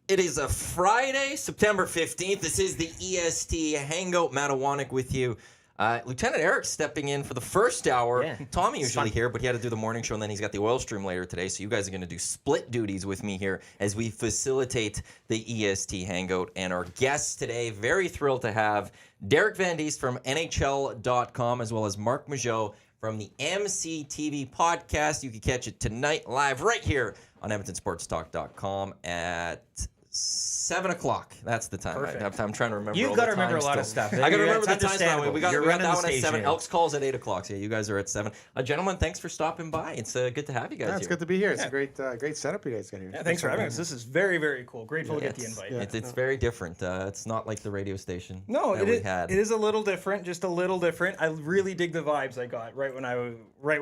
It is a Friday, September 15th. This is the EST Hangout. Mattawanek with you. Lieutenant Eric stepping in for the first hour. Yeah. Tommy usually here, but he had to do the morning show, and then he's got the oil stream later today. So you guys are going to do split duties with me here as we facilitate the EST Hangout. And our guests today, very thrilled to have Derek Van Diest from NHL.com, as well as Marc Majeau from the M.C.T.V podcast. You can catch it tonight live right here on EdmontonSportsTalk.com at 7 o'clock. That's the time. I'm trying to remember. You've got to remember a lot of stuff. I got to remember the times. We got that one at 7. Yeah. Elks calls at 8 o'clock. So yeah, you guys are at 7. Gentlemen, thanks for stopping by. It's good to have you guys here. It's good to be here. It's a great setup you guys got here. Yeah, thanks for having us. This is very, very cool. Grateful to get the invite. It's very different. It's not like the radio station. No, that we had. It is a little different, just a little different. I really dig the vibes I got right when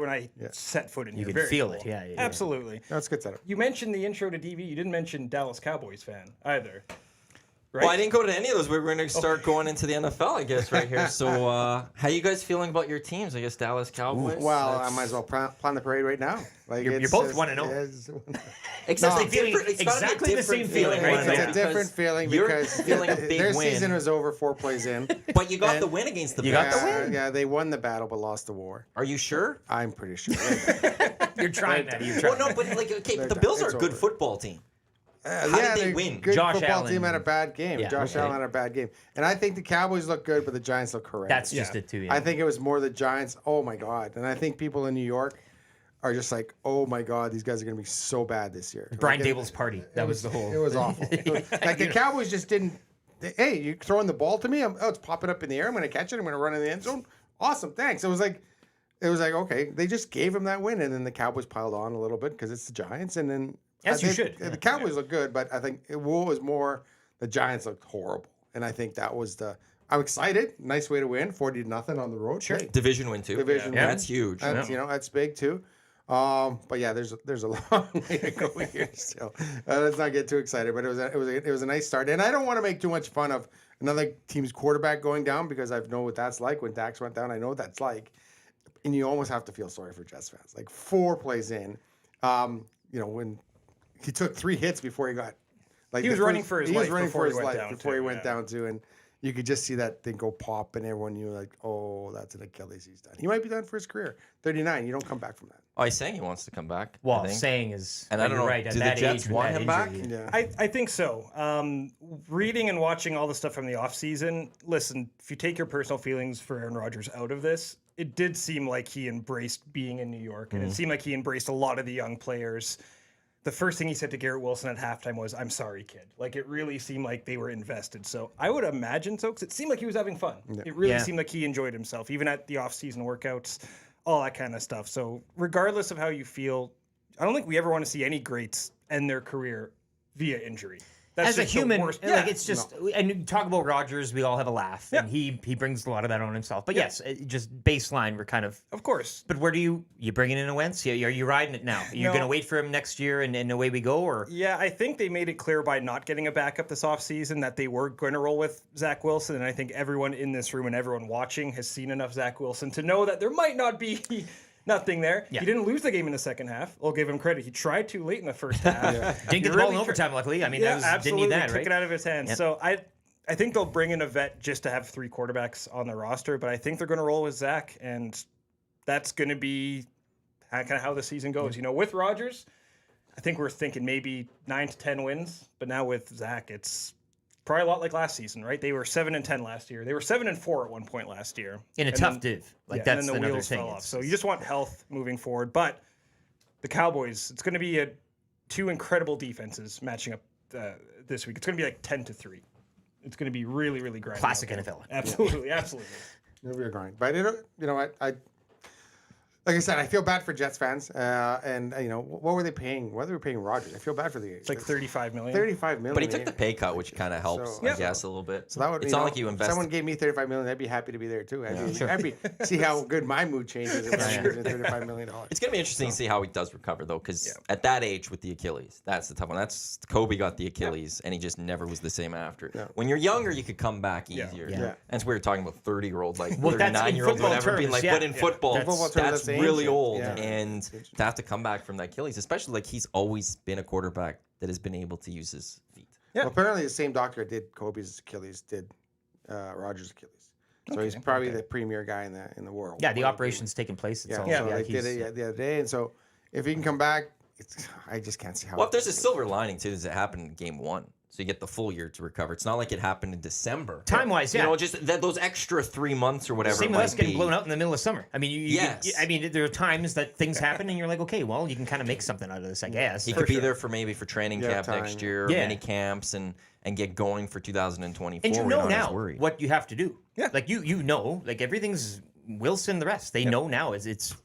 I set foot in here. You could very feel cool. it. Yeah. Absolutely. That's a good setup. You mentioned the intro to DV. You didn't mention Dallas Cowboys fan either. Right? Well, I didn't go to any of those. We're going to start going into the NFL, I guess, right here. So, how you guys feeling about your teams? I guess Dallas Cowboys. Well, I might as well plan the parade right now. Like You're both 1-0. Except No, it's different. It's gotta be exactly the different same feeling, right? It's a different feeling because feeling a big their win. season was over 4 plays in. But you got the win against the Bears. You got the win. Yeah, they won the battle but lost the war. Are you sure? I'm pretty sure. You're trying that. Well, no, but but the Bills are a good over. football team. How did they win? Good Josh football Allen. team had a bad game. Yeah, Josh Allen had a bad game. And I think the Cowboys look good, but the Giants look horrendous. That's just it, too. Yeah. I think it was more the Giants. Oh, my God. And I think people in New York are just like, oh, my God, these guys are going to be so bad this year. Brian Like, Dable's party. That was the whole. It was awful. Like the Cowboys just didn't. Hey, you throwing the ball to me? It's popping up in the air. I'm going to catch it. I'm going to run in the end zone. Awesome, thanks. It was like okay. They just gave him that win, and then the Cowboys piled on a little bit because it's the Giants, and then As you should. The Cowboys look good, but I think it was more the Giants looked horrible, and I think that was the. I'm excited. Nice way to win, 40-0 on the road. Sure. Hey, Division win too. Division Yeah. win. That's huge. That's, that's big too. But yeah, there's a long way to go here still. Let's not get too excited, but it was a nice start. And I don't want to make too much fun of another team's quarterback going down because I know what that's like when Dax went down. I know what that's like, and you almost have to feel sorry for Jets fans. Like 4 plays in, when he took 3 hits before he got like He was running for his life before he went down too, and you could just see that thing go pop, and everyone knew like, oh, that's an Achilles. He's done. He might be done for his career. 39. You don't come back from that. Oh, he's saying he wants to come back. Well, I think. saying is. And I don't know, Right, do at the that Jets age, with want that him back? injury. Yeah. I think so. Reading and watching all the stuff from the offseason, listen, if you take your personal feelings for Aaron Rodgers out of this, it did seem like he embraced being in New York, and it seemed like he embraced a lot of the young players. The first thing he said to Garrett Wilson at halftime was, "I'm sorry, kid." Like, it really seemed like they were invested. So I would imagine so, because it seemed like he was having fun. Yeah. It really Yeah. seemed like he enjoyed himself, even at the off-season workouts, all that kind of stuff. So regardless of how you feel, I don't think we ever want to see any greats end their career via injury. That's As a just the human, worst. like it's just, and you talk about Rodgers, we all have a laugh, and he brings a lot of that on himself. But yes, just baseline, we're kind of. Of course. But where do you bringing in a Wentz? Are you riding it now? Are you No. going to wait for him next year and away we go, or? Yeah, I think they made it clear by not getting a backup this offseason that they were going to roll with Zach Wilson. And I think everyone in this room and everyone watching has seen enough Zach Wilson to know that there might not be nothing there. Yeah. He didn't lose the game in the second half. I'll give him credit. He tried too late in the first half. Didn't get the ball in overtime, luckily. I mean, that was, absolutely. didn't need that, Took right? it out of his hands. Yep. So I think they'll bring in a vet just to have 3 quarterbacks on the roster, but I think they're going to roll with Zach, and that's going to be kind of how the season goes. With Rodgers, I think we're thinking maybe 9 to 10 wins, but now with Zach, it's probably a lot like last season, right? They were 7-10 last year. They were 7-4 at one point last year. In a And tough then- div. Like, and that's then the another wheels thing. fell off. So you just want health moving forward. But the Cowboys, it's going to be 2 incredible defenses matching up this week. It's going to be like 10-3. It's going to be really, really grinding. Classic out there. NFL. Absolutely, absolutely. Never a grind. But I like I said, I feel bad for Jets fans. What were they paying? What were they paying Rodgers? I feel bad for the. It's like $35 million. $35 million. But he took the pay cut, which kind of helps, So- I guess, a little bit. So that would. It's not like you If invested. someone gave me $35 million, I'd be happy to be there too. I'd be see how good my mood changes if I gives me $35 million. It's going to be interesting to see how he does recover, though, because at that age with the Achilles, that's the tough one. That's Kobe got the Achilles, and he just never was the same after. Yeah. When you're younger, you could come back easier. Yeah. That's weird talking about 30-year-old, like Well, that's in 39-year-old, football whatever, being terms, like, yeah. but in football, That's- Football terms, that's that's really ancient. old. Yeah. And to have to come back from that Achilles, especially like he's always been a quarterback that has been able to use his feet. Well, apparently the same doctor that did Kobe's Achilles did Rogers' Achilles. So he's probably the premier guy in the world. Yeah, the operation's taking place. It's all, so they did it the other day, and so if he can come back, I just can't see how. Well, if there's a silver lining too, is it happened in game 1. So you get the full year to recover. It's not like it happened in December. Time-wise, You know, just those extra 3 months or whatever. Same it with us might getting be. blown out in the middle of summer. I mean, Yes. I mean, there are times that things happen, and you're like, okay, well, you can kind of make something out of this, I guess. He could be there for maybe for training Yeah, camp time. next year, or Yeah. mini camps, and get going for 2024. And you We're know not as now worried. what you have to do. Yeah. Like you know, like everything's Wilson, the rest. They know now. It's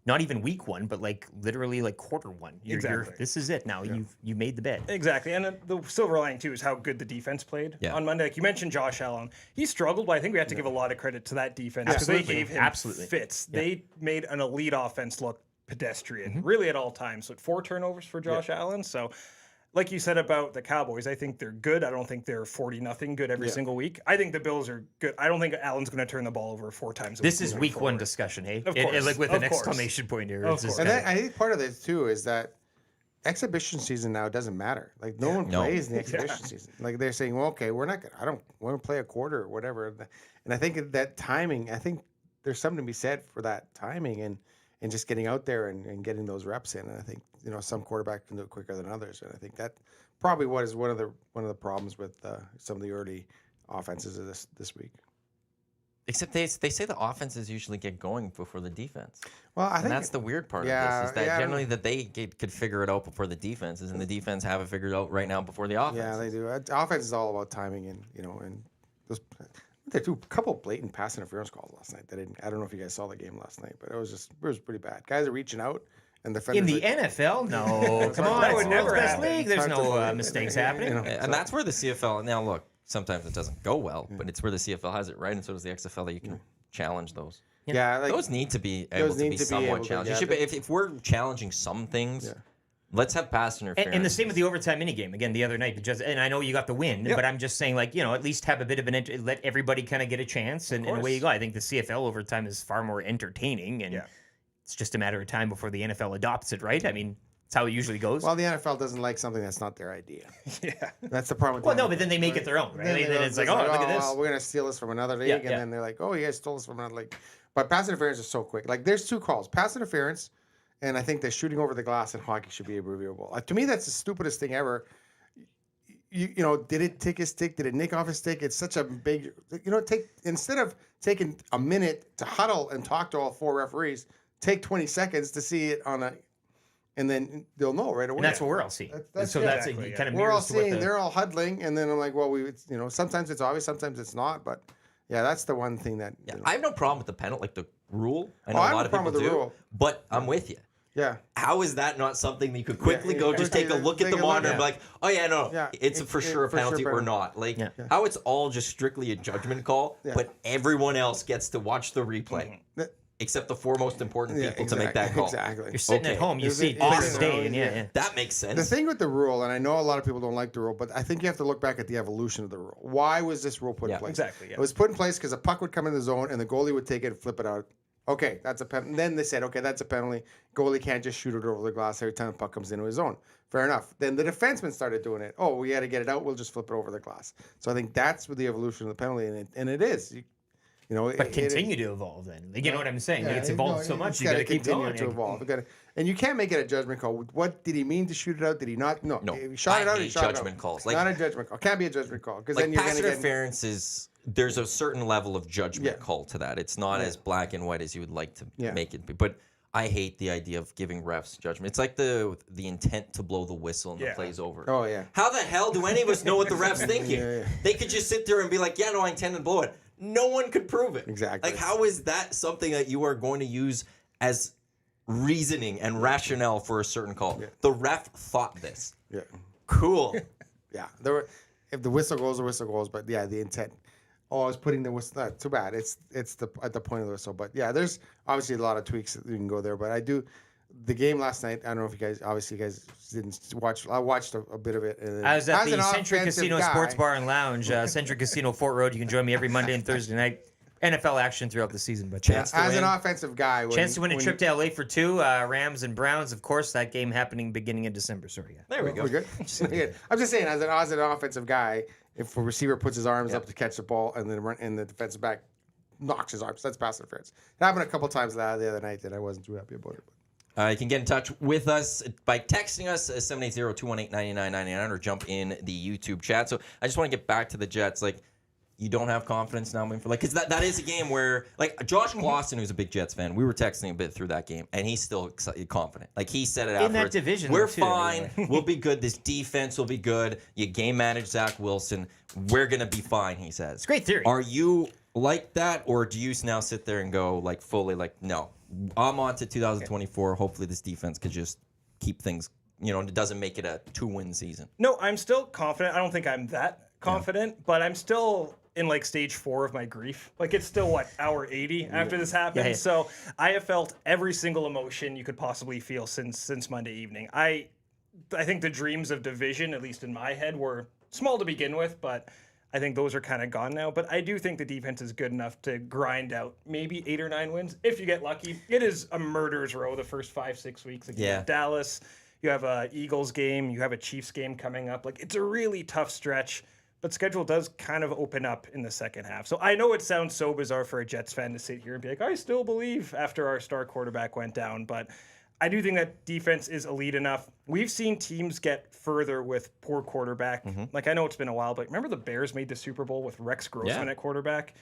not even week 1, but like literally like quarter 1. Exactly. This is it now. You made the bed. Exactly, and the silver lining too is how good the defense played on Monday. Like you mentioned, Josh Allen, he struggled, but I think we have to give a lot of credit to that defense because they Absolutely. gave him Absolutely. fits. They made an elite offense look pedestrian, really at all times. So 4 turnovers for Josh Allen. So, like you said about the Cowboys, I think they're good. I don't think they're 40-0 good every single week. I think the Bills are good. I don't think Allen's going to turn the ball over 4 times a week. This is week 1 discussion, hey? Of course. Like with Of an course. exclamation point here. Of It's just course. And kinda- I think part of it too is that exhibition season now doesn't matter. Like no one plays in the exhibition season. Like they're saying, well, okay, we're not gonna. I don't want to play a quarter or whatever. And I think that timing. I think there's something to be said for that timing and just getting out there and getting those reps in. And I think some quarterbacks can do it quicker than others. And I think that probably what is one of the problems with some of the early offenses of this week. Except they say the offenses usually get going before the defense. Well, I And think that's the weird part yeah, of this, is that yeah, I don't generally that they could figure it out before the defenses, and the defense have it figured out right now before the offense. Yeah, they do. Offense is all about timing and and those. They threw a couple blatant pass interference calls last night. I don't know if you guys saw the game last night, but it was pretty bad. Guys are reaching out and defenders. in the NFL? No, come on, That would it's never world's best happen. league. There's Hard to no believe. mistakes happening. And that's where the CFL, now look, sometimes it doesn't go well, but it's where the CFL has it right, and so does the XFL, that you can challenge those. yeah, like, Those need to be able to need be to be somewhat able to, challenged. yeah, You should be, if we're challenging some things, let's have pass interference. And the same with the overtime minigame again the other night. And I know you got the win, but I'm just saying, like, at least have a bit of let everybody kind of get a chance, and away you go. I think the CFL overtime is far more entertaining, and it's just a matter of time before the NFL adopts it, right? I mean, it's how it usually goes. well, the NFL doesn't like something that's not their idea. Yeah. That's the problem. With Well, the no, NFL. but then they make it their own, right? Then Then it's like, oh, look at this. well, we're gonna steal this from another league, Yeah, and yeah. then they're like, oh, you guys stole this from another league. But pass interference is so quick. Like, there's 2 calls: pass interference, and I think that shooting over the glass in hockey should be reviewable. To me, that's the stupidest thing ever. Did it take his stick? Did it nick off his stick? It's such a big, instead of taking a minute to huddle and talk to all 4 referees, take 20 seconds to see it and then they'll know right away. And that's what we're all seeing. That's So it. that's Exactly, it kind of We're all mirrors to what seeing the- they're all huddling, and then I'm like, well, sometimes it's obvious, sometimes it's not, but yeah, that's the one thing that. Yeah, I have no problem with the penalty, like the rule. I know I a have lot no of problem people with the do, rule. but I'm with you. Yeah. How is that not something that you could quickly Yeah, go yeah, just quickly take a look at take the a look, monitor and be yeah. like, oh yeah, no, Yeah, it's for sure a for sure penalty or penalty. not. Like Yeah. how it's all just strictly a judgment call, Yeah. but everyone else gets to watch the replay, That- except the 4 most important yeah, people to make that call. Exactly. You're sitting Okay. at home, you Is see it- it clear is as it- day, and yeah. That makes sense. The thing with the rule, and I know a lot of people don't like the rule, but I think you have to look back at the evolution of the rule. Why was this rule put in Yeah, place? exactly, yeah. It was put in place because a puck would come in the zone and the goalie would take it and flip it out. Okay, that's a penalty. Then they said, okay, that's a penalty. Goalie can't just shoot it over the glass every time the puck comes into his zone. Fair enough. Then the defenseman started doing it. Oh, we got to get it out. We'll just flip it over the glass. So I think that's with the evolution of the penalty, and it is. But continue to evolve then. Like, you know what I'm saying? Like, it's evolved so much, you got to keep continue going. to evolve. And you can't make it a judgment call. What did he mean to shoot it out? Did he not? No. No, If he shot I it out. He hate shot it judgment out. calls. It's Like- not a judgment call. Can't be a judgment call because like then you're pass going to get. interference is there's a certain level of judgment Yeah. call to that. It's not as black and white as you would like to Yeah. make it be. But I hate the idea of giving refs judgment. It's like the intent to blow the whistle and the Yeah. play's over. Oh yeah. How the hell do any of us know what the ref's thinking? Yeah. They could just sit there and be like, yeah, no, I intended to blow it. No one could prove it. Exactly. Like, how is that something that you are going to use as reasoning and rationale for a certain call? Yeah. The ref thought this. Yeah. Cool. Yeah. If the whistle goes, the whistle goes. But yeah, the intent. Oh, I was putting the whistle. Too bad. It's at the point of the whistle. But yeah, there's obviously a lot of tweaks that you can go there. But I do. The game last night. I don't know if you guys didn't watch. I watched a bit of it. And I was at as the an Century offensive Casino guy- Sports Bar and Lounge, Century Casino Fort Road. You can join me every Monday and Thursday night. NFL action throughout the season, but As an offensive guy, chance to win a trip to LA for 2, Rams and Browns. Of course, that game happening beginning of December. Sorry, yeah. There we go. We're good. I'm just saying, as an offensive guy, if a receiver puts his arms up to catch the ball and the defensive back knocks his arms, that's pass interference. It happened a couple times the other night that I wasn't too happy about it. You can get in touch with us by texting us at 780-218-9999 or jump in the YouTube chat. So I just want to get back to the Jets. Like, you don't have confidence now, because that is a game where, like, Josh Clausen, who's a big Jets fan, we were texting a bit through that game, and he's still confident. Like, he said it afterwards. In that division, we're too, fine. We'll be good. This defense will be good. You game manage Zach Wilson. We're gonna be fine. He says. It's great theory. Are you like that, or do you now sit there and go like fully like, no, I'm on to 2024. Hopefully, this defense could just keep things. It doesn't make it a 2-win season. No, I'm still confident. I don't think I'm that confident, but I'm still in like stage 4 of my grief. Like, it's still hour 80 after this happened. Yeah. So I have felt every single emotion you could possibly feel since Monday evening. I think the dreams of division, at least in my head, were small to begin with, but I think those are kind of gone now. But I do think the defense is good enough to grind out maybe 8 or 9 wins if you get lucky. It is a murderer's row the first 5-6 weeks. Like, you have Dallas, you have a Eagles game, you have a Chiefs game coming up. Like, it's a really tough stretch. But schedule does kind of open up in the second half. So I know it sounds so bizarre for a Jets fan to sit here and be like, I still believe after our star quarterback went down. But I do think that defense is elite enough. We've seen teams get further with poor quarterback. Like, I know it's been a while, but remember the Bears made the Super Bowl with Rex Grossman at quarterback?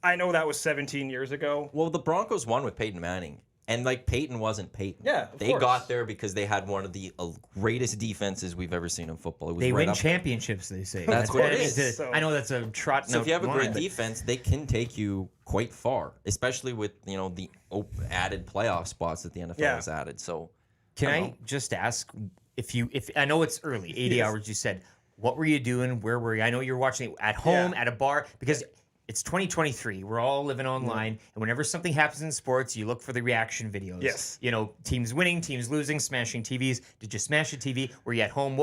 I know that was 17 years ago. Well, the Broncos won with Peyton Manning. And, like, Peyton wasn't Peyton. Yeah, of They course. got there because they had one of the greatest defenses we've ever seen in football. It was They right win up there. championships, they say. That's what it is. I know that's a trot So if you have a great line, but- defense, they can take you quite far, especially with the added playoff spots that the NFL has added. So Can I just ask if I know it's early, 80 hours you said, what were you doing? Where were you? I know you're watching it at home, at a bar, because it's 2023. We're all living online, and whenever something happens in sports, you look for the reaction videos. Yes. Teams winning, teams losing, smashing TVs. Did you smash a TV? Were you at home?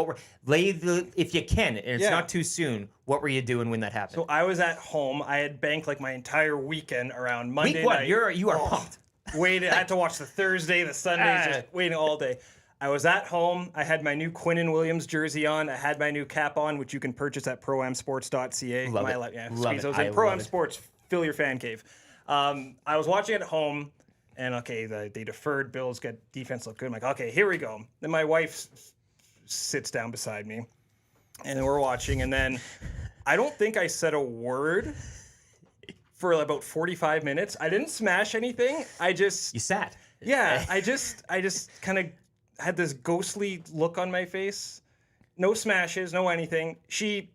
If you can, and it's not too soon, what were you doing when that happened? So I was at home. I had banked like my entire weekend around Monday Week 1, night. you are pumped. Waited. I had to watch the Thursday, the Sundays, just waiting all day. I was at home. I had my new Quinnen Williams jersey on. I had my new cap on, which you can purchase at proamsports.ca. Love it. Love Squeeze it. those I in. love Pro Am it. Sports, fill your fan cave. I was watching it at home, and they deferred. Bills get defense look good. I'm like, okay, here we go. Then my wife sits down beside me, and we're watching, and then I don't think I said a word for about 45 minutes. I didn't smash anything. You sat. Yeah, I just kind of had this ghostly look on my face. No smashes, no anything. She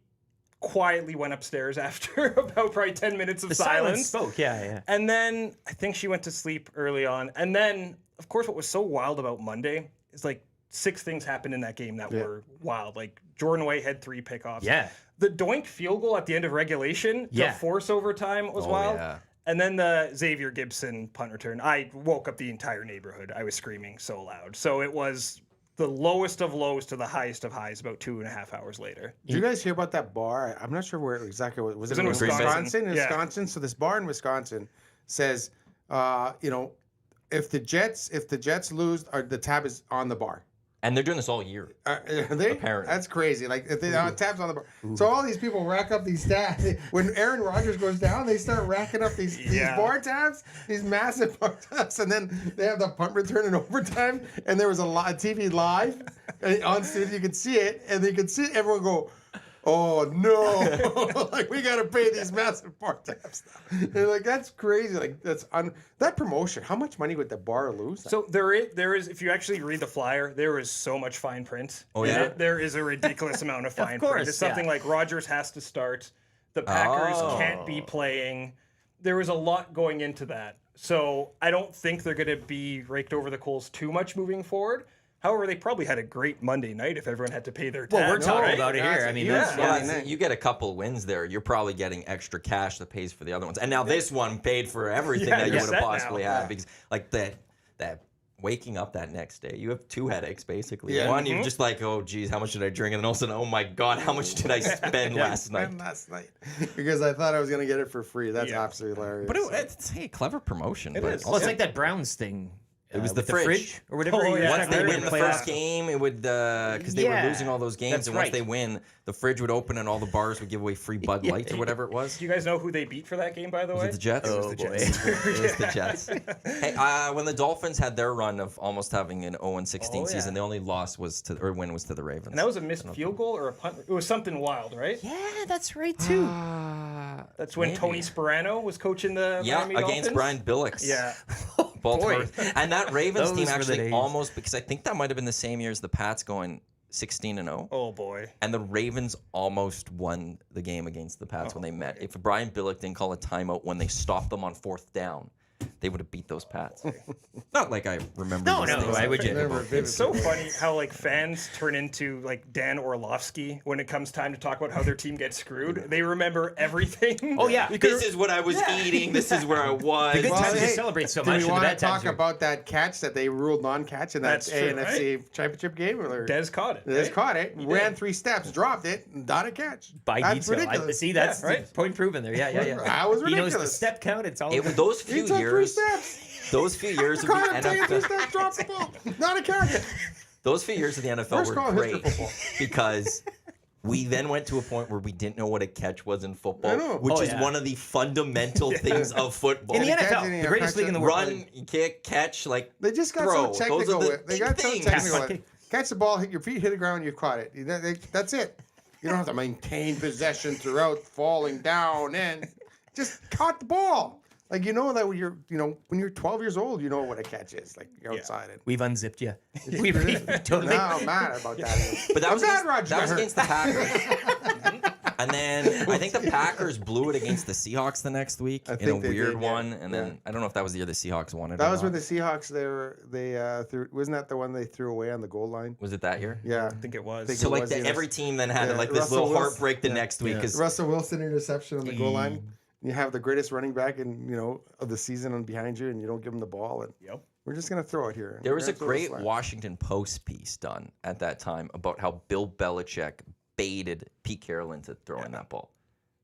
quietly went upstairs after about probably 10 minutes of The silence. spoke, yeah. And then I think she went to sleep early on. And then, of course, what was so wild about Monday is like 6 things happened in that game that were wild. Like Jordan White had 3 pickoffs. Yeah. The doink field goal at the end of regulation to force overtime was wild. yeah. And then the Xavier Gibson punt return. I woke up the entire neighborhood. I was screaming so loud. So it was the lowest of lows to the highest of highs about 2.5 hours later. Did you guys hear about that bar? I'm not sure where exactly it was. Was it in in Wisconsin? Wisconsin. Yeah. Wisconsin. So this bar in Wisconsin says, if the Jets lose, the tab is on the bar. And they're doing this all year. Apparently. That's crazy. Like if they tabs on the bar. So all these people rack up these tabs. When Aaron Rodgers goes down, they start racking up these bar tabs, these massive bar tabs, and then they have the punt return in overtime. And there was a TV live on studio. You could see it, and they could see everyone go, "Oh no!" Like we got to pay these massive bar tabs now. They're like, that's crazy. Like that promotion. How much money would the bar lose? So there is, if you actually read the flyer, there is so much fine print. Oh, yeah? There is a ridiculous amount of fine print. It's something like Rodgers has to start. The Packers can't be playing. There was a lot going into that. So I don't think they're going to be raked over the coals too much moving forward. However, they probably had a great Monday night if everyone had to pay their tab. Well, we're talking right? about it here. I mean, that's Yeah, you get a couple wins there. You're probably getting extra cash that pays for the other ones. And now this one paid for everything that you you're would set have now. possibly had because like that waking up that next day, you have two headaches basically. Yeah. One, you're just like, oh geez, how much did I drink? And then also, oh my god, how much did I spend last night? Because I thought I was gonna get it for free. That's absolutely hilarious. But it's hey, clever promotion. But is. Well, it's like that Browns thing. It was with the fridge. or whatever. Oh, yeah. Once they Right, win the right. first game, it would because they were losing all those games, that's and once right. they win, the fridge would open and all the bars would give away free Bud Lights or whatever it was. Do you guys know who they beat for that game, by the Was way? it the Jets? Oh, It was the boy. Jets. It was the Jets. Hey, when the Dolphins had their run of almost having an 0-16 Oh, yeah. season, the only loss was win was to the Ravens. And that was a missed field goal or a punt. It was something wild, right? Yeah, that's right too. That's when maybe. Tony Sperano was coaching the Miami against Dolphins. Brian Billick's. Yeah. Baltimore. And that Ravens Those team were the actually days. almost, because I think that might have been the same year as the Pats going 16-0. Oh boy. And the Ravens almost won the game against the Pats when they met. If Brian Billick didn't call a timeout when they stopped them on 4th down, they would have beat those Pats. Not like I remember. No, these no, things. why would you? It's so funny how like fans turn into like Dan Orlovsky when it comes time to talk about how their team gets screwed. They remember everything. Oh yeah, This is what I was eating. This is where I was. the good times hey, you celebrate so Do much, we and the want to bad times talk about that catch that they ruled non-catch in that That's true, ANFC championship game? Or Des caught it. Des right? caught it, ran 3 steps, dropped it, not a catch. by That's detail. ridiculous. See, that's Yeah, right. point proven there. Yeah. That was He knows the ridiculous. step count. It's all. Those He few took 3 years. steps. Those few years of the Caught him, taking 3 NFL. steps, dropped the ball. Not a catch. Those few years of the NFL First call were in history great football. because we then went to a point where we didn't know what a catch was in football, I know. which Oh, is yeah. one of the fundamental things of football. in the Any catch, NFL, any the greatest catch, league in the world. Run, kick, catch, like They just got throw. so technical Those are with the They big got so things. technical Pass. with catch the ball, hit your feet, hit the ground, you caught it. That's it. You don't have to maintain possession throughout, falling down, and just caught the ball. Like that when you're 12 years old, you know what a catch is. Like you're outside it. We've unzipped you. We've totally. Now I'm mad about that. But that was I'm against, glad Roger that was got against the Packers. And then I think the Packers blew it against the Seahawks the next week in a think they weird did, yeah. one. And then I don't know if that was the year the Seahawks won it. That or was not. when the Seahawks they threw. Wasn't that the one they threw away on the goal line? Was it that year? Yeah. I think it was. Think So it like was, yeah. every team then had Yeah, like this Russell little Wilson- heartbreak the yeah. next week because Russell Wilson interception on the goal line. You have the greatest running back of the season on behind you, and you don't give him the ball. And Yep. we're just gonna throw it here. there was We're a gonna throw great slap. Washington Post piece done at that time about how Bill Belichick baited Pete Carroll into throwing that ball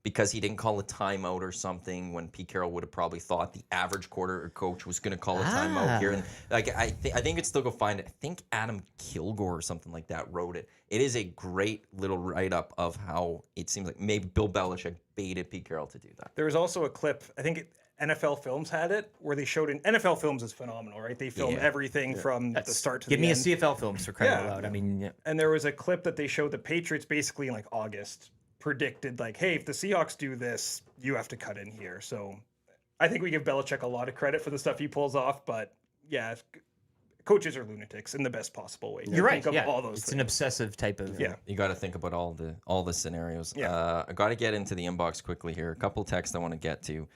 because he didn't call a timeout or something when Pete Carroll would have probably thought the average quarter coach was going to call a timeout here. And like I think it's still go find it. I think Adam Kilgore or something like that wrote it. It is a great little write up of how it seems like maybe Bill Belichick baited Pete Carroll to do that. There was also a clip, I think NFL Films had it, where they showed NFL Films is phenomenal, right? They film everything from the start to Give the me end. a CFL film for crying out Yeah. loud. I mean, yeah. And there was a clip that they showed the Patriots basically in like August predicted like, hey, if the Seahawks do this, you have to cut in here. So I think we give Belichick a lot of credit for the stuff he pulls off, but yeah, coaches are lunatics in the best possible way. You're right. Think of Yeah, all those it's things. an obsessive type of. Yeah. You got to think about all the scenarios. Yeah. I got to get into the inbox quickly here. A couple texts I want to get to.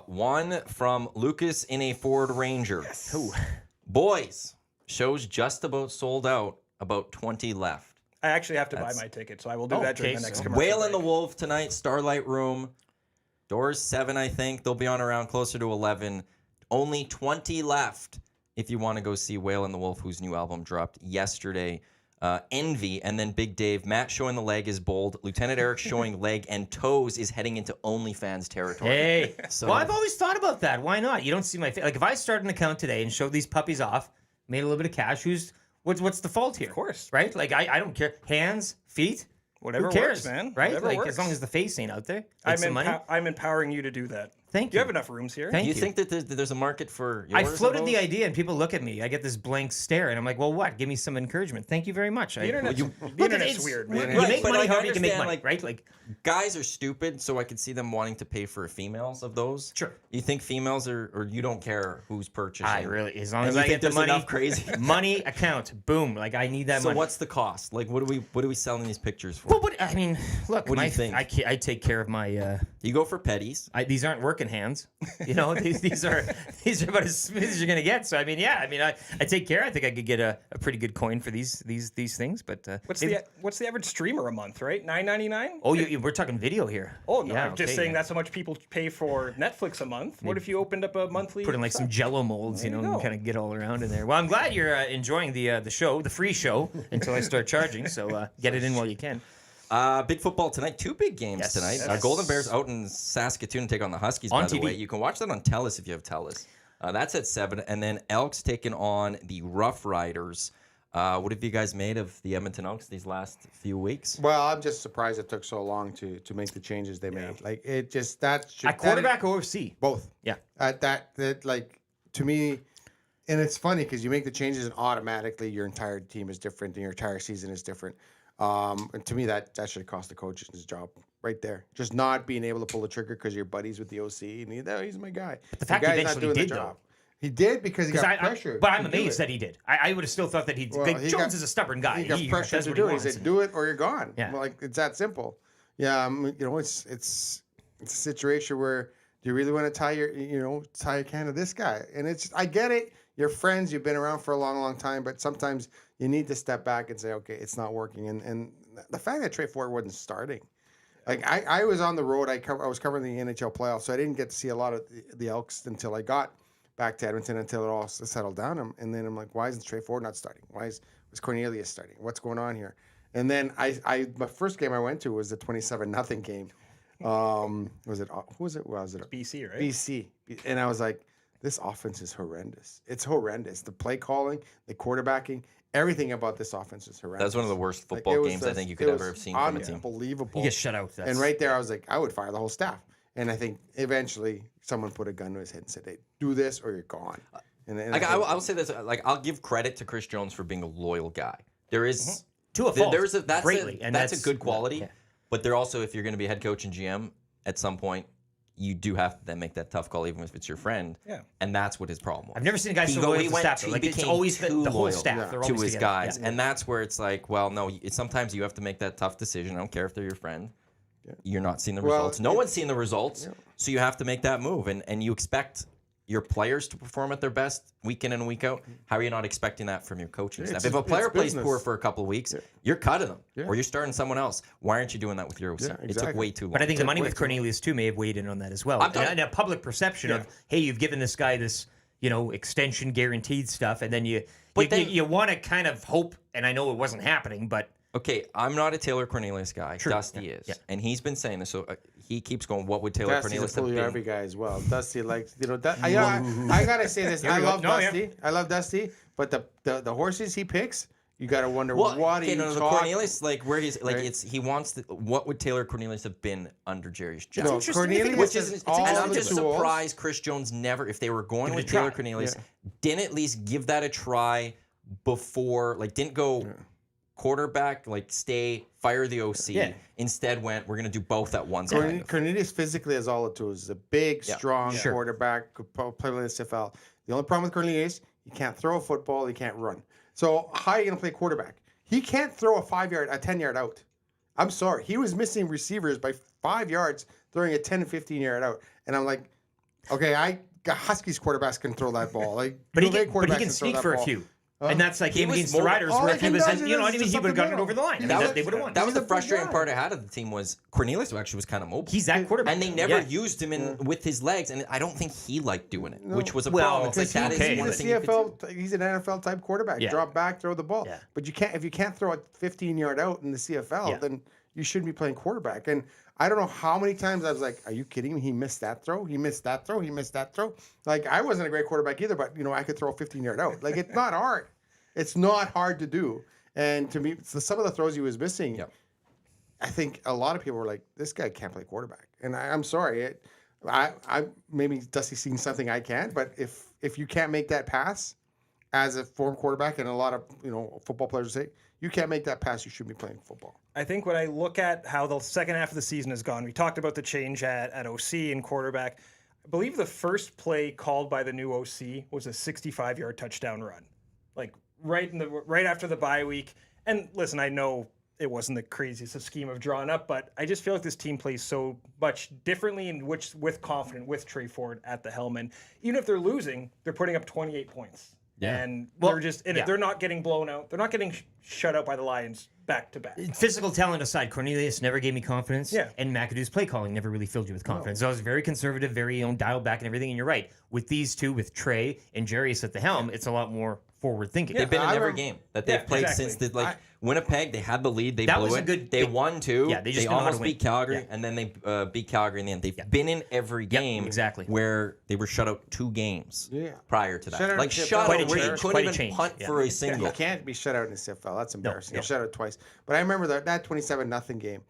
One from Lucas in a Ford Ranger. Ooh. Boys, show's just about sold out. About 20 left. I actually have to buy my ticket, so I will do that during okay, the next so- commercial Whale and the break. Wolf tonight, Starlight Room. Doors 7, I think. They'll be on around closer to 11. Only 20 left if you want to go see Whale and the Wolf, whose new album dropped yesterday. Envy, and then Big Dave. Matt showing the leg is bold. Lieutenant Eric showing leg and toes is heading into OnlyFans territory. Hey, So- well, I've always thought about that. Why not? You don't see my face. Like if I start an account today and showed these puppies off, made a little bit of cash. What's the fault here? Of course. right? Like I don't care. Hands, feet, Whatever who cares, works, man. Right? Whatever Like works. as long as the face ain't out there. Make some money. I'm empowering you to do that. Thank You you. have enough rooms here. Thank Do you you. think that there's a market for yours? I of floated the those? idea and people look at me. I get this blank stare and I'm like, well, what? Give me some encouragement. Thank you very much. The internet's, Look, internet's it's weird, You man. Right, make but, money like, I however you can make understand, money, like, right? Like, Guys are stupid, so I could see them wanting to pay for females of those. Sure. You think females are, or you don't care who's purchasing? I really, as long And as you I think get the there's money, enough crazy? money account, boom. Like I need that So money. what's the cost? Like, what are we selling these pictures for? Well, but I mean, look, What do you think? I take care of my. Yeah, You go for petties. These aren't working hands, you know. These are about as smooth as you're gonna get. So I mean, I take care. I think I could get a pretty good coin for these things. But what's the average streamer a month? Right, $9.99. Oh, we're talking video here. Oh no, I'm just saying that's how much people pay for Netflix a month. What if you opened up a monthly? Put in like some Jello molds, you know, and kind of get all around in there. Well, I'm glad you're enjoying the show, the free show, until I start charging. So get it in while you can. Big football tonight. 2 big games tonight. Golden Bears out in Saskatoon take on the Huskies, by the way. You can watch that on TELUS if you have TELUS. That's at 7. And then Elks taking on the Rough Riders. What have you guys made of the Edmonton Elks these last few weeks? Well, I'm just surprised it took so long to make the changes they made. Like, it just, at quarterback or OC? Both. Yeah. That like, to me, and it's funny because you make the changes and automatically your entire team is different and your entire season is different. And to me, that should have cost the coach his job right there. Just not being able to pull the trigger because you're buddies with the OC and he's my guy. But the fact he eventually did, though. He did because he got pressure. But I'm amazed that he did. I would have still thought that Jones is a stubborn guy. He got pressure to do it. He said, "Do it or you're gone." Yeah. Well, like it's that simple. Yeah, it's a situation where do you really want to tie your can to this guy? And I get it. You're friends. You've been around for a long, long time. But sometimes you need to step back and say, okay, it's not working. And the fact that Trey Ford wasn't starting, like I was on the road. I was covering the NHL playoffs, so I didn't get to see a lot of the Elks until I got back to Edmonton until it all settled down. And then I'm like, why isn't Trey Ford not starting? Why was Cornelius starting? What's going on here? And then my first game I went to was the 27-0 game. Was it BC, right? BC. And I was like, this offense is horrendous. It's horrendous. The play calling, the quarterbacking, everything about this offense is horrendous. That's one of the worst football games I think you could ever have seen from a team. Unbelievable. He gets shut out. And right there, I was like, I would fire the whole staff. And I think eventually someone put a gun to his head and said, hey, do this or you're gone. And I will say this. Like, I'll give credit to Chris Jones for being a loyal guy. There is to a fault. That's a good quality. Yeah. But there also, if you're going to be a head coach and GM, at some point, you do have to then make that tough call, even if it's your friend. Yeah. And that's what his problem was. I've never seen a guy so loyal to the staff. Like, it's always the whole staff. To his guys. Yeah. And that's where it's like, well, no, sometimes you have to make that tough decision. I don't care if they're your friend. Yeah. You're not seeing the results. No one's seeing the results. Yeah. So you have to make that move. And you expect your players to perform at their best week in and week out. How are you not expecting that from your coaching staff? If a player plays poor for a couple of weeks, you're cutting them or you're starting someone else. Why aren't you doing that with your OC? Yeah, exactly. It took way too long. But I think the money with Cornelius too may have weighed in on that as well. And a public perception of, hey, you've given this guy this, extension guaranteed stuff, and then you want to kind of hope, and I know it wasn't happening, but okay, I'm not a Taylor Cornelius guy. True. Dusty is. Yeah. And he's been saying this. So he keeps going, what would Taylor Cornelius have been? Dusty's a every guy as well. Dusty, like, I got to say this. I love Dusty. Yeah. I love Dusty. But the horses he picks, you got to wonder what he the Cornelius, like, where he's, like, he wants to, what would Taylor Cornelius have been under Jerry's job? No, Cornelius is and I'm just surprised Chris Jones never, if they were going with Taylor Cornelius, didn't at least give that a try before, like, didn't go... Yeah. Quarterback, like fire the OC. Yeah. Instead went, we're going to do both at once. Cornelius physically has all the tools. He's a big, strong quarterback, could play with the CFL. The only problem with Cornelius, he can't throw a football, he can't run. So how are you going to play quarterback? He can't throw a 10-yard out. I'm sorry. He was missing receivers by 5 yards, throwing a 10 and 15-yard out. And I'm like, okay, Huskies quarterbacks can throw that ball. Like, but he can sneak for a few. And that's like game against the Riders, where if he was, he would have gotten it over the line. They would have won. That was the frustrating part I had of the team was Cornelius actually was kind of mobile. He's that quarterback, and they never used him with his legs, and I don't think he liked doing it, which was a problem. It's like that is one thing. He's an NFL type quarterback. Drop back, throw the ball. But if you can't throw a 15-yard out in the CFL, then you shouldn't be playing quarterback. And I don't know how many times I was like, are you kidding me? He missed that throw. He missed that throw. He missed that throw. Like, I wasn't a great quarterback either, but I could throw a 15-yard out. Like, it's not hard. It's not hard to do. And to me, some of the throws he was missing, I think a lot of people were like, this guy can't play quarterback. And I'm sorry. I maybe Dusty's seen something I can't, but if you can't make that pass as a former quarterback, and a lot of football players say, you can't make that pass, you shouldn't be playing football. I think when I look at how the second half of the season has gone, we talked about the change at OC and quarterback. I believe the first play called by the new OC was a 65-yard touchdown run. Like, right after the bye week. And listen, I know it wasn't the craziest of scheme of drawn up, but I just feel like this team plays so much differently and with confidence with Trey Ford at the helm. And even if they're losing, they're putting up 28 points. Yeah. And they're just they're not getting blown out. They're not getting shut out by the Lions back to back. Physical talent aside, Cornelius never gave me confidence. Yeah. And McAdoo's play calling never really filled you with confidence. So I was very conservative, very dialed back and everything. And you're right. With these two, with Trey and Jarius at the helm, it's a lot more forward thinking. They've been in every game that they've played since Winnipeg. They had the lead. They blew it. They won two. Yeah, they almost beat Calgary, and then they beat Calgary in the end. They've been in every game where they were shut out 2 games prior to that. Shut out where you couldn't even punt for a single. You can't be shut out in the CFL. That's embarrassing. You're shut out twice. But I remember that 27-0 game.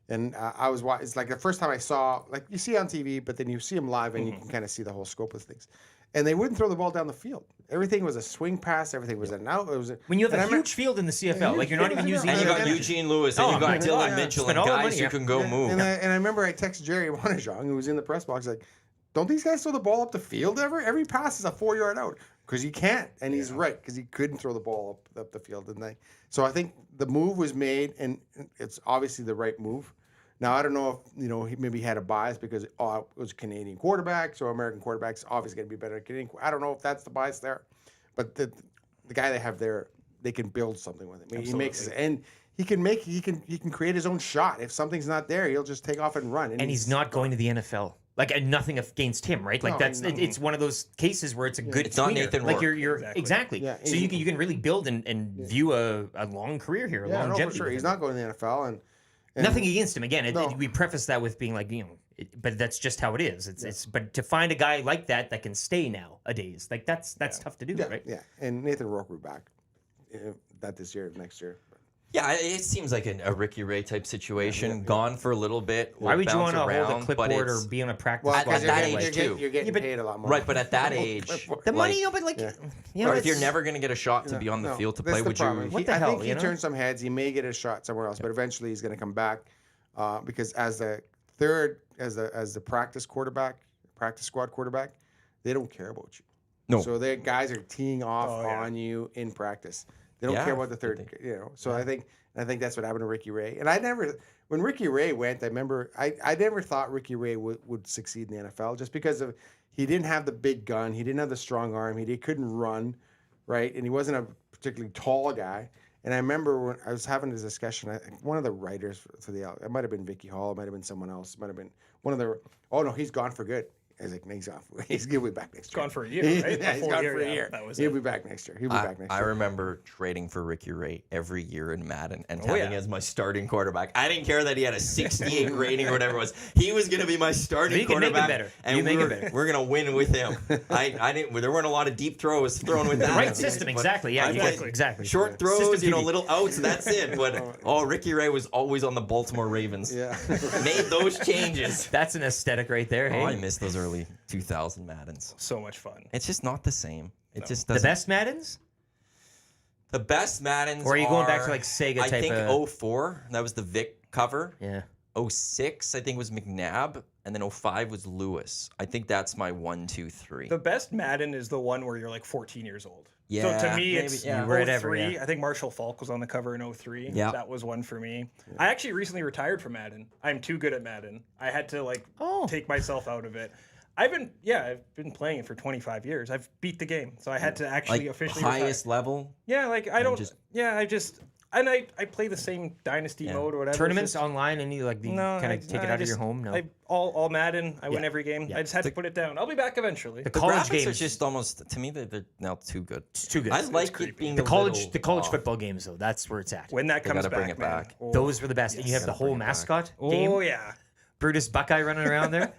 And I was watching. It's like the first time I saw, like you see on TV, but then you see them live and you can kind of see the whole scope of things. And they wouldn't throw the ball down the field. Everything was a swing pass. Everything was an out. It was when you have a huge field in the CFL, like you're not even using. And you got Eugene Lewis, and you got Dylan Mitchell, and guys who can go move. And I remember I texted Jerry Wanajong, who was in the press box, like, don't these guys throw the ball up the field ever? Every pass is a 4-yard out. Because you can't. And he's right, because he couldn't throw the ball up the field. So I think the move was made, and it's obviously the right move. Now, I don't know if, he maybe had a bias because it was a Canadian quarterback, so American quarterback's obviously going to be better than Canadian. I don't know if that's the bias there. But the guy they have there, they can build something with him. He makes and he can create his own shot. If something's not there, he'll just take off and run. And he's not going to the NFL. Like, nothing against him, right? Like, it's one of those cases where it's a good It's not Nathan Like, Rourke. you're exactly. Yeah, so you can really build and view a long career here, longevity. No, for sure. He's not going to the NFL, and nothing against him. Again, we preface that with being like, but that's just how it is. It's but to find a guy like that can stay nowadays, like that's tough to do, right? Yeah, and Nathan Rourke will be back. Not this year, next year. Yeah, it seems like a Ricky Ray type situation. Gone for a little bit. Why would you want to hold a clipboard or be on a practice squad? At that age, too. You're getting paid a lot more. Right, but at that age, the money, but if you're never going to get a shot to be on the field to play, would you? What the hell? I think he turned some heads. He may get a shot somewhere else, but eventually he's going to come back because as the practice squad quarterback, they don't care about you. No. So their guys are teeing off on you in practice. They don't care about the third, So I think that's what happened to Ricky Ray. And when Ricky Ray went, I remember I never thought Ricky Ray would succeed in the NFL just because he didn't have the big gun, he didn't have the strong arm, he couldn't run, right? And he wasn't a particularly tall guy. And I remember when I was having this discussion, one of the writers for the Elks, it might have been Vicky Hall, it might have been someone else, it might have been one of the. Oh no, he's gone for good. I was like, no, he's off. He'll be back next year. Gone for a year, right? Yeah, he's gone for a year. He'll be back next year. I remember trading for Ricky Ray every year in Madden and having as my starting quarterback. I didn't care that he had a 68 rating or whatever it was. He was going to be my starting quarterback. And we're going to win with him. I didn't. There weren't a lot of deep throws thrown with that. The right system, exactly. Yeah, exactly. Short throws, little outs. That's it. But Ricky Ray was always on the Baltimore Ravens. Yeah, made those changes. That's an aesthetic right there. Hey, I miss those early 2000 Maddens. So much fun. It's just not the same. It just doesn't. The best Maddens? The best Maddens Or are you going back to like Sega I type think of... 04, that was the Vic cover. Yeah. 06, I think was McNabb. And then 05 was Lewis. I think that's my 1, 2, 3. The best Madden is the one where you're like 14 years old. Yeah, so to me, it's 03. Yeah. I think Marshall Falk was on the cover in 03. Yeah. That was one for me. Yeah. I actually recently retired from Madden. I'm too good at Madden. I had to take myself out of it. I've been playing it for 25 years. I've beat the game. So I had to actually officially highest retire. level? Yeah, I play the same Dynasty mode or whatever. Tournaments online and you kind of take it out of your home? No. All Madden. I win every game. Yeah. I just had to put it down. I'll be back eventually. The college games are just almost, to me, they're now too good. It's too good. I like it being the college football games though. That's where it's at. When that comes back, bring it back. Oh, those were the best. And you have the whole mascot game. Oh yeah, Brutus Buckeye running around there,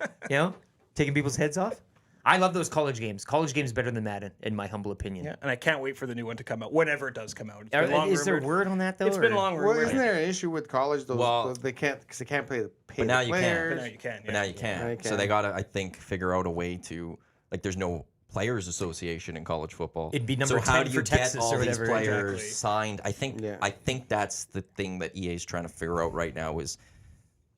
taking people's heads off. I love those college games. College games better than Madden, in my humble opinion. Yeah, and I can't wait for the new one to come out, whenever it does come out. Is there word on that though? It's been long rumored. Well, isn't there an issue with college? They can't because they can't pay the players. Now you can. But now you can. But now you can. So they gotta, I think, figure out a way to there's no players association in college football. It'd be number 10 how do you for Texas get all or these whatever. players signed? I think that's the thing that EA is trying to figure out right now is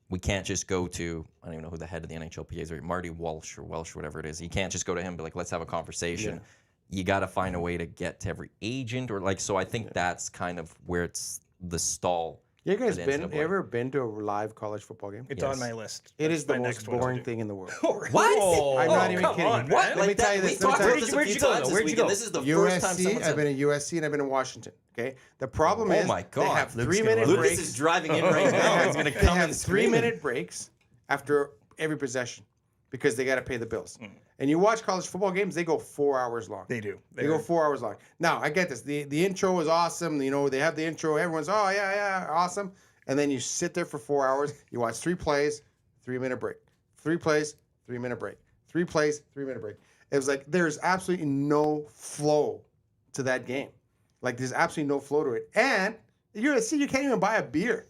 we can't just go to, I don't even know who the head of the NHLPA is, Marty Walsh or Welsh, whatever it is. You can't just go to him and be like, let's have a conversation. Yeah. You got to find a way to get to every agent so I think that's kind of where it's the stall You guys for the NCAA. ever been to a live college football game? It's Yes. on my list. It is the my most next one to boring do. thing in the world. What? I'm not even come kidding. on, What? man. Let me tell you we this. Let me talked tell about you this a Where'd few you go, times though? this Where'd week, you go? and this is the first time USC, someone I've said, been at USC and I've been in Washington. Okay, the problem Oh is my they God. have Luke's gonna 3-minute love Lucas breaks. is driving in right now. He's going to They come have and scream. 3-minute breaks after every possession because they got to pay the bills. And you watch college football games, they go 4 hours long. They do. They go 4 hours long. Now, I get this. The intro is awesome. You know, they have the intro. Everyone's, oh, yeah, awesome. And then you sit there for 4 hours. You watch 3 plays, 3-minute break. 3 plays, 3-minute break. 3 plays, 3-minute break. It was like there's absolutely no flow to that game. Like there's absolutely no flow to it. And you can't even buy a beer.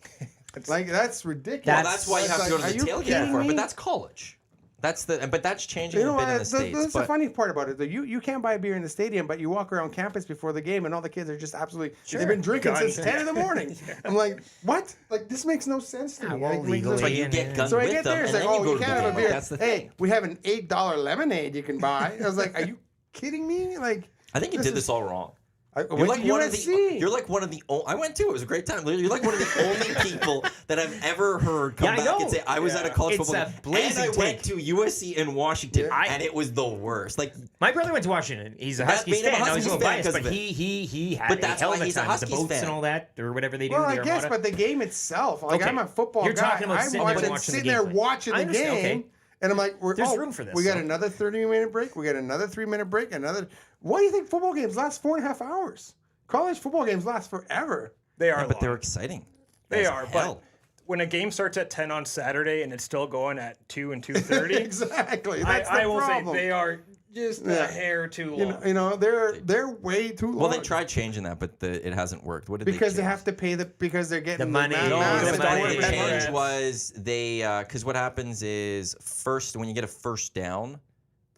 Like that's ridiculous. Well, that's why you have to go to Are the you tailgate kidding for it. me? But that's college. But that's changing You know a bit in what? the States. That's the but funny part about it. Though. You can't buy a beer in the stadium, but you walk around campus before the game, and all the kids are just absolutely. They've been drinking Guns. since 10 in the morning. I'm like, what? Like this makes no sense to me. well, Like, makes no legally, But sense. you and- get guns So I with get them, there, it's and like, then oh, you go you to can't the have a game. beer. That's the Hey, thing. we have an $8 lemonade you can buy. I was like, are you kidding me? Like, I think you did this all wrong. I You're went like to one of the. USC. You're like one of the. I went too. It was a great time. You're like one of the only people that I've ever heard come Yeah, I back know. and say I was at a college It's football a game blazing and I went to USC in Washington and it was the worst. Like My brother went to Washington. He's a That Huskies made him a fan. Now he's Huskies going fan biased, because but of he had But a that's hell why of a he's a time with the Huskies boats fan. and all that, or whatever they do. Well, the I guess, Armada. but the game itself, like Okay. I'm a football You're guy. talking about I'm sitting there watching, watching the sitting there game. watching I the understand, game, okay. and I'm like, There's room for this, We got so. another 30-minute break. We got another 3-minute break. Another. Why do you think football games last 4.5 hours? College football games last forever. They are. but they're long. exciting. They as are. hell. But when a game starts at 10 on Saturday and it's still going at 2 and 2:30, Exactly. That's the I will problem. say they are just a hair too long. You know, they're way too long. Well, they tried changing that, but it hasn't worked. What did because they they change? have to pay because they're getting The money. No, Yeah, the but money the they money. changed was because what happens is when you get a first down,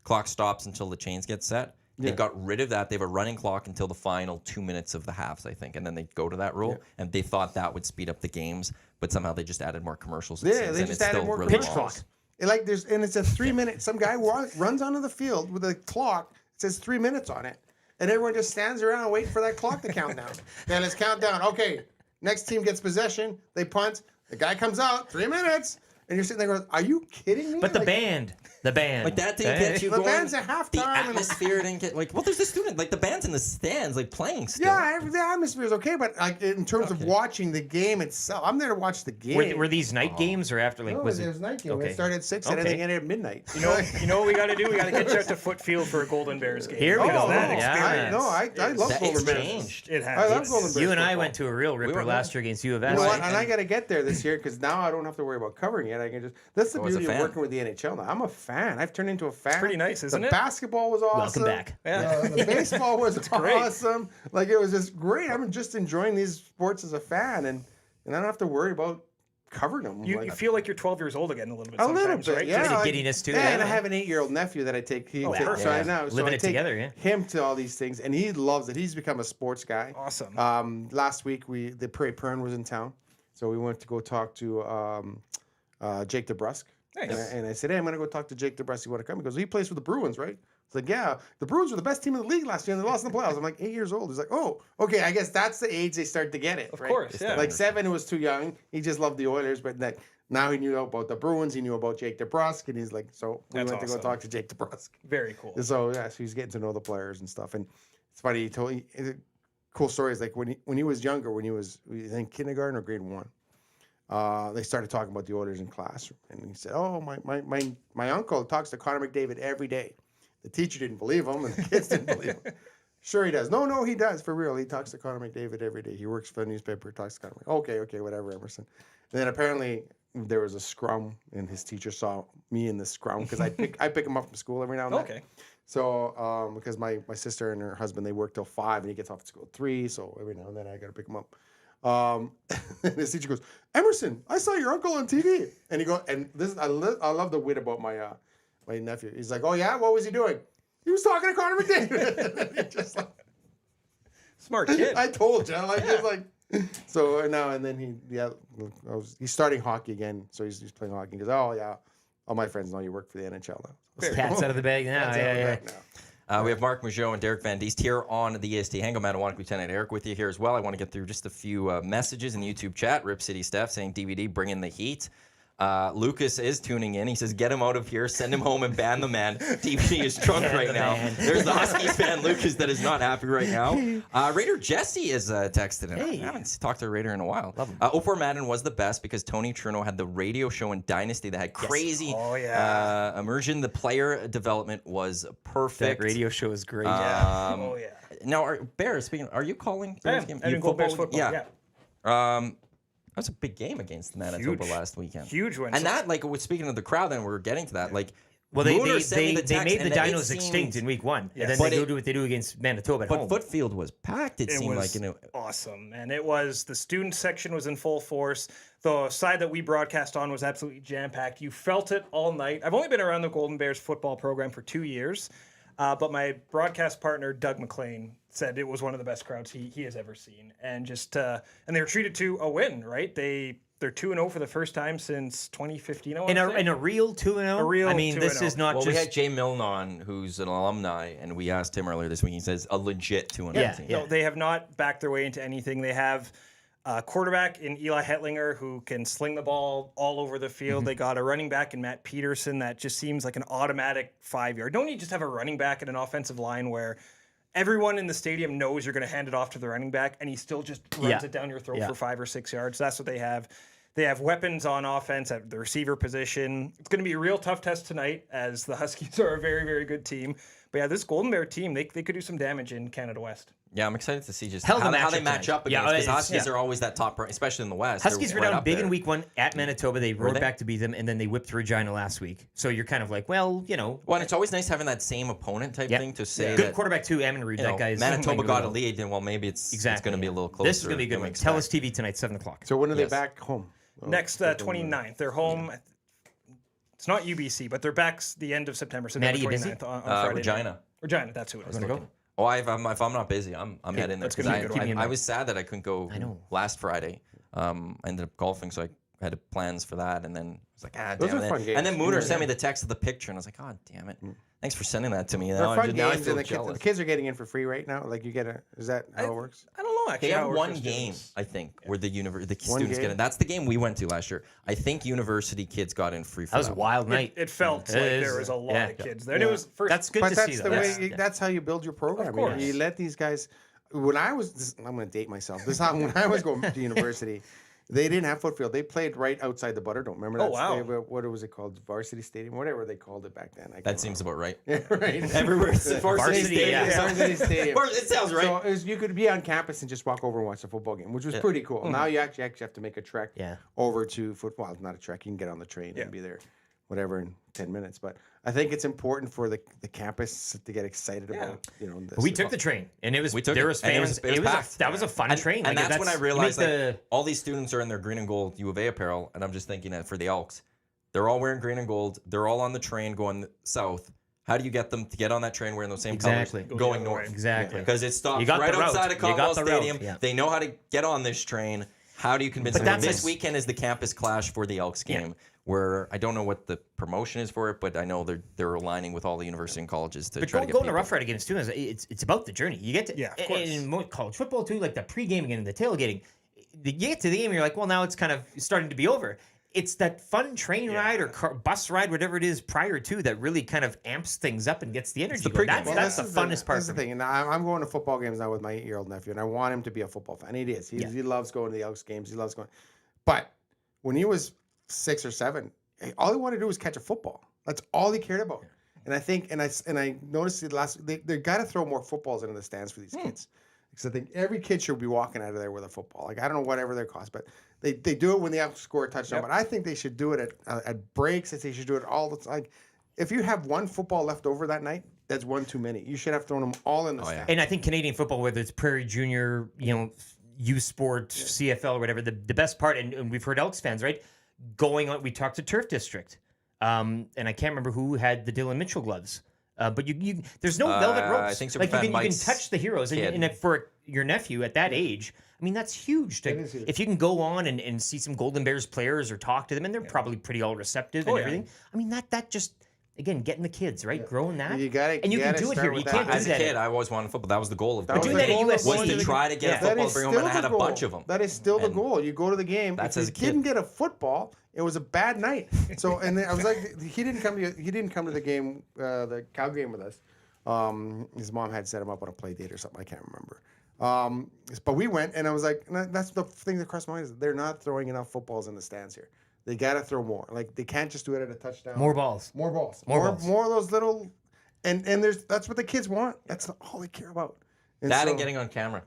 clock stops until the chains get set. They got rid of that. They have a running clock until the final 2 minutes of the halves, I think, and then they go to that rule. And they thought that would speed up the games, but somehow they just added more commercials. Yeah, they just added more really commercials. Like and it's a 3-minute. Some guy runs onto the field with a clock. It says 3 minutes on it, and everyone just stands around waiting for that clock to count down. Then let's count down. Okay, next team gets possession. They punt. The guy comes out. 3 minutes, and you're sitting there going, "Are you kidding me?" But the Like, band. Like that didn't get you The going. band's at halftime The and- atmosphere didn't get there's the student the band's in the stands playing still. Yeah, the atmosphere is okay, but like in terms of watching the game itself, I'm there to watch the game. Were these night games or after? Like, No, was it it? was night game. Okay. It started at 6 and Okay. everything ended at midnight. You know what we got to do? We got to get you out to Foot Field for a Golden Bears game. Here we Because go. that Yeah. experience I love That Golden it's Bears. changed. It has. I love It's- Golden Bears. You and I football. went to a real ripper were last year against U of S. You know what? Right. And I got to get there this year because now I don't have to worry about covering it. I can just. That's the Go as a beauty of fan. working with the NHL now. I'm a fan. I've turned into a fan. pretty nice, isn't the it? basketball was awesome. Welcome back. Yeah. The baseball was great. awesome. Like it was just great. I'm just enjoying these sports as a fan, and I don't have to worry about covering them. You Like, feel like you're 12 years old again a little bit a little sometimes, bit, right? yeah. Bit of like- giddiness too, Yeah, and yeah. I have an 8-year-old nephew that I take. perfect. So I know. So Living I it take together, yeah. him to all these things, and he loves it. He's become a sports guy. Awesome. Last week the Prairie Pern was in town, so we went to go talk to Jake DeBrusque. Nice. And I said, hey, I'm going to go talk to Jake DeBrusque. You want to come? He goes, he plays for the Bruins, right? It's like, yeah, the Bruins were the best team in the league last year, and they lost in the playoffs. I'm like, 8 years old. He's like, oh, okay, I guess that's the age they start to get it, Of right? course, yeah. Like 7 was too young. He just loved the Oilers, but like now he knew about the Bruins. He knew about Jake DeBrusque, and he's like, so we That's went to go awesome. talk to Jake DeBrusque. Very cool. So yeah, so he's getting to know the players and stuff. And it's funny. He told me cool stories. Like when he was younger, when he was I think kindergarten or grade 1, they started talking about the Oilers in class, and he said, "Oh, my uncle talks to Connor McDavid every day." The teacher didn't believe him, and the kids didn't believe him. Sure, he does. No, he does for real. He talks to Connor McDavid every day. He works for the newspaper. Talks to Connor. Okay, whatever, Emerson. And then apparently there was a scrum, and his teacher saw me in the scrum because I pick him up from school every now and then. Okay. So, because my sister and her husband, they work till 5, and he gets off at school at 3. So every now and then I got to pick him up. And his teacher goes, Emerson, I saw your uncle on TV. And he goes, and this I love the wit about my nephew. He's like, oh yeah, what was he doing? He was talking to Connor McDavid. Just like, Smart kid. I told you, like just like. So now and then he's starting hockey again. So he's playing hockey. He goes, oh yeah, all my friends know you work for the NHL now. Cat's out of the bag now. That's how Yeah, we're yeah. back now. We have Marc, Majeau, and Derek Van Diest here on the EST Hangout. Matawanuk Lieutenant Eric with you here as well. I want to get through just a few messages in the YouTube chat. Rip City Steph saying DVD, bring in the heat. Lucas is tuning in. He says, get him out of here, send him home, and ban the man. DVD is drunk right now. There's the Huskies fan, Lucas, that is not happy right now. Raider Jesse is texted in. Hey. I haven't talked to a Raider in a while. Love him. 04 Madden was the best because Tony Trudeau had the radio show in Dynasty that had crazy immersion. The player development was perfect. That radio show is great. Now, Bears, speaking, are you calling Bears game? Edmonton Bears football. Yeah. That was a big game against Manitoba last weekend. Huge win. And that, like, speaking of the crowd, and we're getting to that, like, Well, they Mooner sent me the text, made the and then Dinos it extinct seemed- in week 1. Yes. And then But they go it- do what they do against Manitoba at But home. Footfield was packed, it seemed was like. awesome. And it was, the student section was in full force. The side that we broadcast on was absolutely jam-packed. You felt it all night. I've only been around the Golden Bears football program for 2 years, but my broadcast partner, Doug McLean, said it was one of the best crowds he has ever seen. And just, and they were treated to a win, right? They're 2-0 for the first time since 2015. In a real 2-0? A real I mean, this 2-0. is not Well, just... we had Jay Milne on, who's an alumni, and we asked him earlier this week. He says a legit 2-0 team. No, they have not backed their way into anything. They have a quarterback in Eli Hetlinger who can sling the ball all over the field. They got a running back in Matt Peterson that just seems like an automatic 5-yard. Don't you just have a running back and an offensive line where everyone in the stadium knows you're going to hand it off to the running back, and he still just runs it down your throat for 5 or 6 yards? That's what they have. They have weapons on offense at the receiver position. It's going to be a real tough test tonight, as the Huskies are a very, very good team. But yeah, this Golden Bear team, they could do some damage in Canada West. Yeah, I'm excited to see just Hell of a how they matchup match tonight. up against, because Yeah, Huskies are always that top, especially in the West. Huskies They're were right down up big there. in week 1 at Manitoba. They roared they? back to beat them, and then they whipped Regina last week. So you're kind of like, well, you know. Well, and it's always nice having that same opponent type thing to say Good that quarterback too, Amon-Reed. you That know, guy's Manitoba playing got really a lead, and well, maybe it's Exactly. going to be a little closer. This is going to be a good than we one. expect. TELUS TV tonight, 7 o'clock. So when are they Yes. back home? Next 29th. They're home. It's not UBC, but they're back the end of September. September Maddie, you busy? 29th on Friday. Regina. Regina, that's who it is. Go? Oh, if I'm not busy, I'm heading there. that's gonna be a good one. I was sad that I couldn't go last Friday. I ended up golfing, so I had plans for that, and then I was like, Those damn are it. fun games. And then Mooner sent me the text of the picture, and I was like, oh, damn it. Thanks for sending that to me. They're Now, fun now I games, feel and jealous. the kids are getting in for free right now. Like, you get a, is that how it works? I don't know, actually. They how have it works one for game, students. I think, where the students game? get in. That's the game we went to last year. I think university kids got in free for That was a one. wild night. It felt like there was a lot of kids there. And it was first. That's good But to that's see, the though. way. That's how you build your program. Of course. You let these guys. When I was, I'm going to date myself. This is how when I was going to university, they didn't have footfield. They played right outside the Butterdome. Remember that? Oh, wow. What was it called? Varsity Stadium, whatever they called it back then. That seems about right. yeah, right. Everywhere it's Varsity, Stadium. yeah. Varsity Stadium. It sounds right. So it was, you could be on campus and just walk over and watch the football game, which was pretty cool. Now you actually have to make a trek over to football. It's not a trek. You can get on the train and be there, whatever, in 10 minutes. But I think it's important for the campus to get excited about, this. We took the train, and it was We took there it, was and fans. it was packed. That was a fun train, And Like, that's when I you realized make like, all these students are in their green and gold U of A apparel, and I'm just thinking that for the Elks, they're all wearing green and gold. They're all on the train going south. How do you get them to get on that train wearing those same Exactly. colors going north? Exactly. Because it stops You got right the route. outside of You got Caldwell the route, Stadium. yeah. They know how to get on this train. How do you convince But them? that's This a- weekend is the campus clash for the Elks game, where I don't know what the promotion is for it, but I know they're aligning with all the university and colleges to But try to going get to people. Rough Rider games too, it's about the journey. You get to Yeah, of course. in more college football too, like the pregame game and the tailgating. You get to the game, you're like, well, now it's kind of starting to be over. It's that fun train ride or bus ride, whatever it is, prior to that really kind of amps things up and gets the energy. the going. pregame. That's the this is funnest part. That's the for me. thing. And I'm going to football games now with my 8-year-old nephew, and I want him to be a football fan. He is. He loves going to the Elks games. He loves going. But when he was 6 or 7, all he wanted to do was catch a football. That's all he cared about. And I think, and I noticed it last. They got to throw more footballs into the stands for these kids, because I think every kid should be walking out of there with a football. Like, I don't know whatever their cost, but they do it when they have to score a touchdown. But I think they should do it at breaks. They should do it all the time. Like, if you have one football left over that night, that's one too many. You should have thrown them all in the stand. And I think Canadian football, whether it's Prairie Junior, U Sport, CFL, or whatever, the best part, and we've heard Elks fans, right? Going on, we talked to Turf District, and I can't remember who had the Dylan Mitchell gloves. But you there's no velvet ropes. I think like Superfan you can Mike's touch the heroes, and for your nephew at that age, I mean that's huge. is huge. If you can go on and see some Golden Bears players or talk to them, and they're probably pretty all receptive and everything. I mean that just Again, getting the kids, right? Growing that. You gotta- and you you can gotta do it start here. with You that. can't do As a that. kid, I always wanted football. That was the goal of That was doing the that at goal of USC, was going to the- try to get a Yeah. That football is to bring home, and I still had a the bunch goal. of them. That is still the And goal. You go to the game. that's If as you a kid. didn't get a football, it was a bad night. So, and then I was like, he didn't come to the game, the Cow game with us. His mom had set him up on a play date or something. I can't remember. But we went, and I was like, that's the thing that crossed my mind is they're not throwing enough footballs in the stands here. They got to throw more. Like they can't just do it at a touchdown. More balls. More balls. More balls. More of those little, and that's what the kids want. That's all they care about. And That so- and getting on camera.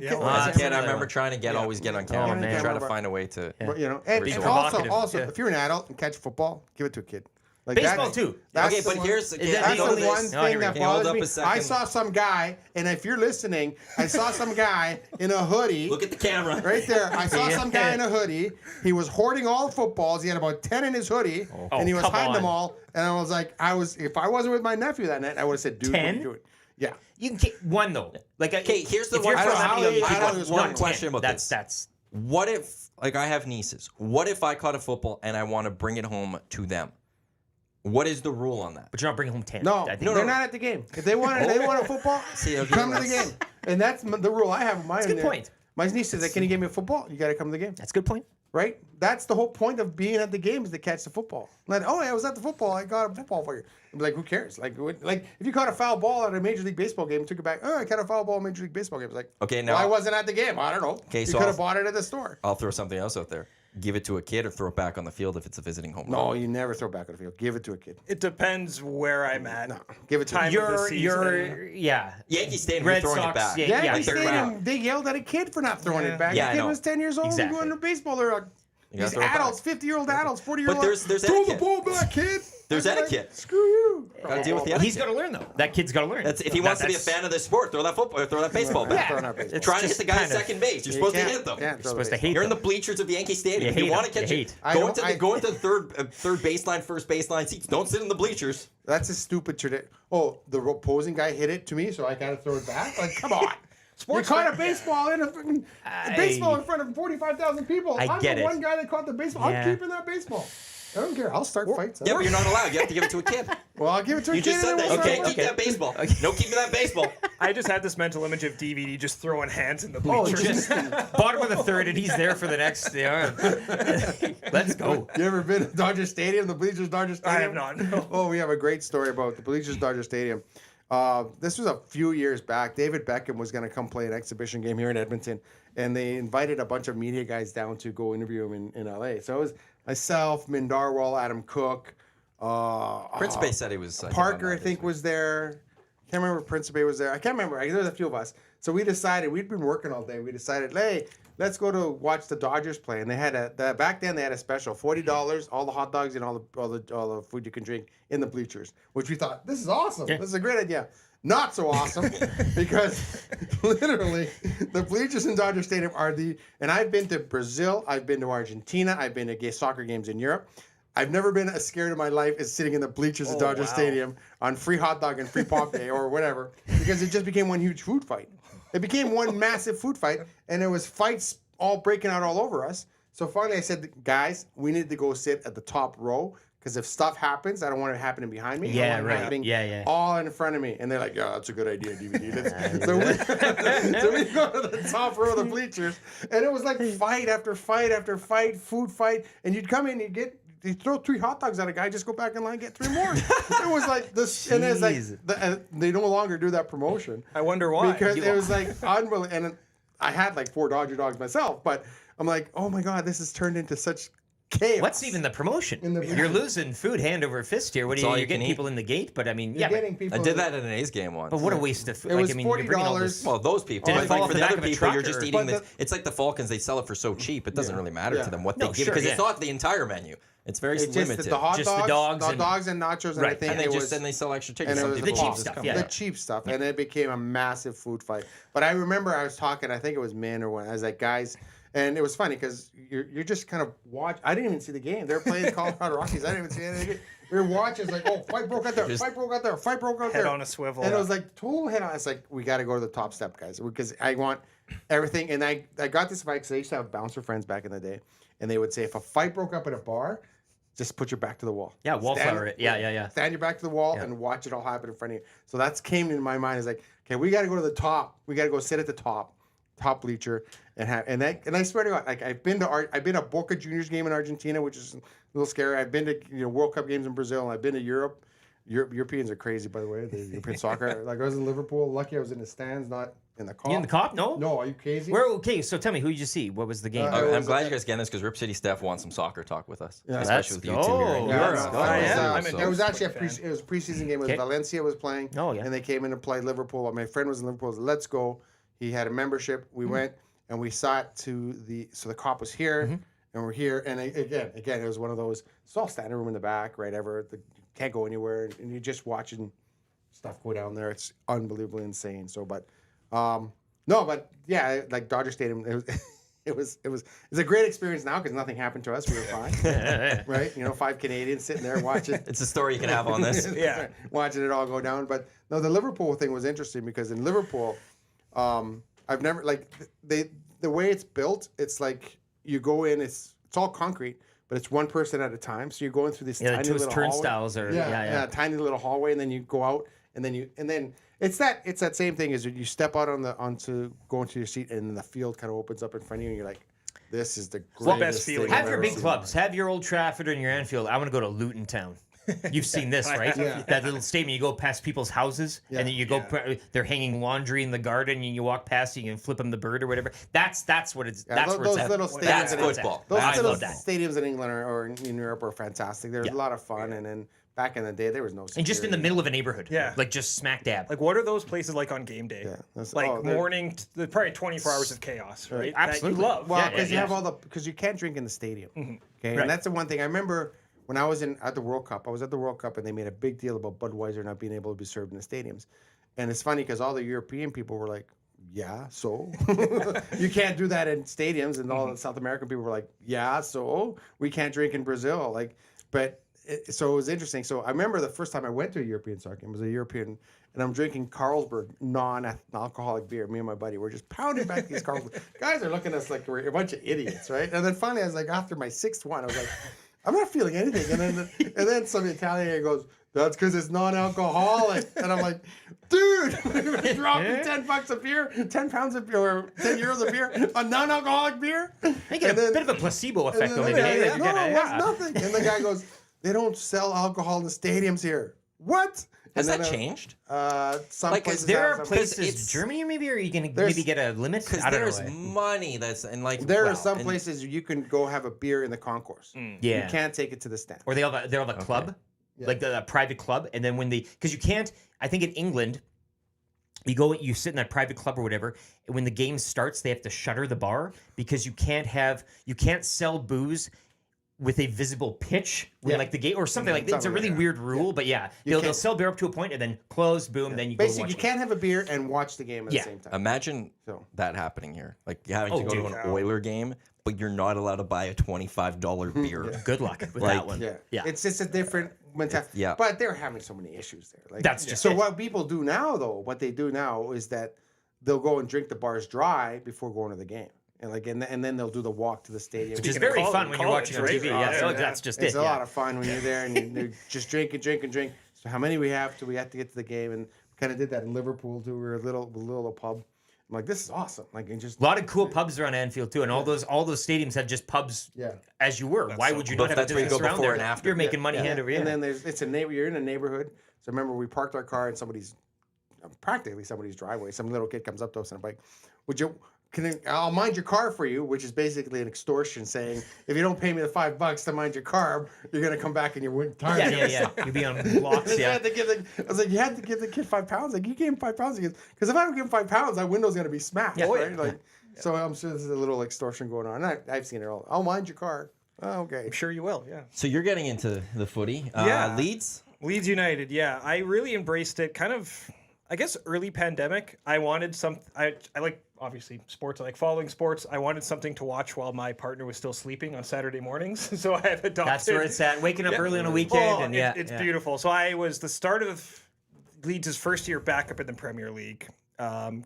Yeah, well, As a that's kid, I another remember one. trying to always get on camera. man. Try to find a way to. But, and, Be and provocative. also, Yeah. if you're an adult and catch football, give it to a kid. Like Baseball, that- too. that's Okay, the but one- here's That's That's go the to this. one Oh, thing here we that go. Hold bothers up me. a second. I saw some guy, and if you're listening, I saw some guy in a hoodie. Look at the camera. Right there. I saw Yeah. some guy in a hoodie. He was hoarding all the footballs. He had about 10 in his hoodie, and he was come hiding them on. all. And I was like, if I wasn't with my nephew that night, I would have said, dude, what are 10? you doing? Yeah. You can get one though. Like Okay, here's the if you're one from question. Hangout, you I can don't get know, one 10. question about this. That's What if, like, I have nieces? What if I caught a football and I want to bring it home to them? What is the rule on that? but you're not bringing home 10. No, I think. they're not at the game. If they want a football, See, okay, come to the that's- game. And that's the rule I have in mind. That's a good point. My niece says, "Can you give me a football? You got to come to the game." That's a good point. Right? That's the whole point of being at the game is to catch the football. Like, oh, I was at the football. I got a football for you. I'm like, who cares? Like if you caught a foul ball at a Major League Baseball game, took it back. Oh, I caught a foul ball at a Major League Baseball game. It's like, Okay, now- well, I wasn't at the game. I don't know. Okay, you so could I'll- have bought it at the store. I'll throw something else out there. Give it to a kid or throw it back on the field if it's a visiting home. No, you never throw back on the field. Give it to a kid. It depends where I'm at. No, give it to Time a of the You're yeah. Yankee Stadium, Red you're throwing Sox, it back. yeah, Yankee yeah, they're Stadium, back. they yelled at a kid for not throwing it back. Yeah, the I kid know. was 10 years old Exactly. and going to baseball. They're like, You gotta these throw it back. adults, 50-year-old adults, 40-year-old But there's throw etiquette. the ball back, kid. There's I'm like, etiquette. Screw you. Gotta deal with the He's etiquette. got to learn though. That kid's got to learn. That's if he wants to be a fan of this sport, throw that football, or throw that baseball back. Throwing out baseball. Trying to hit the guy at kind of- second base. You're You supposed to can't- hit them. yeah, You're supposed to hate You're in the them. bleachers of Yankee Stadium. You If you hate want to them. catch You it, hate. go into the third baseline, first baseline seats. Don't sit in the bleachers. That's a stupid tradition. Oh, the opposing guy hit it to me, so I got to throw it back? Like, come on. You caught a baseball in a fucking baseball in front of 45,000 people. I I'm get the it. one guy that caught the baseball. Yeah. I'm keeping that baseball. I don't care. I'll start fights. Yeah, but you're not allowed. You have to give it to a kid. Well, I'll give it to a You kid. just said and that. then we'll Okay, start keep fighting. that baseball. No, keep that baseball. I just had this mental image of DVD just throwing hands in the Oh, bleachers. Just bottom of the third, and he's there for the next. Let's go. You ever been to Dodger Stadium, the Bleachers Dodger Stadium? I have not. No. Oh, we have a great story about the Bleachers Dodger Stadium. This was a few years back. David Beckham was going to come play an exhibition game here in Edmonton, and they invited a bunch of media guys down to go interview him in LA. So it was myself, Mindarwal, Adam Cook, Principe said he was. Parker, I think, was there. Can't remember if Principe was there. I can't remember. There was a few of us. So we decided, we'd been working all day. We decided, hey, let's go to watch the Dodgers play. And they had back then they had a special, $40, all the hot dogs and all the food you can drink in the bleachers, which we thought, this is awesome. Yeah. This is a great idea. Not so awesome because literally the bleachers in Dodger Stadium are and I've been to Brazil, I've been to Argentina, I've been to gay soccer games in Europe. I've never been as scared in my life as sitting in the bleachers at Dodger wow. Stadium on free hot dog and free pop day or whatever, because it just became one huge food fight. It became one massive food fight, and there was fights all breaking out all over us. So finally I said, guys, we need to go sit at the top row, because if stuff happens, I don't want it happening behind me. Yeah, I want it right. happening Yeah. all in front of me. And they're like, yeah, that's a good idea, DVD. So we go to the top row of the bleachers, and it was like fight after fight after fight, food fight. And you'd come in, you throw 3 hot dogs at a guy, just go back in line, get 3 more. It was like this, and it's like they no longer do that promotion. I wonder why. Because it was like unbelievable. And I had like 4 Dodger dogs myself, but I'm like, oh my God, this has turned into such chaos. What's even the promotion? In the- You're losing food hand over fist here. What It's are all you you can getting eat. people in the gate? But I mean, You're yeah. getting people. I did that at an A's game once. But what a waste of food. It Like, was I mean, you're bringing all $40. this. Well, those people. Did it But fall like off for the the back other of a people, you're truck, just or- eating But this. It's like the Falcons. They sell it for so cheap. It doesn't really matter Yeah. to them what No, they give sure, because yeah. it's not the entire menu. It's very It's just limited. the hot Just the dogs, dogs and nachos, and I Right. think and they it just was then they sell extra tickets. and it Some was people the cheap just stuff, come. yeah. the cheap stuff, and it became a massive food fight. But I remember I was talking. I think it was Min or one. I was like, guys, and it was funny because you're just kind of watch. I didn't even see the game. They were playing the Colorado Rockies. I didn't even see anything. You're watching. It's like, oh, fight broke out there. Fight broke out there. Fight broke out Head there. on a swivel. And it was like total head on. It's like we got to go to the top step, guys, because I want everything. And I got this fight because I used to have bouncer friends back in the day, and they would say if a fight broke up at a bar, just put your back to the wall. Yeah, wallflower it. Yeah. Stand your back to the wall and watch it all happen in front of you. So that's came into my mind is like, okay, we got to go to the top. We got to go sit at the top bleacher, and I swear to God, like I've been to Boca Juniors game in Argentina, which is a little scary. I've been to World Cup games in Brazil, and I've been to Europe. Europeans are crazy, by the way. The European soccer. Like I was in Liverpool. Lucky I was in the stands, not in the cop. You in the cop? No. No, are you crazy? Okay, so tell me, who did you see? What was the game? I'm glad you guys getting this because Rip City Steph wants some soccer talk with us, Yeah. especially with you two go. here. Yeah, It was actually it was a preseason game. It was Okay. Valencia was playing. Oh, yeah. And they came in to play Liverpool. My friend was in Liverpool. Said, let's go. He had a membership. We went and we sat to the cop was here and we're here. And again, it was one of those. It's all standing room in the back, right? You can't go anywhere, and you're just watching stuff go down there. It's unbelievably insane. So, but yeah, like Dodger Stadium. It's a great experience now because nothing happened to us. We were fine, right? 5 Canadians sitting there watching. It's a story you can have on this. Yeah, watching it all go down. But no, the Liverpool thing was interesting because in Liverpool, I've never the way it's built. It's like you go in. It's all concrete, but it's one person at a time. So you're going through this tiny little turnstiles hallway. Tiny little hallway, and then you go out, and then it's that same thing as you step out onto going to your seat, and then the field kind of opens up in front of you, and you're like, this is the greatest best feeling thing Have I've your ever big seen. clubs. Have your Old Trafford and your Anfield. I want to go to Luton Town. You've seen this, right? Yeah. That little statement. You go past people's houses, and then you go. They're hanging laundry in the garden, and you walk past, and you can flip them the bird or whatever. That's what it's. Yeah, That's where it's those at. little stadiums That's in football. Those I little love that. stadiums in England or in Europe are fantastic. There's a lot of fun, and then back in the day there was no. And just in the security. middle of a neighborhood. Yeah. Like just smack dab. Like, what are those places like on game day? Yeah, that's- like they're- morning, probably 24 hours of chaos, right? Absolutely. That you love. Well, Yeah, because yeah, you have because you can't drink in the stadium. Okay, Right. and that's the one thing I remember when I was at the World Cup. I was at the World Cup, and they made a big deal about Budweiser not being able to be served in the stadiums. And it's funny because all the European people were like, "Yeah, so you can't do that in stadiums," and all the South American people were like, "Yeah, so we can't drink in Brazil." So it was interesting. So I remember the first time I went to a European soccer game, it was a European, and I'm drinking Carlsberg non-alcoholic beer. Me and my buddy were just pounding back these Carlsberg. Guys are looking at us like we're a bunch of idiots, right? And then finally, I was like, after my 6th one, I was like, I'm not feeling anything. And then some Italian guy goes, "That's because it's non-alcoholic." And I'm like, dude, we're dropping $10 a beer, 10 pounds of beer, or 10 euros a beer, a non-alcoholic beer. You get a bit of a placebo effect, though. Maybe. It was nothing. And the guy goes, "They don't sell alcohol in the stadiums here." What? Has And that then, changed? Some Like, places There have are some- places, Germany maybe, or are you going to maybe get a limit? Because I don't there's know. money There are some places you can go have a beer in the concourse. Yeah. You can't take it to the stand. Or they have a club, like a private club, and then because you can't. I think in England, you sit in that private club or whatever, and when the game starts, they have to shutter the bar because you can't sell booze with a visible pitch when like the game or something like that. It's a really weird rule, but they'll sell beer up to a point and then close, boom, then you go Basically, watch you can't have a beer and watch the game at the same time. Imagine So- that happening here. Like having to go to an dude. Oiler game, but you're not allowed to buy a $25 beer. Good luck with Like- that one. Yeah. It's just a different mentality. Yeah. But they're having so many issues there. Like, That's just so it. what people do now, though, what they do now is that they'll go and drink the bars dry before going to the game. And then they'll do the walk to the stadium. Which is Speaking of very fun when you're college, watching on right? TV. Yeah, Awesome. that's just It's it. a yeah. lot of fun when you're there and you're just drink. So how many we have to get to the game? And we kind of did that in Liverpool too. We were a little pub. I'm like, this is awesome. Like, and just A lot of cool pubs around Anfield too, and all those stadiums have just pubs. As you were. Why would you not have a That's where you business go around before there? and after. You're making money hand over hand. And then you're in a neighborhood. So remember, we parked our car in practically somebody's driveway. Some little kid comes up to us and I'm like, I'll mind your car for you, which is basically an extortion saying, if you don't pay me the $5 to mind your car, you're going to come back and you're tired. Yeah. You'll be on blocks. I Yeah. had to I was like, you had to give the kid £5. Like, you gave him £5. Because if I don't give him £5, that window's going to be smashed. Yeah. Right? Like, so I'm sure there's a little extortion going on. I've seen it all. I'll mind your car. Oh, okay. I'm sure you will, yeah. So you're getting into the footy. Yeah. Leeds? Leeds United, yeah. I really embraced it kind of, I guess, early pandemic. I wanted I like, obviously, sports. I like following sports. I wanted something to watch while my partner was still sleeping on Saturday mornings. So I have adopted. That's where it's at. Waking up early on a weekend. Well, and it's beautiful. So I was the start of Leeds' first year back up in the Premier League.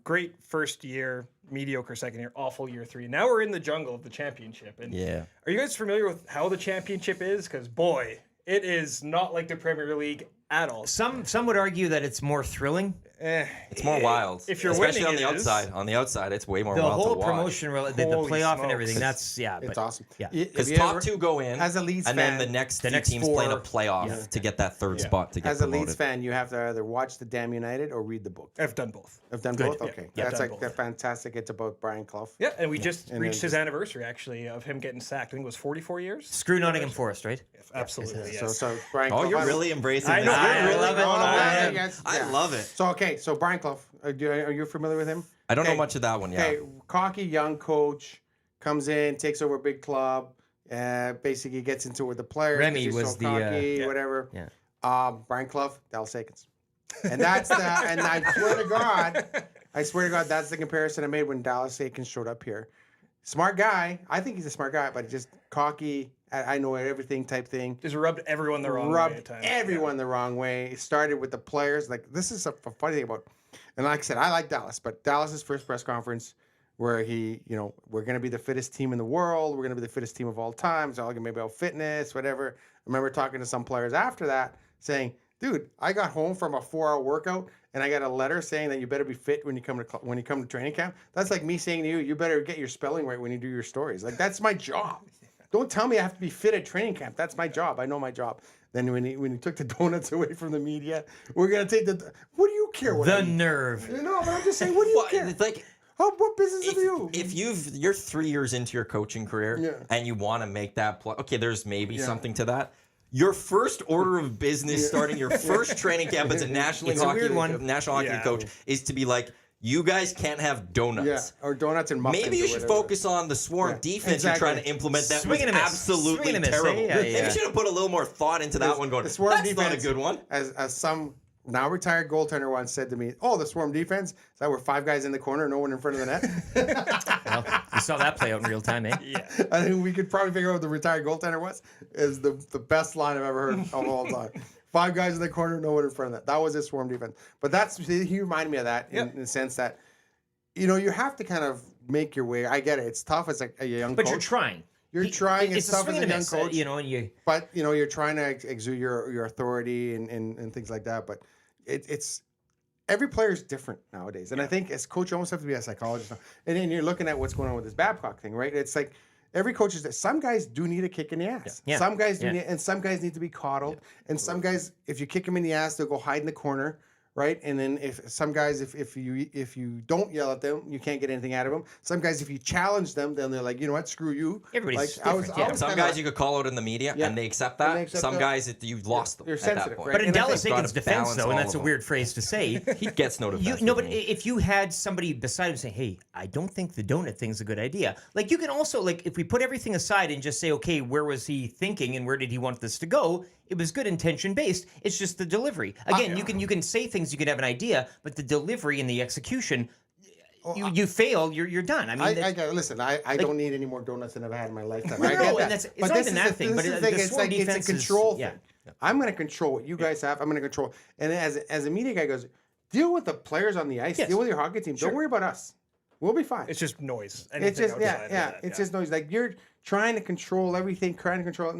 Great first year, mediocre second year, awful year 3. Now we're in the jungle of the championship. And Yeah. are you guys familiar with how the championship is? Because boy, it is not like the Premier League at all. Some would argue that it's more thrilling. It's more wild. If you're especially winning, on the it is. outside. On the outside, it's way more The wild whole to watch. promotion, the Holy playoff and smokes. everything. That's It's but- awesome. Yeah. Because top 2 go in, as a Leeds and fan, then the next the few next teams play in a 4 playoff to get that third spot to get As a promoted. Leeds fan, you have to either watch the Damn United or read the book. I've done both. I've done both. Okay, Yeah, that's done like both. they're fantastic. It's about Brian Clough. Yeah, and we just And reached then his anniversary, actually, of him getting sacked. I think it was 44 years. Screw Nottingham Forest, right? Absolutely, yes. So Brian. Oh, Clough, you're really embracing I this. know, You're I really love it. going all I in. am. I love it. So okay, so Brian Clough, are you familiar with him? I don't know Okay. much of that one yet. Okay, cocky young coach comes in, takes over a big club, basically gets into it with the players. 'cause Remy he's was so the, cocky, whatever. Yeah. Brian Clough, Dallas Aikens, and that's the. And I swear to God, that's the comparison I made when Dallas Aikens showed up here. Smart guy, I think he's a smart guy, but just cocky. I know everything type thing. Just rubbed everyone the wrong way Rubbed at times. everyone the wrong way. It started with the players. Like this is a funny thing about, and like I said, I like Dallas, but Dallas's first press conference where he, we're gonna be the fittest team in the world. We're gonna be the fittest team of all time. It's all gonna be about fitness, whatever. I remember talking to some players after that saying, "Dude, I got home from a 4-hour workout and I got a letter saying that you better be fit when you come to training camp." That's like me saying to you, "You better get your spelling right when you do your stories." Like that's my job. Don't tell me I have to be fit at training camp. That's my job. I know my job. Then when he took the donuts away from the media, we're gonna take the. What do you care? What The I eat? nerve. But I'm just saying. What do you care? It's like What business have you? if you're 3 years into your coaching career and you want to make that play, okay, there's maybe something to that. Your first order of business, starting your first training camp as a National It's a Hockey weird one. League coach, is to be like, you guys can't have donuts. Or donuts and muffins. Maybe you or should whatever. focus on the swarm defense exactly. you're trying to implement. That Swing was and a miss. absolutely Swing and a miss, terrible. eh? Yeah, Maybe yeah. you should have put a little more thought into that one. Going, The swarm that's defense, not a good one. As some now retired goaltender once said to me, "Oh, the swarm defense. Is that where 5 guys in the corner, no one in front of the net?" Well, you saw that play out in real time, eh? Yeah. I think we could probably figure out what the retired goaltender was. Is the best line I've ever heard of all time. 5 guys in the corner, no one in front of that. That was his swarm defense. But he reminded me of that in the sense that, you have to kind of make your way. I get it. It's tough as a young But coach. you're trying. You're trying. It's a tough swing as and a a young miss, coach. and you. But you're trying to exude your authority and things like that. But it's every player is different nowadays, and I think as coach you almost have to be a psychologist. And then you're looking at what's going on with this Babcock thing, right? It's like every coach is that some guys do need a kick in the ass. Yeah. Some guys do Yeah. need, and some guys need to be coddled, and some guys, if you kick them in the ass, they'll go hide in the corner. Right, and then if some guys, if you don't yell at them, you can't get anything out of them. Some guys, if you challenge them, then they're like, you know what, screw you. Everybody's like, different, yeah. Some guys you could call out in the media and they accept that. they accept Some that. guys you've lost them They're at sensitive, that point. right? But in And I Dallas think- Aikens' Gotta defense, balance though, all and that's of a them. weird phrase to say. He gets no defense. No, with but me. if you had somebody beside him say, "Hey, I don't think the donut thing's a good idea," like you can also if we put everything aside and just say, "Okay, where was he thinking and where did he want this to go?" It was good intention based. It's just the delivery. Again, you can say things, you can have an idea, but the delivery and the execution, you fail, you're done. I mean, listen. I don't need any more donuts than I've had in my lifetime. No, I no, get and that. that's- it's But not this even is that the- thing, this but is the the thing, swarm it's a defense is- control yeah. thing. I'm going to control what you guys have. I'm going to control. And as a media guy goes, deal with the players on the ice. Yes. Deal with your hockey team. Don't worry about us. We'll be fine. It's just noise. It's Anything just outside of that, It's just noise. Like you're trying to control everything, trying to control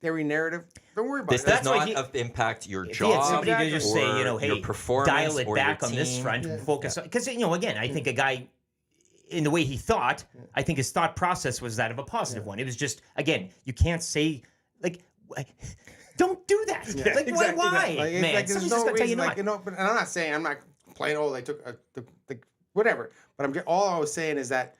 every narrative. Don't worry about This it. does That's why not impact your If he had job. somebody to just say, or hey, your performance dial it or back your on this team. front and focus on, because again, I think a guy in the way he thought, I think his thought process was that of a positive one. It was just, again, you can't say don't do that. Like, exactly. why? Like, Man, there's somebody's no just gonna tell reason, you not. but I'm not saying I'm not playing. Oh, they took the whatever. But all I was saying is that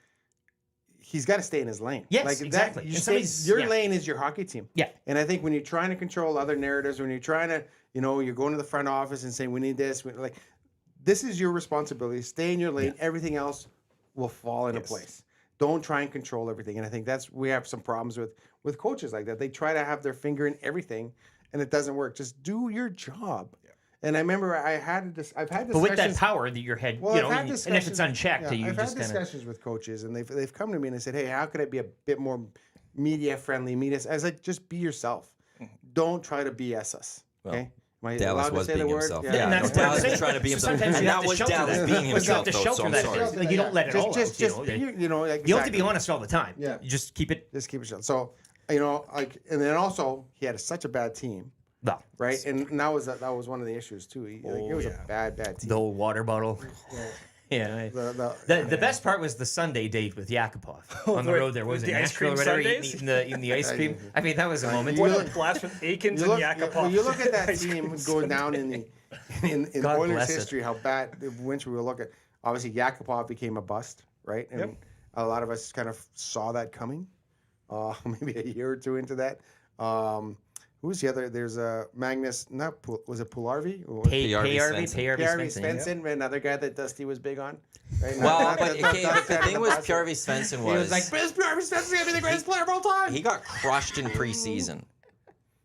he's got to stay in his lane. Yes, like exactly. That, And somebody's- your yeah. lane is your hockey team. Yeah. And I think when you're trying to control other narratives, when you're trying to, you're going to the front office and saying we need this, this is your responsibility. Stay in your lane. Everything else will fall into place. Don't try and control everything. And I think we have some problems with coaches like that. They try to have their finger in everything, and it doesn't work. Just do your job. And I remember I've had discussions. But with that power that your head, Well, I've had and if it's discussions- unchecked, you I've just had kind of. discussions with coaches, and they've come to me and they said, "Hey, how could I be a bit more media friendly?" I was like, "Just be yourself. Don't try to BS us." Okay. Am I Dallas allowed to was say the being word? himself. Yeah. And that's what I'm Dallas was saying. trying to be himself. Sometimes And you have that to was shelter Dallas that. being You have himself, to though, so shelter I'm that. sorry. Like, you don't let it all out. Just You know, you know, you don't have to exactly. be honest all the time. Yeah. You just keep it. Just keep it shut. So, you know, like, and then also he had such a bad team, No. right? And that was one of the issues too. It was a bad team. The old water bottle. Yeah. The best part was the Sunday date with Yakupov on the road. There was the an ice cream whatever, Sundays? eating the ice cream. I mean, that was a moment. You What look- a blast with Aikens You and look, Yakupov. when you look at that team going down in God Oilers bless it. history, how bad once we look at obviously Yakupov became a bust, right? And a lot of us kind of saw that coming, maybe a year or two into that. Who's the other? There's a Magnus. Was it Pularvi? PRV Svensson, another guy that Dusty was big on. Right? Well, but the thing was, PRV Svensson he was like, was PRV Svensson's gonna be the greatest player of all time. he got crushed in preseason.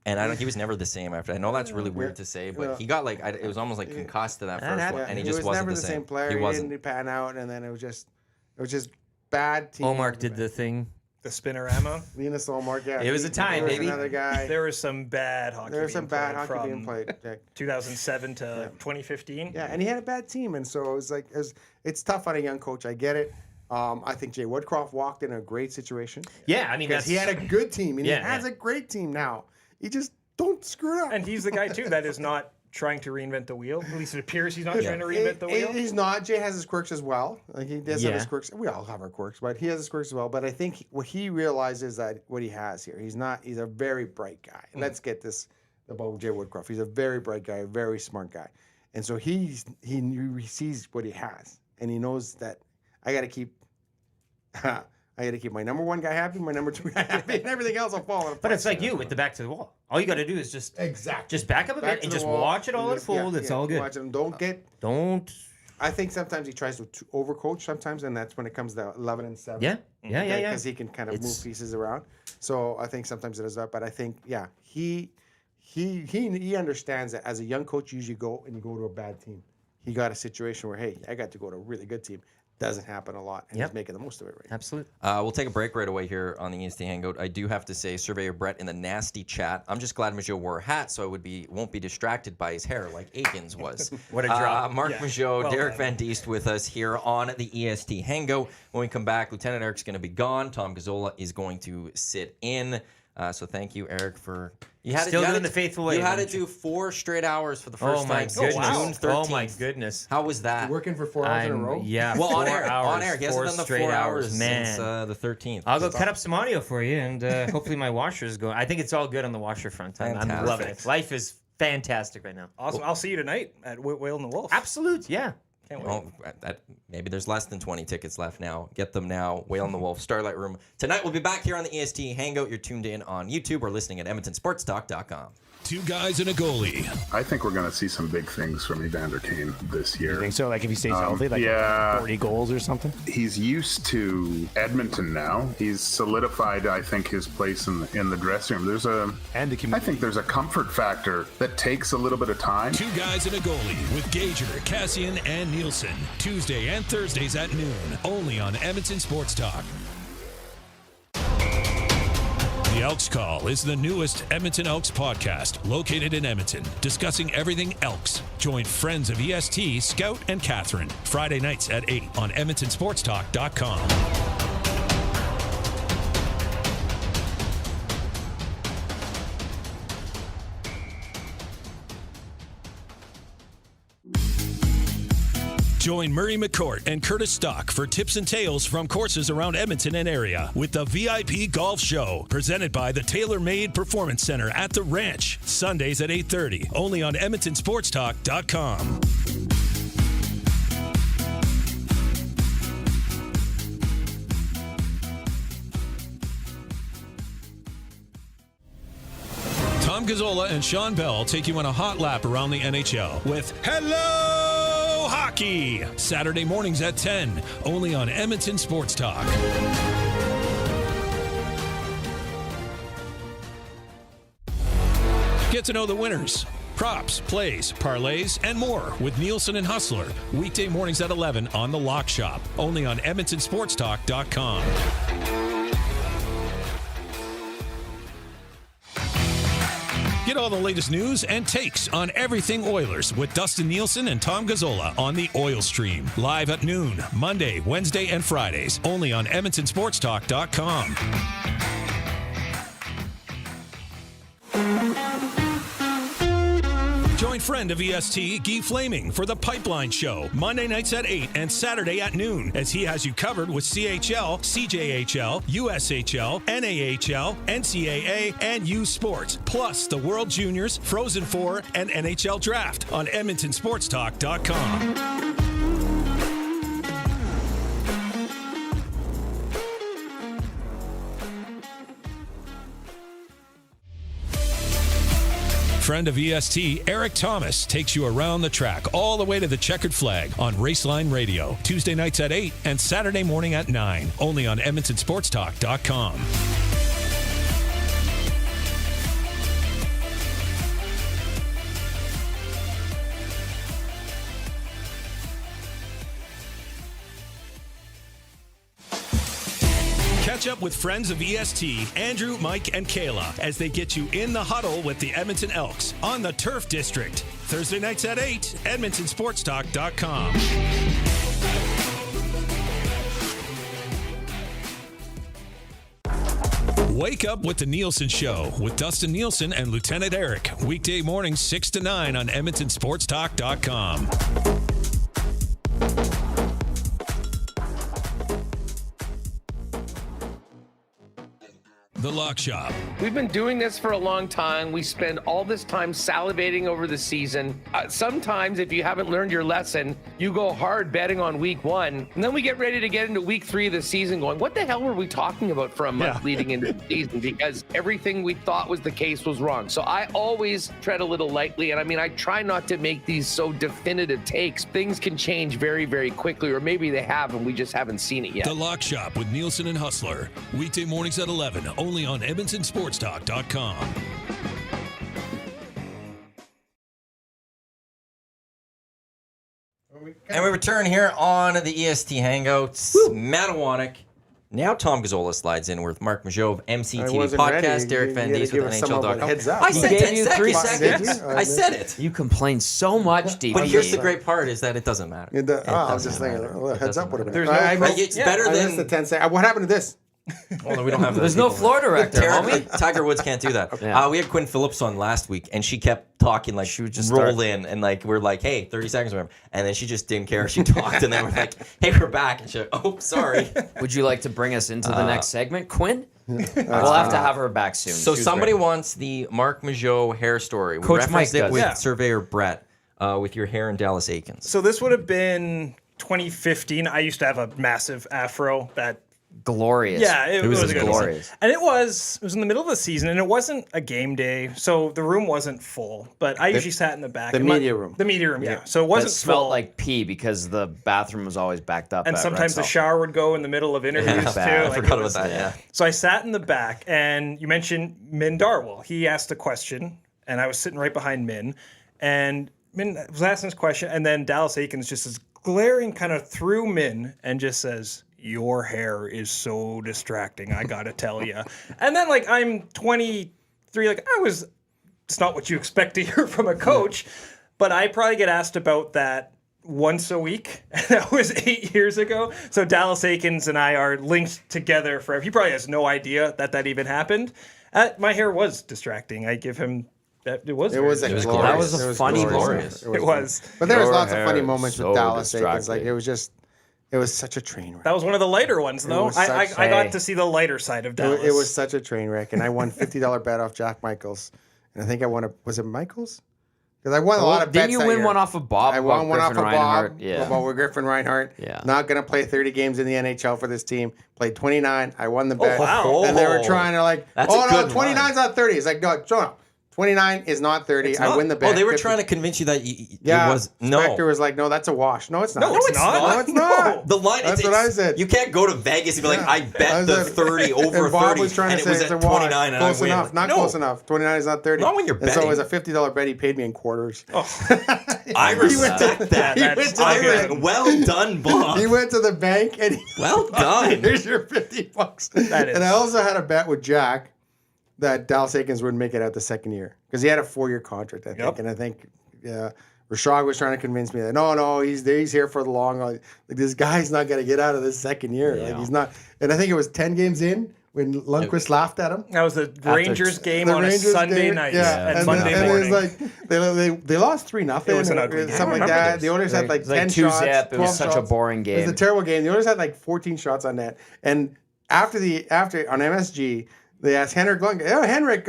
And he was never the same after. I know that's really weird to say, but he got like it was almost like concussed to that first one, and he just was wasn't never the same. player. He He wasn't. didn't pan out, and then it was just bad team. Marc did the thing. The Spinorama. Linus Olmark, yeah. It was a time, There was baby. another guy. There was some bad hockey. There was some bad hockey from being played. Jack. 2007 to 2015. Yeah, and he had a bad team, and so it was like it's tough on a young coach. I get it. I think Jay Woodcroft walked in a great situation. Yeah, I mean, Because he had a good team, and he has yeah. a great team now. He just don't screw it up. And he's the guy too that is not trying to reinvent the wheel. At least it appears he's not trying to reinvent the wheel. He's not. Jay has his quirks as well. Like he does have his Yeah. quirks. We all have our quirks, but he has his quirks as well. But I think what he realizes that what he has here, he's a very bright guy. Let's get this about Jay Woodcroft. He's a very bright guy, a very smart guy. And so he sees what he has, and he knows that I got to keep my number one guy happy, my number two guy happy, and everything else will fall. But it's like you with the back to the wall. All you got to do is just back up a bit and just watch it all unfold. It's all good. Watch it. Don't. I think sometimes he tries to overcoach sometimes, and that's when it comes to 11 and 7. Yeah. Because he can kind of move pieces around. So I think sometimes it is that. But I think, he understands that as a young coach, you usually go to a bad team. He got a situation where, hey, I got to go to a really good team. Doesn't happen a lot, and he's making the most of it right now. Absolutely. We'll take a break right away here on the EST Hangout. I do have to say, Surveyor Brett in the nasty chat, I'm just glad Majeau wore a hat so I won't be distracted by his hair like Aikens was. What a drop. Marc Majeau, well Derek done. Van Diest with us here on the EST Hangout. When we come back, Lieutenant Eric's going to be gone. Tom Gazzola is going to sit in. So thank you, Eric, for... Still doing the faithful way. You had to do 4 straight hours for the first Oh my time since goodness. June 13th. Oh my goodness. How was that? Working for 4 hours in a row? Yeah. Well, on 4 air. hours, On air. He hasn't 4 done the straight 4 hours man. since the 13th. I'll go cut up some audio for you, and hopefully my washer's going. I think it's all good on the washer front. I'm loving it. Life is fantastic right now. Awesome. I'll see you tonight at Whale and the Wolf. Absolute, yeah. Can't wait. Oh, maybe there's less than 20 tickets left now. Get them now. Whale and the Wolf, Starlight Room. Tonight we'll be back here on the EST Hangout. You're tuned in on YouTube or listening at EdmontonSportsTalk.com. 2 guys and a goalie. I think we're going to see some big things from Evander Kane this year. You think so? Like if he stays healthy, like 40 goals or something? He's used to Edmonton now. He's solidified, I think, his place in the dressing room. I think there's a comfort factor that takes a little bit of time. 2 guys and a goalie with Gager, Cassian, and Nielsen. Tuesday and Thursdays at noon. Only on Edmonton Sports Talk. The Elks Call is the newest Edmonton Elks podcast, located in Edmonton, discussing everything Elks. Join friends of EST, Scout, and Catherine, Friday nights at 8 on EdmontonSportsTalk.com. Join Murray McCourt and Curtis Stock for tips and tales from courses around Edmonton and area with the VIP Golf Show, presented by the Tailor Made Performance Center at the Ranch, Sundays at 8:30, only on EdmontonSportsTalk.com. Tom Gazzola and Sean Bell take you on a hot lap around the NHL with Hello Hockey, Saturday mornings at 10, only on Edmonton Sports Talk. Get to know the winners, props, plays, parlays, and more with Nielsen and Hustler, weekday mornings at 11 on The Lock Shop, only on EdmontonSportsTalk.com. Get all the latest news and takes on everything Oilers with Dustin Nielsen and Tom Gazzola on the Oil Stream. Live at noon, Monday, Wednesday, and Fridays. Only on EdmontonSportsTalk.com. Join friend of EST, Guy Flaming, for The Pipeline Show, Monday nights at 8 and Saturday at noon, as he has you covered with CHL, CJHL, USHL, NAHL, NCAA, and U Sports, plus the World Juniors, Frozen Four, and NHL Draft on EdmontonSportsTalk.com. Friend of EST, Eric Thomas, takes you around the track all the way to the checkered flag on Raceline Radio, Tuesday nights at 8 and Saturday morning at 9, only on EdmontonSportsTalk.com. Catch up with friends of EST, Andrew, Mike, and Kayla, as they get you in the huddle with the Edmonton Elks on the Turf District. Thursday nights at 8, EdmontonSportsTalk.com. Wake up with the Nielsen Show with Dustin Nielsen and Lieutenant Eric. Weekday mornings 6 to 9 on EdmontonSportsTalk.com. The Lock Shop. We've been doing this for a long time. We spend all this time salivating over the season. Sometimes, if you haven't learned your lesson, you go hard betting on week one. And then we get ready to get into week 3 of the season going, what the hell were we talking about for a month leading into the season? Because everything we thought was the case was wrong. So I always tread a little lightly. And I mean, I try not to make these so definitive takes. Things can change very, very quickly, or maybe they have and we just haven't seen it yet. The Lock Shop with Nielsen and Hustler. Weekday mornings at 11, only on EdmontonSportsTalk.com. And we return here on the EST Hangouts. Matawanek. Now Tom Gazzola slides in with Marc Majeau of M.C.T.V podcast, Derek Van Diest with NHL.com. I said 10 seconds. I said it. You complain so much, DP. But here's the great part is that it doesn't matter. I was just thinking, heads up would have been. It's better than the 10 seconds. What happened to this? Well, we don't have There's no floor director, homie. Tiger Woods can't do that. Yeah. We had Quinn Phillips on last week, and she kept talking like she would just roll in, and like we're like, "Hey, 30 seconds, remember?" And then she just didn't care. She talked, and then we're like, "Hey, we're back." And she's like, "Oh, sorry." Would you like to bring us into the next segment, Quinn? We'll have to have her back soon. So somebody wants the Marc Majeau hair story. We Coach Mike referenced it does. with Surveyor Brett with your hair and Dallas Aikens. So this would have been 2015. I used to have a massive afro that. Glorious. Yeah, it was a good glorious. And it was in the middle of the season, and it wasn't a game day, so the room wasn't full. But I usually sat in the back. The media room. The media room, yeah. So it wasn't It smelled full. like pee because the bathroom was always backed up. And at sometimes the Wrexham. shower would go in the middle of interviews too. bad. I Like, forgot it was- about that. Yeah. So I sat in the back, and you mentioned Min Darwell. He asked a question, and I was sitting right behind Min, and Min was asking this question, and then Dallas Aikens just is glaring kind of through Min and just says, "Your hair is so distracting, I gotta tell you." And then, like, I'm 23, like, it's not what you expect to hear from a coach, but I probably get asked about that once a week. That was 8 years ago. So Dallas Aikens and I are linked together forever. He probably has no idea that even happened. My hair was distracting. I give him that. It was glorious. That was a funny glorious. It was. was. But there was Your lots of funny hair moments is with so Dallas Aikens. Like distracting. it was such a train wreck. That was one of the lighter ones, though. was I such- got to see the lighter side of Dallas. It was such a train wreck, and I won $50 bet off Jack Michaels, and I think I won was it Michaels? Because I won a lot of bets. Didn't you that win year. one off of Bob? I won one off of Griffin Bob. Reinhardt? Yeah. About with Griffin Reinhardt. Yeah. Not going to play 30 games in the NHL for this team. Played 29. I won the bet. wow. And they were trying to like, That's a no, good 29's not 30. It's like, no, 29 is not 30. I win the bet. Oh, they were 50. trying to convince you that it Yeah. was no. Spectre was like, no, that's a wash. No, it's not. No, it's not. No, it's not. The line. That's what I said. You can't go to Vegas and be like, I bet I the said- 30 over and Bob 30, was trying and to it say was it's at a wash. 29, and Close I win. enough. Like, Not no. close enough. 29 is not 30. Not when you're And so it betting. was a $50 bet. He paid me in quarters. I respect that. He went to I the respect- bank. well done, Bob. He went to the bank and Well done. here's your $50. That is. And I also had a bet with Jack that Dallas Aikens wouldn't make it out the second year. because he had a 4-year contract, I think. And I think Rashad was trying to convince me that no, he's here for the long. Like, this guy's not going to get out of this second year. Like, he's not. And I think it was 10 games in when Lundqvist laughed at him. That was the Rangers game on a Sunday night. And Monday morning. And it was like they lost 3-0. It was an ugly game. Something like that. The Oilers had like 10 shots. It was such a boring game. It was a terrible game. The Oilers had like 14 shots on net. And after on MSG, they asked Henrik Lundqvist, "Oh, Henrik,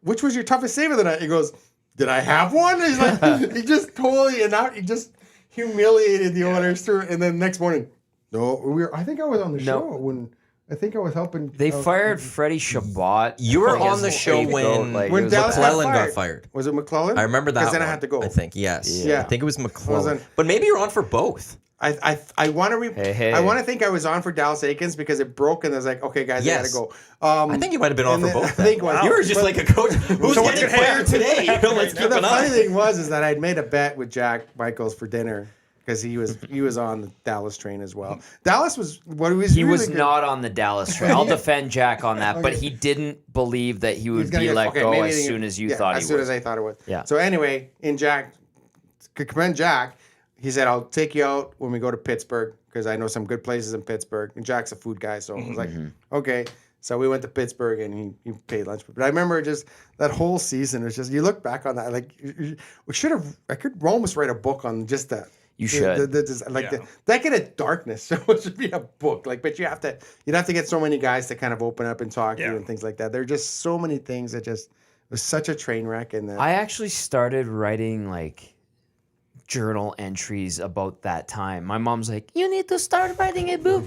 which was your toughest save of the night?" He goes, "Did I have one?" He's like, he just totally he just humiliated the Oilers through. And then next morning, I think I was on the show when. I think I was helping. They fired Freddie Shabbat. You were on the show when Dallas McClellan got fired. Was it McClellan? I remember that. Because then I had to go. I think yes. Yeah. I think it was McClellan. But maybe you're on for both. I want to I want to think I was on for Dallas Aikens because it broke and I was like, okay, guys, I gotta go. I think you might have been on for both. I think you were just like a coach. Who's getting fired today? Let's keep an eye. The funny thing was that I'd made a bet with Jack Michaels for dinner. Because he was on the Dallas train as well. Dallas was what he was. He really was good. not on the Dallas train. I'll defend Jack on that, but he didn't believe that he would be let go as soon as you thought he would. As soon as I thought it would. Yeah. So anyway, to commend Jack, he said, "I'll take you out when we go to Pittsburgh because I know some good places in Pittsburgh." And Jack's a food guy, so I was like, "Okay." So we went to Pittsburgh and he paid lunch. But I remember just that whole season. It's just you look back on that like I could almost write a book on just that. You should. The Decade of Darkness. So it should be a book. But you'd have to get so many guys to kind of open up and talk to you and things like that. There are just so many things that just it was such a train wreck. And I actually started writing like journal entries about that time. My mom's like, "You need to start writing a book."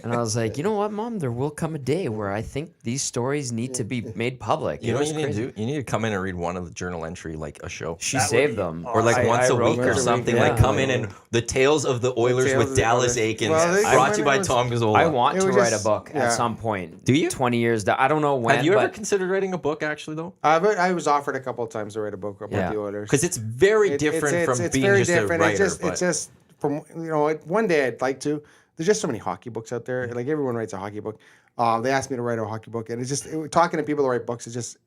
And I was like, "You know what, Mom? There will come a day where I think these stories need to be made public." You know what you need to do? You need to come in and read one of the journal entry like a show. She saved them. Or like once a week or something. Like come in and the tales of the Oilers with Dallas Aikens. Brought to you by Tom Gazzola. I want to write a book at some point. Do you? 20 years down. I don't know when. Have you ever considered writing a book actually though? I was offered a couple of times to write a book about the Oilers. Because it's very different from being just a writer. It's just from one day I'd like to. There's just so many hockey books out there. Like everyone writes a hockey book. They asked me to write a hockey book, and it's just talking to people that write books. It's just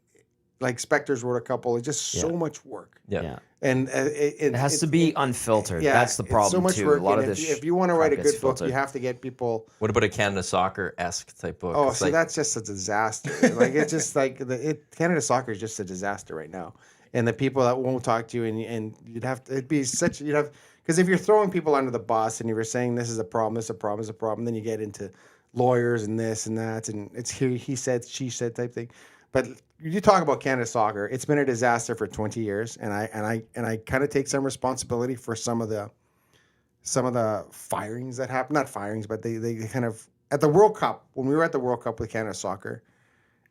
like Spector's wrote a couple. It's just so much work. Yeah. And it has to be unfiltered. Yeah, That's the problem so much too. Work, a lot of and this. If you want to write a good book, you have to get people. What about a Canada Soccer-esque type book? Oh, so that's just a disaster. Like it's just like Canada Soccer is just a disaster right now. And the people that won't talk to you, and you'd have to. Because if you're throwing people under the bus and you were saying this is a problem, this is a problem, this is a problem, then you get into lawyers and this and that, and it's he said, she said type thing. But you talk about Canada Soccer, it's been a disaster for 20 years, and I kind of take some responsibility for some of the firings that happened. Not firings, but they kind of at the World Cup, when we were at the World Cup with Canada Soccer.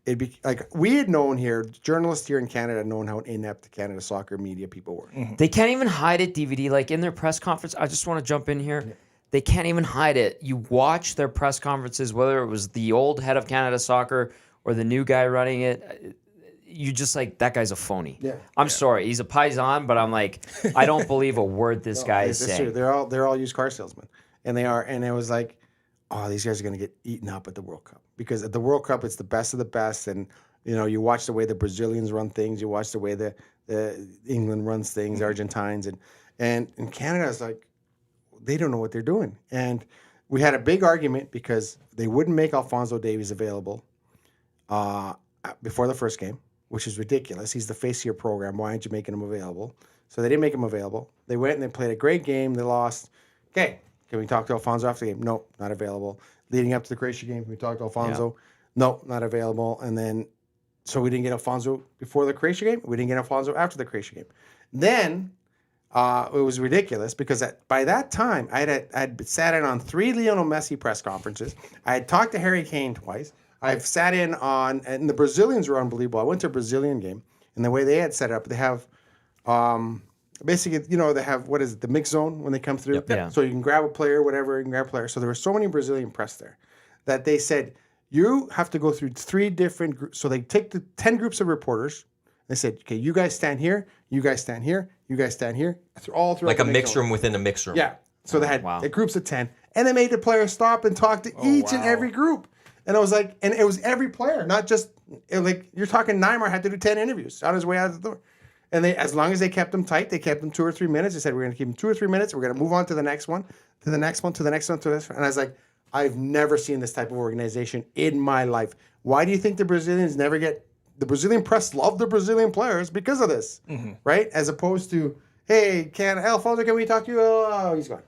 It'd be like we had known here, journalists here in Canada had known how inept Canada Soccer media people were. Mm-hmm. They can't even hide it, DVD. Like in their press conference, I just want to jump in here. Yeah. They can't even hide it. You watch their press conferences, whether it was the old head of Canada Soccer or the new guy running it, you just like, that guy's a phony. Yeah. I'm sorry. He's a paisan, but I'm like, I don't believe a word this guy is saying. True. They're all used car salesmen. And they are, and it was like, oh, these guys are going to get eaten up at the World Cup. Because at the World Cup, it's the best of the best. And, you watch the way the Brazilians run things. You watch the way the England runs things, Argentines. And Canada's like, they don't know what they're doing. And we had a big argument because they wouldn't make Alphonso Davies available before the first game, which is ridiculous. He's the face of your program. Why aren't you making him available? So they didn't make him available. They went and they played a great game. They lost. Okay. Can we talk to Alphonso after the game? No, not available. Leading up to the Croatia game, we talked to Alphonso. Yeah. No, not available. And then, so we didn't get Alphonso before the Croatia game. We didn't get Alphonso after the Croatia game. Then it was ridiculous because by that time, I'd sat in on 3 Lionel Messi press conferences. I had talked to Harry Kane twice. I've sat in on, and the Brazilians were unbelievable. I went to a Brazilian game, and the way they had set it up, they have... basically, they have, what is it, the mix zone when they come through? Yep. Yeah. So you can grab a player, whatever, you can grab a player. So there were so many Brazilian press there that they said, you have to go through 3 different groups. So they take the 10 groups of reporters. They said, okay, you guys stand here, you guys stand here, you guys stand here. All through like a mix room within a mix room. Yeah. So they had groups of 10. And they made the players stop and talk to each and every group. And I was like, and it was every player, not just like you're talking Neymar had to do 10 interviews on his way out of the door. And they, as long as they kept him tight, they kept him 2 or 3 minutes. They said, we're going to keep him 2 or 3 minutes. We're going to move on to the next one, to the next one, to the next one, to this one. And I was like, I've never seen this type of organization in my life. Why do you think the Brazilians never get, the Brazilian press love the Brazilian players because of this, right? As opposed to, hey, Alfonso, can we talk to you? Oh, he's gone.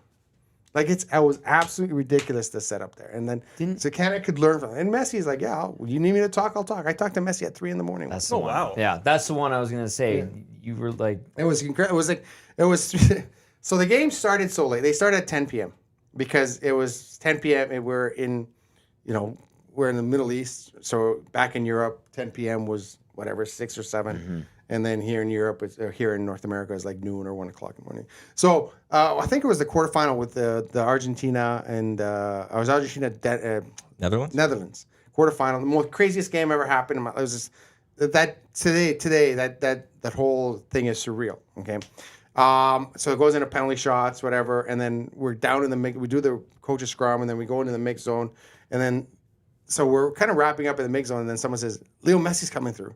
Like it was absolutely ridiculous to set up there. And then so Canada could learn from it. And Messi's like, yeah, you need me to talk? I'll talk. I talked to Messi at 3 a.m. That's Oh, wow. Yeah, that's the one I was gonna say. Yeah. You were like, it was incredible. So the game started so late. They started at 10 p.m. because it was 10 p.m. and we're in the Middle East. So back in Europe, 10 p.m. was whatever, 6 or 7. And then here in Europe, here in North America, it's like noon or 1 o'clock in the morning. So I think it was the quarterfinal with the Argentina and Netherlands quarterfinal. The most craziest game ever happened. It was just that whole thing is surreal. Okay, so it goes into penalty shots, whatever, and then we're down in the mix. We do the coach's scrum, and then we go into the mix zone, and then so we're kind of wrapping up in the mix zone, and then someone says, "Leo Messi's coming through."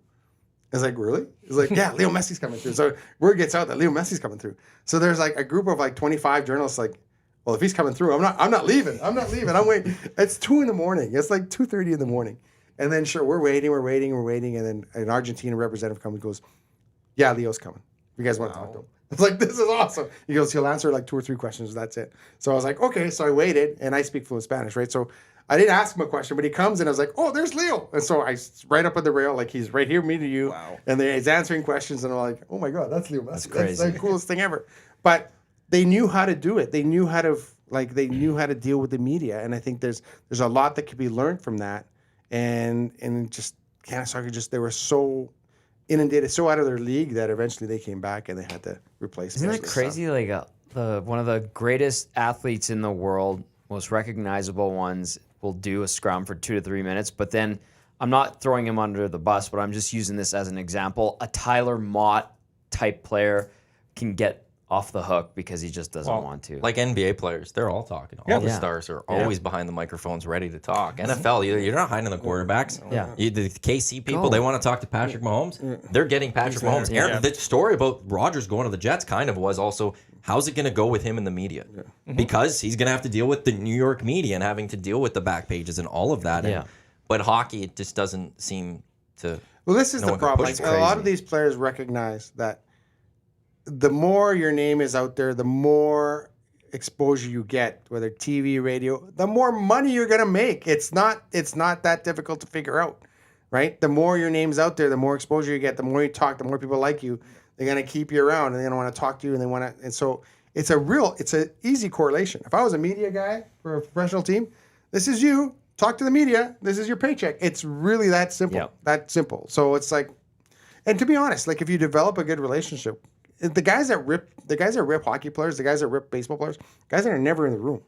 It's like, really? It's like, yeah, Leo Messi's coming through. So word gets out that Leo Messi's coming through. So there's like a group of like 25 journalists like, well, if he's coming through, I'm not leaving. I'm waiting. It's 2 a.m. It's like 2:30 in the morning. And then sure, we're waiting. And then an Argentina representative comes and goes, yeah, Leo's coming. You guys want to talk to him? It's like, this is awesome. He goes, he'll answer like 2 or 3 questions. That's it. So I was like, okay. So I waited, and I speak fluent Spanish, right? So I didn't ask him a question, but he comes and I was like, oh, there's Leo. And so I right up at the rail, like he's right here, me to you. Wow. And then he's answering questions, and I'm like, oh my God, that's Leo. That's crazy. That's the coolest thing ever. But they knew how to do it. They knew how to deal with the media. And I think there's a lot that could be learned from that. And just Canada Soccer, they were so inundated, so out of their league that eventually they came back and they had to replace. Isn't that crazy? Like one of the greatest athletes in the world, most recognizable ones, will do a scrum for 2 to 3 minutes, but then I'm not throwing him under the bus, but I'm just using this as an example. A Tyler Mott type player can get off the hook because he just doesn't want to. Like NBA players, they're all talking. All the stars are always behind the microphones ready to talk. NFL, you're not hiding the quarterbacks. Yeah. The KC people, they want to talk to Patrick Mahomes. They're getting Patrick Mahomes. The story about Rodgers going to the Jets kind of was also, how's it going to go with him in the media? Because he's going to have to deal with the New York media and having to deal with the back pages and all of that. But hockey, it just doesn't seem to... Well, this is the problem. Like, a lot of these players recognize that the more your name is out there, the more exposure you get, whether TV, radio, the more money you're going to make. It's not that difficult to figure out, right? The more your name's out there, the more exposure you get, the more you talk, the more people like you. They're going to keep you around, and they're going to want to talk to you, and so it's an easy correlation. If I was a media guy for a professional team, this is you. Talk to the media. This is your paycheck. It's really that simple. Yep. That simple. So it's like, and to be honest, like if you develop a good relationship, the guys that rip hockey players, the guys that rip baseball players, guys that are never in the room,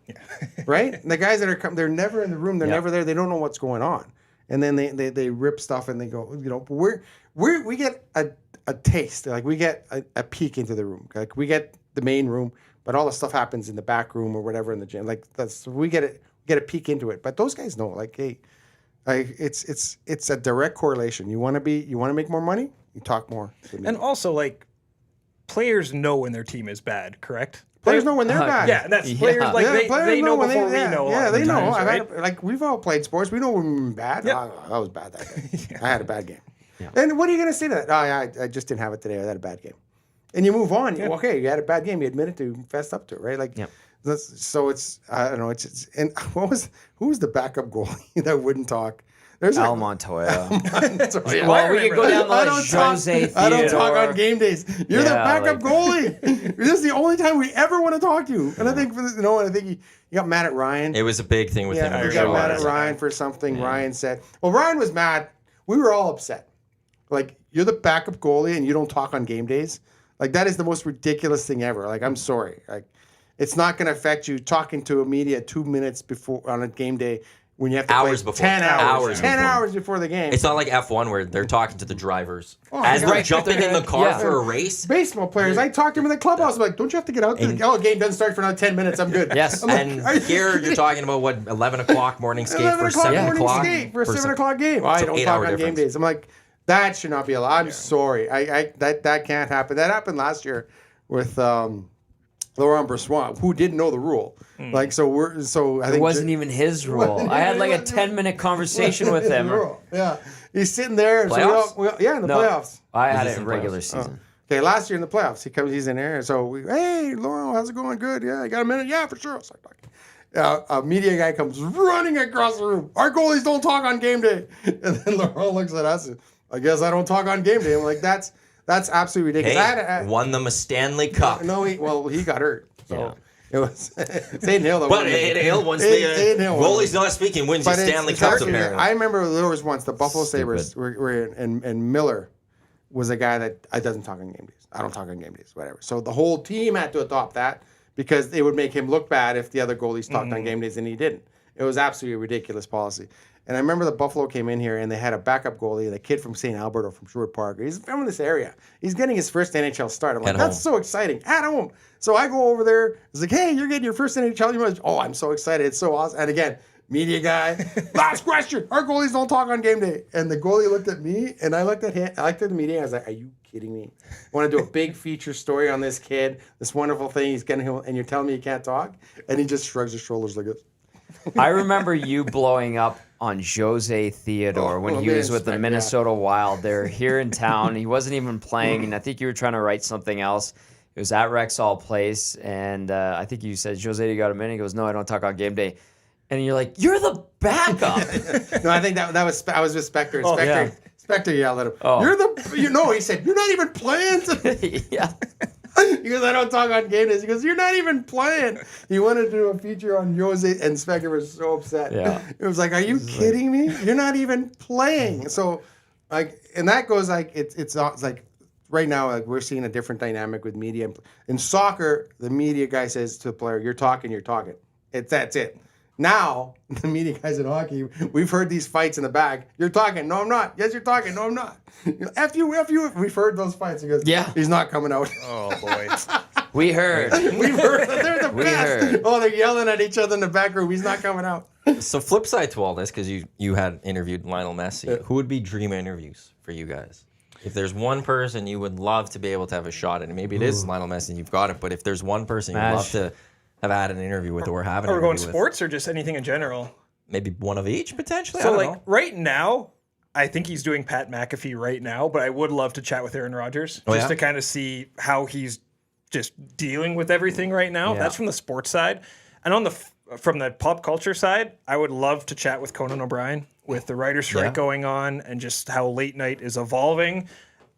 right? And the guys that are they're never in the room. They're never there. They don't know what's going on, and then they rip stuff and they go, we get a taste, like we get a peek into the room, like we get the main room, but all the stuff happens in the back room or whatever in the gym. Like we get a peek into it. But those guys know, like, hey, it's a direct correlation. You want to make more money, you talk more. And also, like, players know when their team is bad, correct? Players know when they're bad. Yeah, and that's players like they know before we know. Yeah, they know. Right? We've all played sports. We know when we're bad. Yeah. I was bad that day. I had a bad game. Yeah. And what are you going to say to that? I just didn't have it today. I had a bad game. And you move on. Yeah. Okay, you had a bad game. You admit it to, fess up to it, right? Like, so it's, I don't know. And who was the backup goalie that wouldn't talk? There's Al Montoya. Well, we could go down the list. Jose Theodore. I don't talk on game days. You're the backup goalie. This is the only time we ever want to talk to you. And I think, he got mad at Ryan. It was a big thing with him. He got mad at Ryan for something Ryan said. Well, Ryan was mad. We were all upset. Like, you're the backup goalie and you don't talk on game days. Like, that is the most ridiculous thing ever. Like, I'm sorry. Like, it's not going to affect you talking to a media 2 minutes before on a game day. when you have to Hours play before. 10 hours. 10 before. hours before the game. It's not like F1 where they're talking to the drivers Oh, as yeah. they're Right, jumping in the car for a race. Baseball players, I talked to them in the clubhouse. I'm like, don't you have to get out there? Oh, game doesn't start for another 10 minutes. I'm good. Yes. I'm like, And here you're talking about what 11 o'clock morning skate 11 for o'clock 7 morning o'clock skate for a 7 some- o'clock game. I so don't 8 talk hour on game difference. days. I'm like, that should not be allowed. I'm sorry. That can't happen. That happened last year with Laurent Brossois, who didn't know the rule. Like, I think It wasn't even his rule. I had like a 10-minute conversation with him. Yeah, he's sitting there. Playoffs? So in the playoffs. I had this it in in regular playoffs? season. Okay, last year in the playoffs, he's in there. So hey, Laurent, how's it going? Good. Yeah, you got a minute? Yeah, for sure. I'll start talking. A media guy comes running across the room. Our goalies don't talk on game day. And then Laurent looks at us. And, I guess I don't talk on game day. I'm like, that's absolutely ridiculous. Hey, won them a Stanley Cup. No, he got hurt. So it was Aiden Hill. But Aiden Hill, once the goalie's not speaking, wins the Stanley Cups, apparently. I remember there was once the Buffalo Sabres were in, and Miller was a guy that doesn't talk on game days. I don't talk on game days, whatever. So the whole team had to adopt that because it would make him look bad if the other goalies talked on game days and he didn't. It was absolutely a ridiculous policy. And I remember the Buffalo came in here and they had a backup goalie, the kid from St. Albert or from Sherwood Park. He's from this area. He's getting his first NHL start. I'm like, that's so exciting. At home. So I go over there. It's like, hey, you're getting your first NHL. Oh, I'm so excited. It's so awesome. And again, media guy. Last question. Our goalies don't talk on game day. And the goalie looked at me and I looked at him. I looked at the media. I was like, are you kidding me? I want to do a big feature story on this kid, this wonderful thing he's getting, and you're telling me he can't talk? And he just shrugs his shoulders like this. I remember you blowing up on Jose Theodore when he was with the Minnesota Wild. They're here in town. He wasn't even playing, and I think you were trying to write something else. It was at Rexhall Place, and I think you said, Jose, you got a minute? He goes, no, I don't talk on game day. And you're like, you're the backup. No, I think that was I was with Spectre. And Spectre yelled at him. He said, you're not even playing today. Yeah. He goes, I don't talk on game days. He goes, you're not even playing. He wanted to do a feature on Jose, and Spectre was so upset. Yeah. It was like, are you kidding me? You're not even playing. So, like, and that goes like, it's like right now, like we're seeing a different dynamic with media. In soccer, the media guy says to the player, you're talking, you're talking. That's it. Now, the media guys in hockey, we've heard these fights in the back. You're talking. No, I'm not. Yes, you're talking. No, I'm not. F you. We've heard those fights. He goes, he's not coming out. Oh, boy. We heard. We've heard. They're the best. Heard. Oh, they're yelling at each other in the back room. He's not coming out. So flip side to all this, because you had interviewed Lionel Messi, who would be dream interviews for you guys? If there's one person you would love to be able to have a shot at, and maybe it is Lionel Messi and you've got it, but if there's one person you'd love to have had an interview with or have an Are we interview going with, sports or just anything in general? maybe one of each potentially? So, I don't like, know. right now, I think he's doing Pat McAfee right now, but I would love to chat with Aaron Rodgers just to kind of see how he's just dealing with everything right now. Yeah. That's from the sports side. And on from the pop culture side, I would love to chat with Conan O'Brien with the writer's strike going on and just how late night is evolving.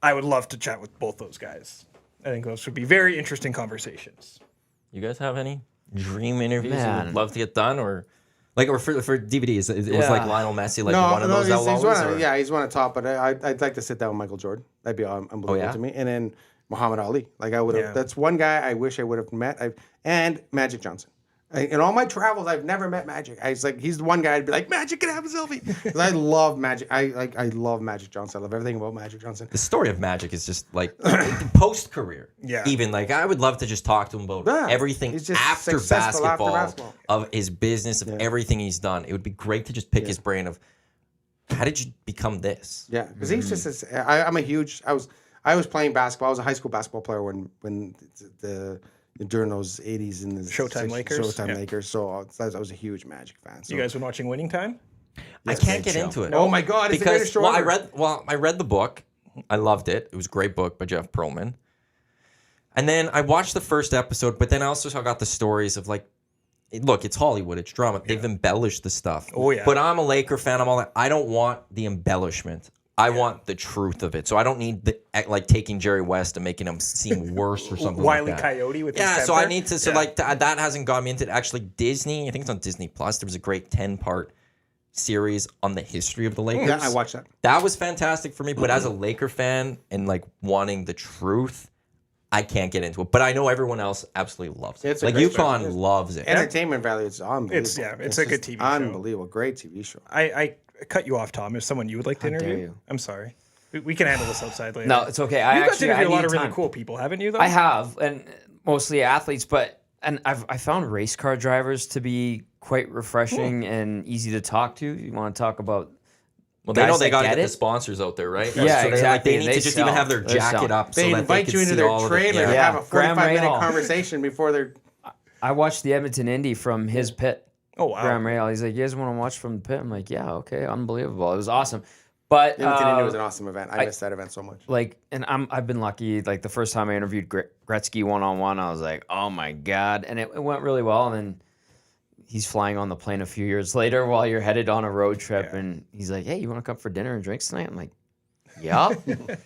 I would love to chat with both those guys. I think those would be very interesting conversations. You guys have any dream interviews you Man. would love to get done, or for DVDs? It was like Lionel Messi, like one of those. He's one of top. But I'd like to sit down with Michael Jordan. That'd be unbelievable to me. And then Muhammad Ali. Like I would have. That's one guy I wish I would have met. And Magic Johnson. In all my travels, I've never met Magic. He's the one guy I'd be like, Magic, can I have a selfie? Because I love Magic. I love Magic Johnson. I love everything about Magic Johnson. The story of Magic is just like post career. Yeah. Even like I would love to just talk to him about everything He's just after successful basketball, after basketball. of his business, of everything he's done. It would be great to just pick his brain of how did you become this? Yeah, because he's just. I'm a huge. I was playing basketball. I was a high school basketball player when during those 80s in the Showtime Lakers. Showtime Lakers. So I was a huge Magic fan. So. You guys been watching Winning Time? I can't get into it. Oh my God! It's the greatest show ever. I read the book. I loved it. It was a great book by Jeff Pearlman. And then I watched the first episode, but then I also got the stories of like, look, it's Hollywood, it's drama. They've embellished the stuff. Oh yeah. But I'm a Laker fan. I'm all that. I don't want the embellishment. I want the truth of it. So I don't need like taking Jerry West and making him seem worse or something Wile E. like that. Coyote with his so temper. I need to. So like that hasn't got me into it. Actually, Disney. I think it's on Disney Plus. There was a great 10-part series on the history of the Lakers. Yeah, I watched that. That was fantastic for me. But as a Laker fan and like wanting the truth, I can't get into it, but I know everyone else absolutely loves it. It's a Like great show. UConn loves it. Entertainment value, it's unbelievable. It's a good just TV show. Unbelievable. Great TV show. I cut you off, Tom. Is someone you would like to dare interview? you. I'm sorry. We can handle this outside later. No, it's okay. You've got to interview a lot of really cool people, haven't you? Though I have, and mostly athletes, and I found race car drivers to be quite refreshing and easy to talk to. You want to talk about. Well, they know guys they that got to get get it? the sponsors out there, right? Yeah, so exactly. They need to just even have their jacket up. They so invite that you they into can see all their of it. trailer and Yeah. have a Graham 45-minute Rahal. conversation before they're. I watched the Edmonton Indy from his pit. Oh wow. Graham Rahal. He's like, you guys want to watch from the pit? I'm like, yeah, okay, unbelievable. It was awesome. But Edmonton Indy was an awesome event. I missed that event so much. like, and I've been lucky. Like the first time I interviewed Gretzky one-on-one, I was like, oh my god, and it went really well. And then he's flying on the plane a few years later while you're headed on a road trip, and he's like, hey, you want to come for dinner and drinks tonight? I'm like, yeah.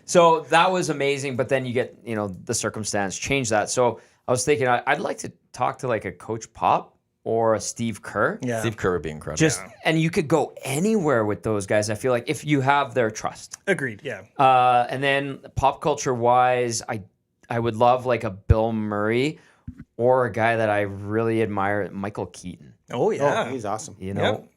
So that was amazing. But then you get, the circumstance changed that. So I was thinking I'd like to talk to like a Coach Pop or a Steve Kerr. Yeah. Steve Kerr would be incredible. And you could go anywhere with those guys. I feel like if you have their trust. Agreed. Yeah. And then pop culture wise, I would love like a Bill Murray or a guy that I really admire, Michael Keaton. Oh yeah. Oh, he's awesome.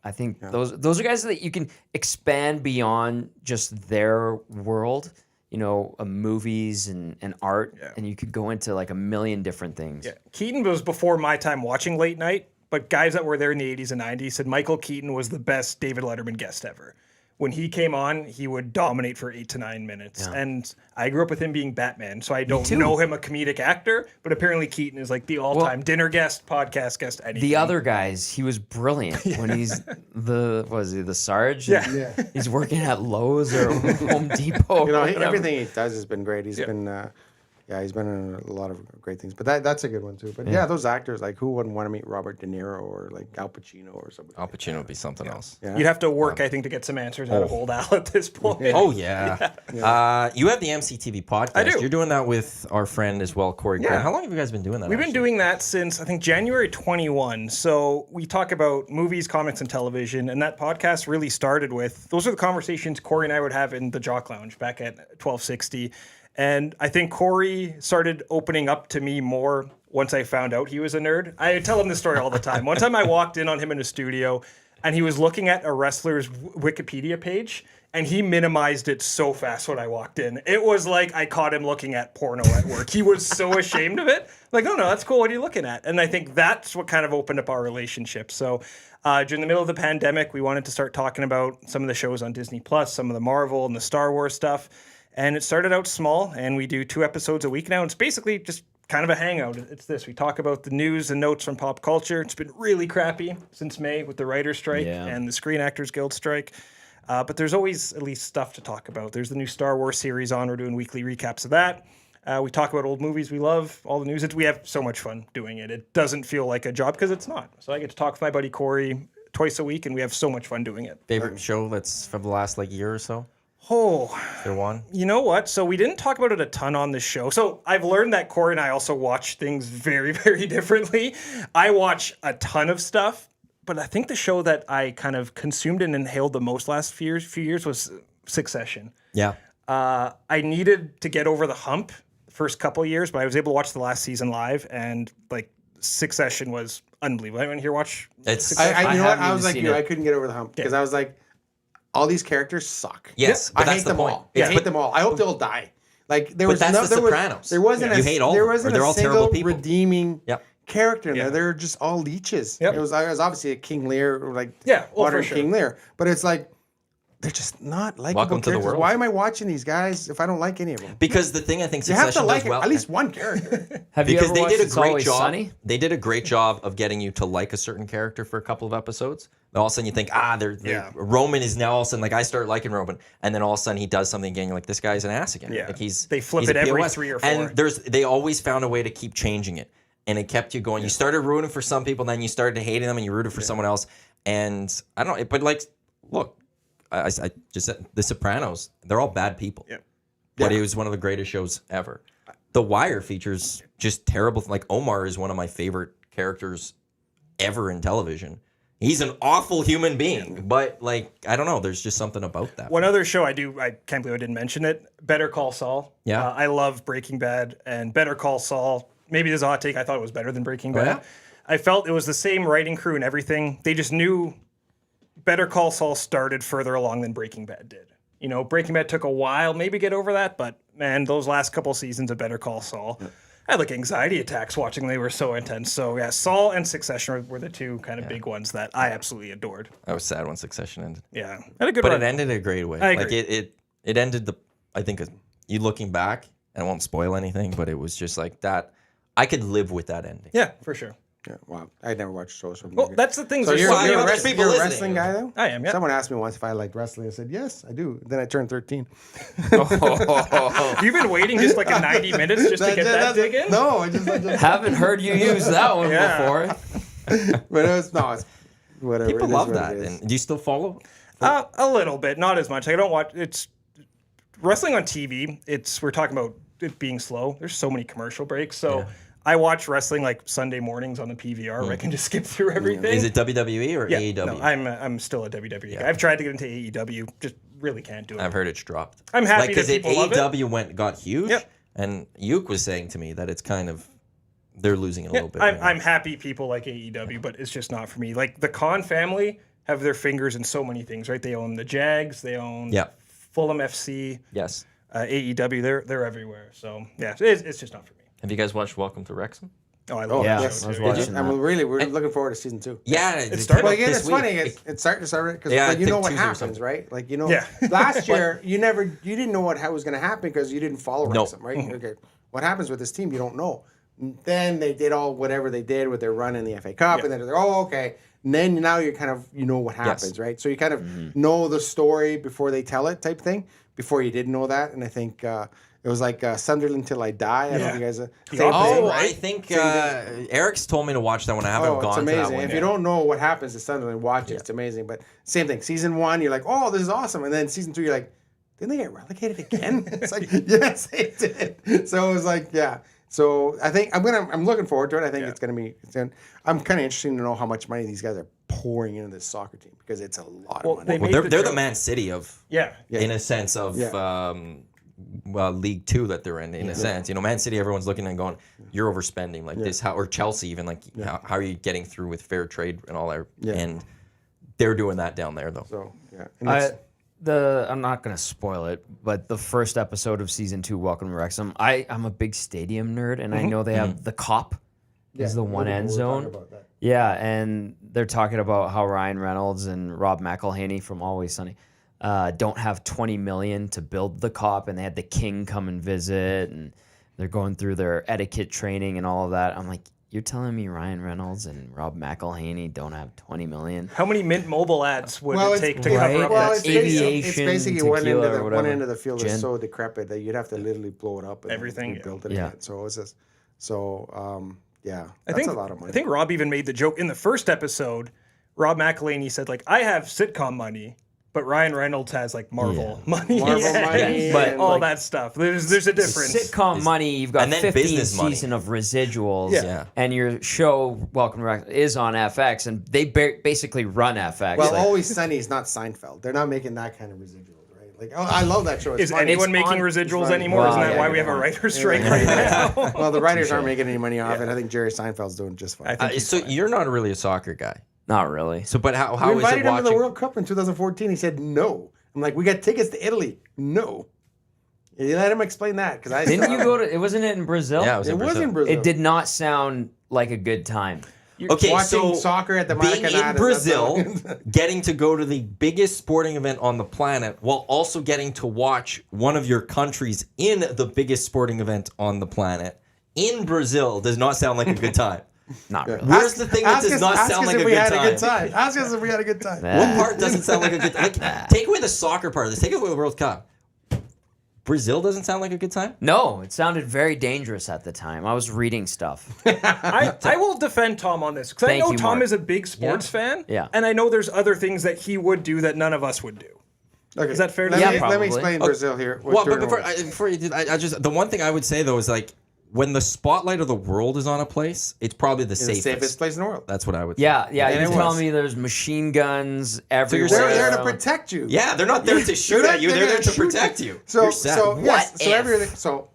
I think those are guys that you can expand beyond just their world. Movies and art, and you could go into like a million different things. Yeah. Keaton was before my time watching late night, but guys that were there in the 80s and 90s said Michael Keaton was the best David Letterman guest ever. When he came on, he would dominate for 8 to 9 minutes. Yeah. And I grew up with him being Batman, so I don't know him a comedic actor, but appeally Keaton is like the all-time dinner guest, podcast guest, anything. The other guys, he was brilliant when he's the Sarge? Yeah. He's working at Lowe's or Home Depot. Everything he does has been great. He's been he's been in a lot of great things. But that's a good one too. But those actors, like who wouldn't want to meet Robert De Niro or like Al Pacino or something? Al Pacino would be something else. Yeah. You'd have to work, I think, to get some answers out of old Al at this point. Oh yeah. You have the M.C.T.V podcast. I do. You're doing that with our friend as well, Corey Grant. How long have you guys been doing that? We've been doing that since I think January 21. So we talk about movies, comics, and television, and that podcast really started with those are the conversations Corey and I would have in the Jock Lounge back at 1260. And I think Corey started opening up to me more once I found out he was a nerd. I tell him this story all the time. One time I walked in on him in a studio, and he was looking at a wrestler's Wikipedia page, and he minimized it so fast when I walked in. It was like I caught him looking at porno at work. He was so ashamed of it. Like, no, that's cool. What are you looking at? And I think that's what kind of opened up our relationship. So during the middle of the pandemic, we wanted to start talking about some of the shows on Disney+, some of the Marvel and the Star Wars stuff. And it started out small, and we do 2 episodes a week now. It's basically just kind of a hangout. It's this. We talk about the news and notes from pop culture. It's been really crappy since May with the writer's strike and the Screen Actors Guild strike. But there's always at least stuff to talk about. There's the new Star Wars series on. We're doing weekly recaps of that. We talk about old movies we love, all the news. We have so much fun doing it. It doesn't feel like a job because it's not. So I get to talk with my buddy Corey twice a week, and we have so much fun doing it. Favorite show that's from the last year or so? Oh, is there one? You know what? So we didn't talk about it a ton on the show. So I've learned that Corey and I also watch things very, very differently. I watch a ton of stuff, but I think the show that I kind of consumed and inhaled the most last few years was Succession. Yeah. I needed to get over the hump the first couple of years, but I was able to watch the last season live, and Succession was unbelievable. Anyone here watch? Succession? You know what? I was like you. I couldn't get over the hump because I was like, all these characters suck. Yes, I hate them all. I hate them all. I hope they all die. Like there was that's the Sopranos. There wasn't you hate all. There wasn't they're a all terrible single people. redeeming character in there. They're just all leeches. It was obviously a King Lear or modern King Lear, but it's like they're just not likable Welcome to the characters. world. Why am I watching these guys if I don't like any of them? Because the thing I think you have to Succession like does well, at least one character. Have you ever they watched did a It's great Always job. Sunny? They did a great job of getting you to like a certain character for a couple of episodes. Then all of a sudden you think, Roman is now all of a sudden I start liking Roman, and then all of a sudden he does something again. You're like, this guy's an ass again. Yeah. Like they flip he's it a every POS. 3 or 4. And they always found a way to keep changing it, and it kept you going. You started rooting for some people, then you started hating them, and you rooted for someone else. And I don't know, but look. I just said The Sopranos, they're all bad people. Yeah. But it was one of the greatest shows ever. The Wire features just terrible. Like Omar is one of my favorite characters ever in television. He's an awful human being, but like I don't know. There's just something about that. One other show I can't believe I didn't mention it. Better Call Saul. Yeah. I love Breaking Bad and Better Call Saul. Maybe this is a hot take. I thought it was better than Breaking Bad. Yeah? I felt it was the same writing crew and everything. They just knew Better Call Saul started further along than Breaking Bad did. You know, Breaking Bad took a while maybe get over that, but man, those last couple seasons of Better Call Saul. Yeah. I had like anxiety attacks watching. They were so intense. So yeah, Saul and Succession were the two kind of big ones that I absolutely adored. I was sad when Succession ended. Yeah, had a good but run. it ended a great way. I agree. Like it ended I think you looking back, and I won't spoil anything, but it was just like that. I could live with that ending. Yeah, for sure. Yeah, wow. I never watched shows from. Well, that's the thing. So you're a listening. wrestling guy, though? I am. Yeah. Someone asked me once if I liked wrestling. I said yes, I do. Then I turned 13. You've been waiting just like 90 minutes just to get that dig in? No, I just Haven't heard you use that one before. But it's whatever. People love that. And do you still follow? A little bit, not as much. I don't watch. It's wrestling on TV. We're talking about it being slow. There's so many commercial breaks. So I watch wrestling like Sunday mornings on the PVR where I can just skip through everything. Is it WWE or AEW? No, I'm still a WWE guy. I've tried to get into AEW, just really can't do it. I've heard it's dropped. I'm happy because that people love it. AEW got huge, and Yuke was saying to me that it's kind of they're losing it a little bit. I'm happy people like AEW, but it's just not for me. Like the Khan family have their fingers in so many things, right? They own the Jags, they own Fulham FC, AEW. They're everywhere. So yeah, it's just not for me. Have you guys watched Welcome to Wrexham? Oh, I love that show too. I was watching that. We're looking forward to season 2. Yeah, it started. Well, again, this it's week. funny. It's starting to start because you know what happens, right? Like last year you didn't know what was going to happen because you didn't follow Wrexham, right? Mm-hmm. Okay, what happens with this team? You don't know. Then they did whatever they did with their run in the FA Cup, and then they're okay. And then now you're kind of what happens, right? So you kind of know the story before they tell it, type thing. Before you didn't know that, and I think. It was like Sunderland Till I Die. I don't know if you guys I think Eric's told me to watch that one. I haven't gone to that one. It's amazing. If you don't know what happens to Sunderland, watch it. It's amazing. But same thing. Season 1, you're like, oh, this is awesome. And then season 2, you're like, didn't they get relegated again? It's like, yes, they did. So it was like, So I think I'm looking forward to it. I think it's going to be. I'm kind of interested to know how much money these guys are pouring into this soccer team because it's a lot of money. They're the Man City of in a sense of. League 2 that they're in a sense. Man City, everyone's looking and going, you're overspending like this. Or Chelsea even, like how are you getting through with fair trade and all that? And they're doing that down there though. So I'm not gonna spoil it, but the first episode of season 2, Welcome to Wrexham. I'm a big stadium nerd, and I know they have the Cop is the one end zone. Yeah, and they're talking about how Ryan Reynolds and Rob McElhenney from Always Sunny don't have $20 million to build the Cop, and they had the King come and visit, and they're going through their etiquette training and all of that. I'm like, you're telling me Ryan Reynolds and Rob McElhenney don't have $20 million? How many Mint Mobile ads would it take to cover up that? It's basically one end of the field is so decrepit that you'd have to literally blow it up and build it again. So it's just that's a lot of money. I think Rob even made the joke in the first episode. Rob McElhenney said, like, I have sitcom money, but Ryan Reynolds has like Marvel money, but all that stuff. There's a difference. Sitcom money, you've got 15 season of residuals, and your show Welcome to Wrexham is on FX, and they basically run FX. Well, Always Sunny is not Seinfeld. They're not making that kind of residuals, right? Like, I love that show. Is anyone making residuals anymore? Isn't that why we have a writer's strike right now? Well, the writers aren't making any money off it. I think Jerry Seinfeld's doing just fine. So you're not really a soccer guy. Not really. So, but how we is it invited him to the watching? World Cup in 2014. He said no. I'm like, we got tickets to Italy. No. You let him explain that because didn't you go to? Wasn't it in Brazil? Yeah, it was in Brazil. It did not sound like a good time. Okay, watching soccer at the being in Brazil, getting to go to the biggest sporting event on the planet, while also getting to watch one of your countries in the biggest sporting event on the planet in Brazil does not sound like a good time. Not really. Where's the thing that does not sound like a good time? Ask us if we had a good time. What part doesn't sound like a good time? Like, take away the soccer part of this. Take away the World Cup. Brazil doesn't sound like a good time? No, it sounded very dangerous at the time. I was reading stuff. I will defend Tom on this because I know Tom is a big sports fan. Yeah. And I know there's other things that he would do that none of us would do. Okay. Is that fair to say? say? Let me explain Brazil here. Well, but before you do, I just the one thing I would say though is like when the spotlight of the world is on a place, it's probably the safest place in the world. That's what I would say. Yeah. And You're it telling was. me there's machine guns everywhere. They're there to protect you. Yeah, they're not there to shoot at you. They're there to protect you. So, You're set. so yes, What so if? everything. So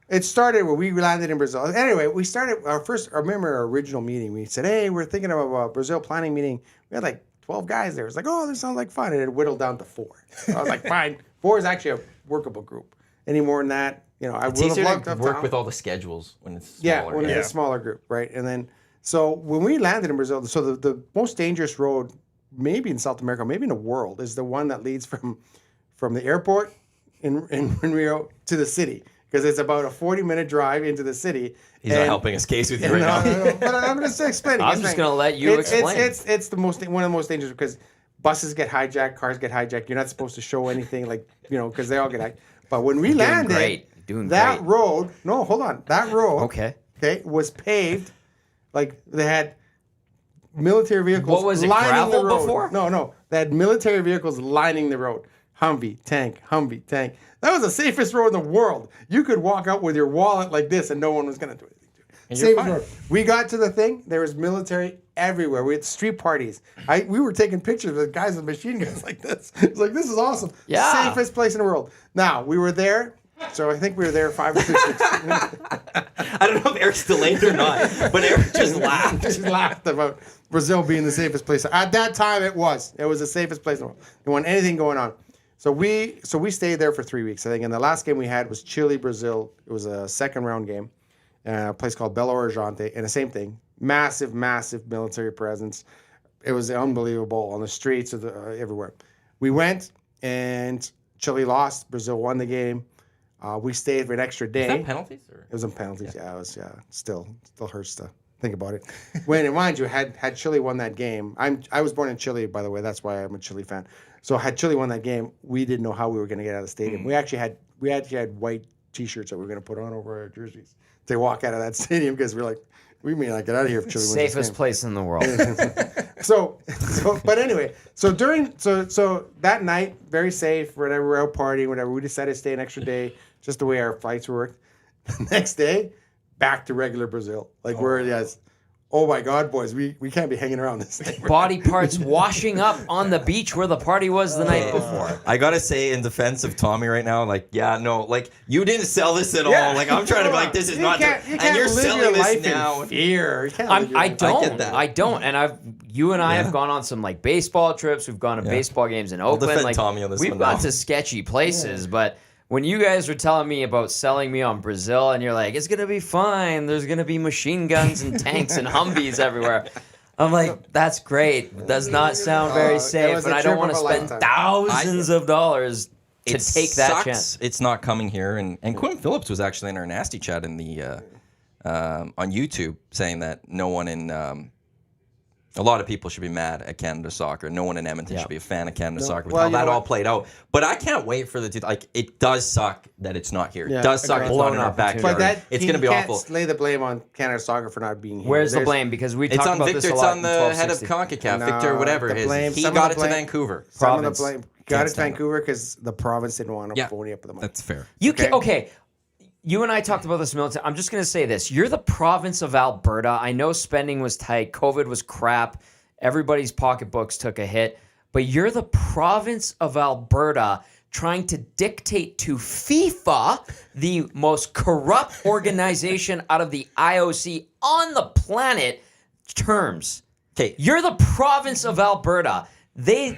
it started when we landed in Brazil. Anyway, we started our first. I remember our original meeting. We said, "Hey, we're thinking of a Brazil planning meeting." We had like 12 guys there. It was like, "Oh, this sounds like fun," and it whittled down to 4. So I was like, "Fine, 4 is actually a workable group. Any more than that, I It's would have easier loved to work with all the schedules when it's smaller. Yeah, when it's a smaller group, right? And then, so when we landed in Brazil, so the most dangerous road, maybe in South America, maybe in the world, is the one that leads from the airport in Rio to the city, because it's about a 40-minute drive into the city. He's not helping us case with you right now. No, but I'm just explaining. I'm just going to let you explain. It's one of the most dangerous, because buses get hijacked, cars get hijacked. You're not supposed to show anything, because they all get hijacked. But when we landed, that road, no, hold on, that road, okay, was paved, like they had military vehicles. What was it, lining gravel the road. before? No, they had military vehicles lining the road. Humvee tank. That was the safest road in the world. You could walk out with your wallet like this, and no one was going to do anything to it. Safest road. We got to the thing. There was military everywhere. We had street parties. We were taking pictures with guys with machine guns like this. It's like, this is awesome. Yeah. Safest place in the world. Now, we were there. So I think we were there 5 or 6 weeks. I don't know if Eric's delayed or not, but Eric just laughed. Just laughed about Brazil being the safest place. At that time, it was. It was the safest place in the world. There wasn't anything going on. So we stayed there for 3 weeks, I think. And the last game we had was Chile, Brazil. It was a second round game. A place called Belo Horizonte. And the same thing. Massive military presence. It was unbelievable on the streets everywhere. We went, and Chile lost. Brazil won the game. We stayed for an extra day. Was that penalties? Or? It was in penalties. Yeah, it was. Yeah, still hurts to think about it. And mind you, had Chile won that game, I was born in Chile, by the way. That's why I'm a Chile fan. So had Chile won that game, we didn't know how we were going to get out of the stadium. We actually had white T-shirts that we were going to put on over our jerseys to walk out of that stadium, because we're like, we may not get out of here if Chile wins this safest game. place in the world. But anyway, so that night, very safe, whatever, we're out partying, whatever. We decided to stay an extra day, just the way our flights worked. The next day, back to regular Brazil. Oh my God, boys, we can't be hanging around this thing. Body parts washing up on the beach where the party was the night before. I gotta say, in defense of Tommy right now, you didn't sell this at all. I'm trying to be like, this is not, and you're selling this now. Fear. I don't. And you and I have gone on some baseball trips. We've gone to baseball games in Oakland. defend Tommy on this we've one gone now. to sketchy places, but. When you guys were telling me about selling me on Brazil, and you're like, it's going to be fine. There's going to be machine guns and tanks and Humvees everywhere. I'm like, that's great. It does not sound very safe, and I don't want to spend thousands of dollars to take that chance. It's not coming here. And Quinn Phillips was actually in our nasty chat in the on YouTube saying that no one in a lot of people should be mad at Canada Soccer. No one in Edmonton should be a fan of Canada Soccer with how that all played out. But I can't wait for it does suck that it's not here. It does suck it's not in our backyard. But it's going to be awful. Can't lay the blame on Canada Soccer for not being here. Where's the blame? Because we talked about this a lot. It's on the head of CONCACAF, Victor, whatever it is. He got it to Vancouver. Some of the blame got it to Vancouver because the province didn't want to phony up with the money. That's fair. Okay. You and I talked about this military. I'm just going to say this. You're the province of Alberta. I know spending was tight. COVID was crap. Everybody's pocketbooks took a hit. But you're the province of Alberta trying to dictate to FIFA, the most corrupt organization out of the IOC on the planet, terms. Okay. You're the province of Alberta. They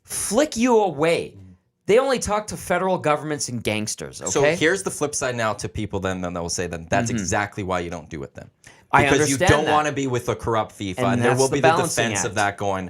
flick you away. They only talk to federal governments and gangsters, okay? So here's the flip side now to people then they'll say that that's exactly why you don't do it then. I Because you understand don't want to be with a corrupt FIFA, and there that's will the be the balancing defense act. of that going.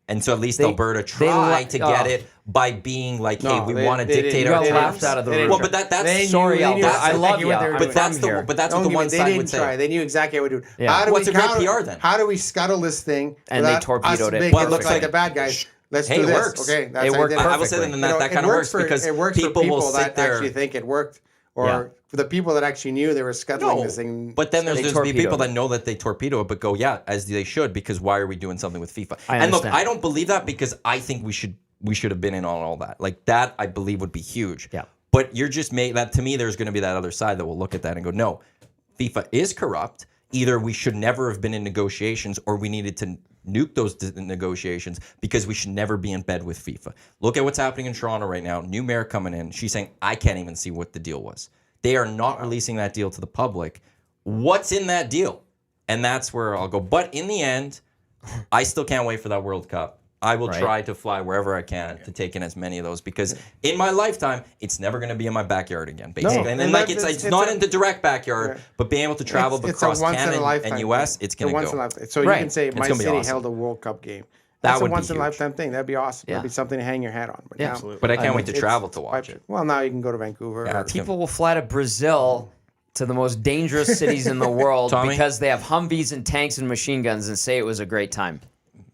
And so at least Alberta they try to get oh. it by being like, hey, No, we they- want to they dictate didn't. our You got terms. laughed out of the room. Well, but that's Sorry, Alberta. I love you. But that's what the one They side didn't would say. try. They knew exactly how to do it. Yeah. How do What's we a great counter- PR then? How do we scuttle this thing? And they without torpedoed us it making Well, it look looks like like- the bad guys. Let's Hey, do it this. works. Okay, that's It how worked they did I will say perfectly. that kind of works because it works people for people will sit that there. actually think it worked, or for the people that actually knew they were scuttling this thing. But then there's They be people torpedoed that it. know that they torpedo it, but go, yeah, as they should, because why are we doing something with FIFA? I And look, understand. I don't believe that because I think we should have been in on all that. Like that, I believe would be huge. Yeah. But you're just making that, to me, there's going to be that other side that will look at that and go, no, FIFA is corrupt. Either we should never have been in negotiations or we needed to nuke those negotiations because we should never be in bed with FIFA. Look at what's happening in Toronto right now. New mayor coming in. She's saying, I can't even see what the deal was. They are not releasing that deal to the public. What's in that deal? And that's where I'll go. But in the end, I still can't wait for that World Cup. I will try to fly wherever I can to take in as many of those because in my lifetime, it's never going to be in my backyard again, basically. No, and then like it's not in the direct backyard, but being able to travel across Canada and US, it's going to go. So you can say my city held a World Cup game. That's a once in a lifetime thing. That'd be awesome. That'd be something to hang your hat on. But now, absolutely. But I can't wait to travel to watch it. Well, now you can go to Vancouver. Yeah, people will fly to Brazil, to the most dangerous cities in the world because they have Humvees and tanks and machine guns and say it was a great time.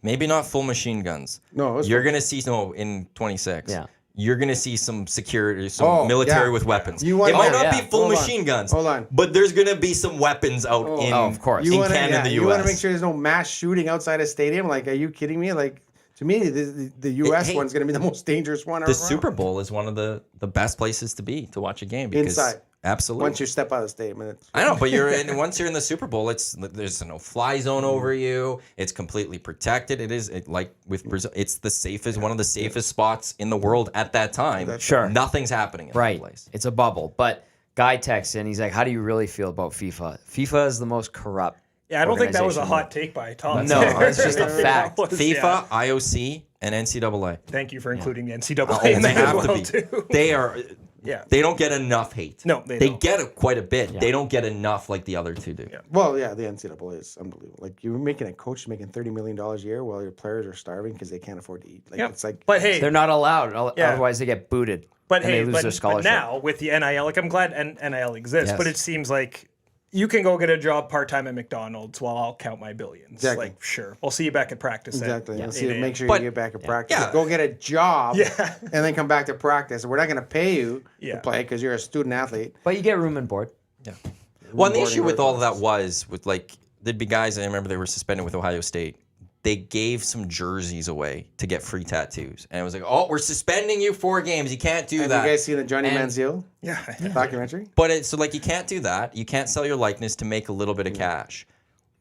Maybe not full machine guns. No, you're going to see in 26. Yeah. You're going to see some security, some military with weapons. It might not be full machine guns. Hold on. But there's going to be some weapons out in Canada and the US. You want to make sure there's no mass shooting outside a stadium? Like, are you kidding me? Like, to me, the US one's going to be the most dangerous one. The Super Bowl is one of the best places to be to watch a game. Because inside. Absolutely. Once you step out of the stadium. I know, but once you're in the Super Bowl, there's no fly zone over you. It's completely protected. It is like with Brazil, it's the safest, one of the safest spots in the world at that time. Sure. Nothing's happening in that place. It's a bubble. But Guy texts in, he's like, how do you really feel about FIFA? FIFA is the most corrupt. Yeah, I don't think that was a hot take by Tom. No, it's just a fact. FIFA, IOC, and NCAA. Thank you for including the NCAA in there as well, too. They are... Yeah, they don't get enough hate. No, they don't. Get quite a bit. Yeah. They don't get enough like the other two do. Yeah. Well, the NCAA is unbelievable. Like you're making a coach making $30 million a year while your players are starving because they can't afford to eat. Like it's like, but hey, they're not allowed. Otherwise, they get booted. But and hey, they lose their scholarship. But now with the NIL, like I'm glad NIL exists, but it seems like you can go get a job part time at McDonald's while I'll count my billions. Exactly. Like, sure, we'll see you back at practice. Exactly. Make sure you get back at practice. Yeah. Go get a job. And then come back to practice. We're not going to pay you to play because you're a student athlete. But you get room and board. Yeah. Well, and the issue with all of that was with there'd be guys. I remember they were suspended with Ohio State. They gave some jerseys away to get free tattoos, and it was like, "Oh, we're suspending you 4 games. You can't do that." Have you guys seen the Johnny Manziel documentary? But so you can't do that. You can't sell your likeness to make a little bit of cash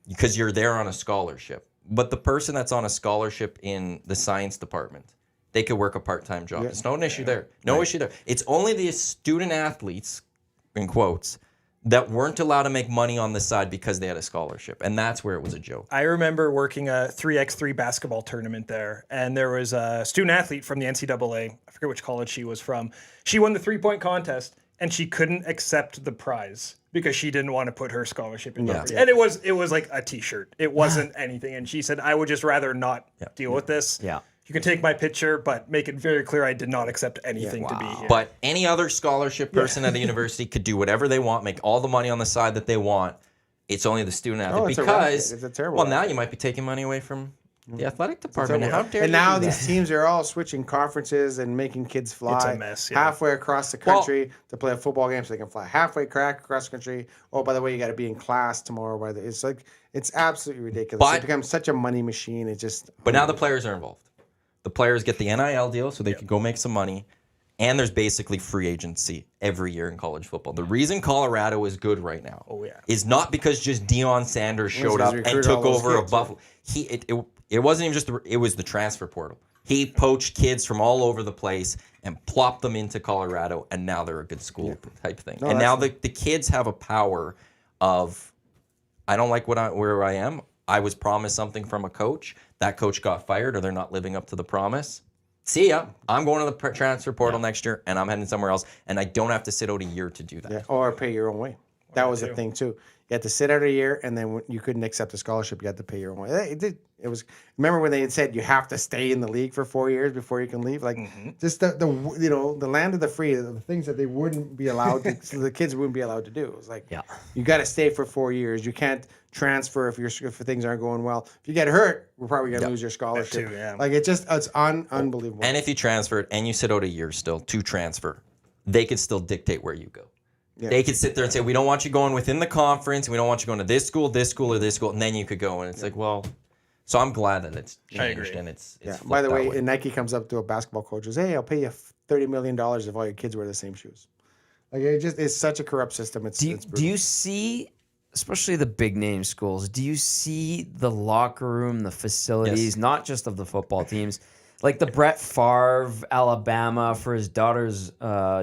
because you're there on a scholarship. But the person that's on a scholarship in the science department, they could work a part-time job. It's no issue there. No issue there. It's only the student athletes, in quotes, that weren't allowed to make money on the side because they had a scholarship. And that's where it was a joke. I remember working a 3x3 basketball tournament there, and there was a student athlete from the NCAA. I forget which college she was from. She won the 3-point contest, and she couldn't accept the prize because she didn't want to put her scholarship in jeopardy. And it was like a T-shirt. It wasn't anything. And she said, I would just rather not deal with this. Yeah. You can take my picture, but make it very clear I did not accept anything to be here. But any other scholarship person at a university could do whatever they want, make all the money on the side that they want. It's only the student athlete because it's a terrible now you might be taking money away from the athletic department. How dare and now these teams are all switching conferences and making kids fly it's a mess, halfway across the country to play a football game so they can fly halfway across the country. Oh, by the way, you got to be in class tomorrow. It's absolutely ridiculous. It becomes such a money machine. It just. But now the players are involved. The players get the NIL deal so they can go make some money. And there's basically free agency every year in college football. The reason Colorado is good right now is not because just Deion Sanders showed up and took over a Buffalo. It wasn't even just it was the transfer portal. He poached kids from all over the place and plopped them into Colorado, and now they're a good school type thing. And now the kids have a power of, I don't like where I am. I was promised something from a coach. That coach got fired, or they're not living up to the promise. See ya. I'm going to the transfer portal next year, and I'm heading somewhere else, and I don't have to sit out a year to do that. Yeah, or pay your own way. That was the thing, too. You had to sit out a year, and then when you couldn't accept a scholarship, you had to pay your own way. It was. Remember when they had said you have to stay in the league for 4 years before you can leave? Like just the land of the free, the things that they wouldn't be allowed to, so the kids wouldn't be allowed to do. It was like you got to stay for 4 years. You can't transfer if things aren't going well. If you get hurt, we're probably gonna lose your scholarship. Like it's unbelievable. And if you transferred and you sit out a year still to transfer, they could still dictate where you go. Yeah. They could sit there and say, we don't want you going within the conference. We don't want you going to this school, or this school. And then you could go. And it's like, well, so I'm glad that it's changed. And it's By the way, and Nike comes up to a basketball coach and says, hey, I'll pay you $30 million if all your kids wear the same shoes. Like it's such a corrupt system. It's brutal. Do you see, especially the big name schools, do you see the locker room, the facilities, not just of the football teams, like the Brett Favre, Alabama for his daughter's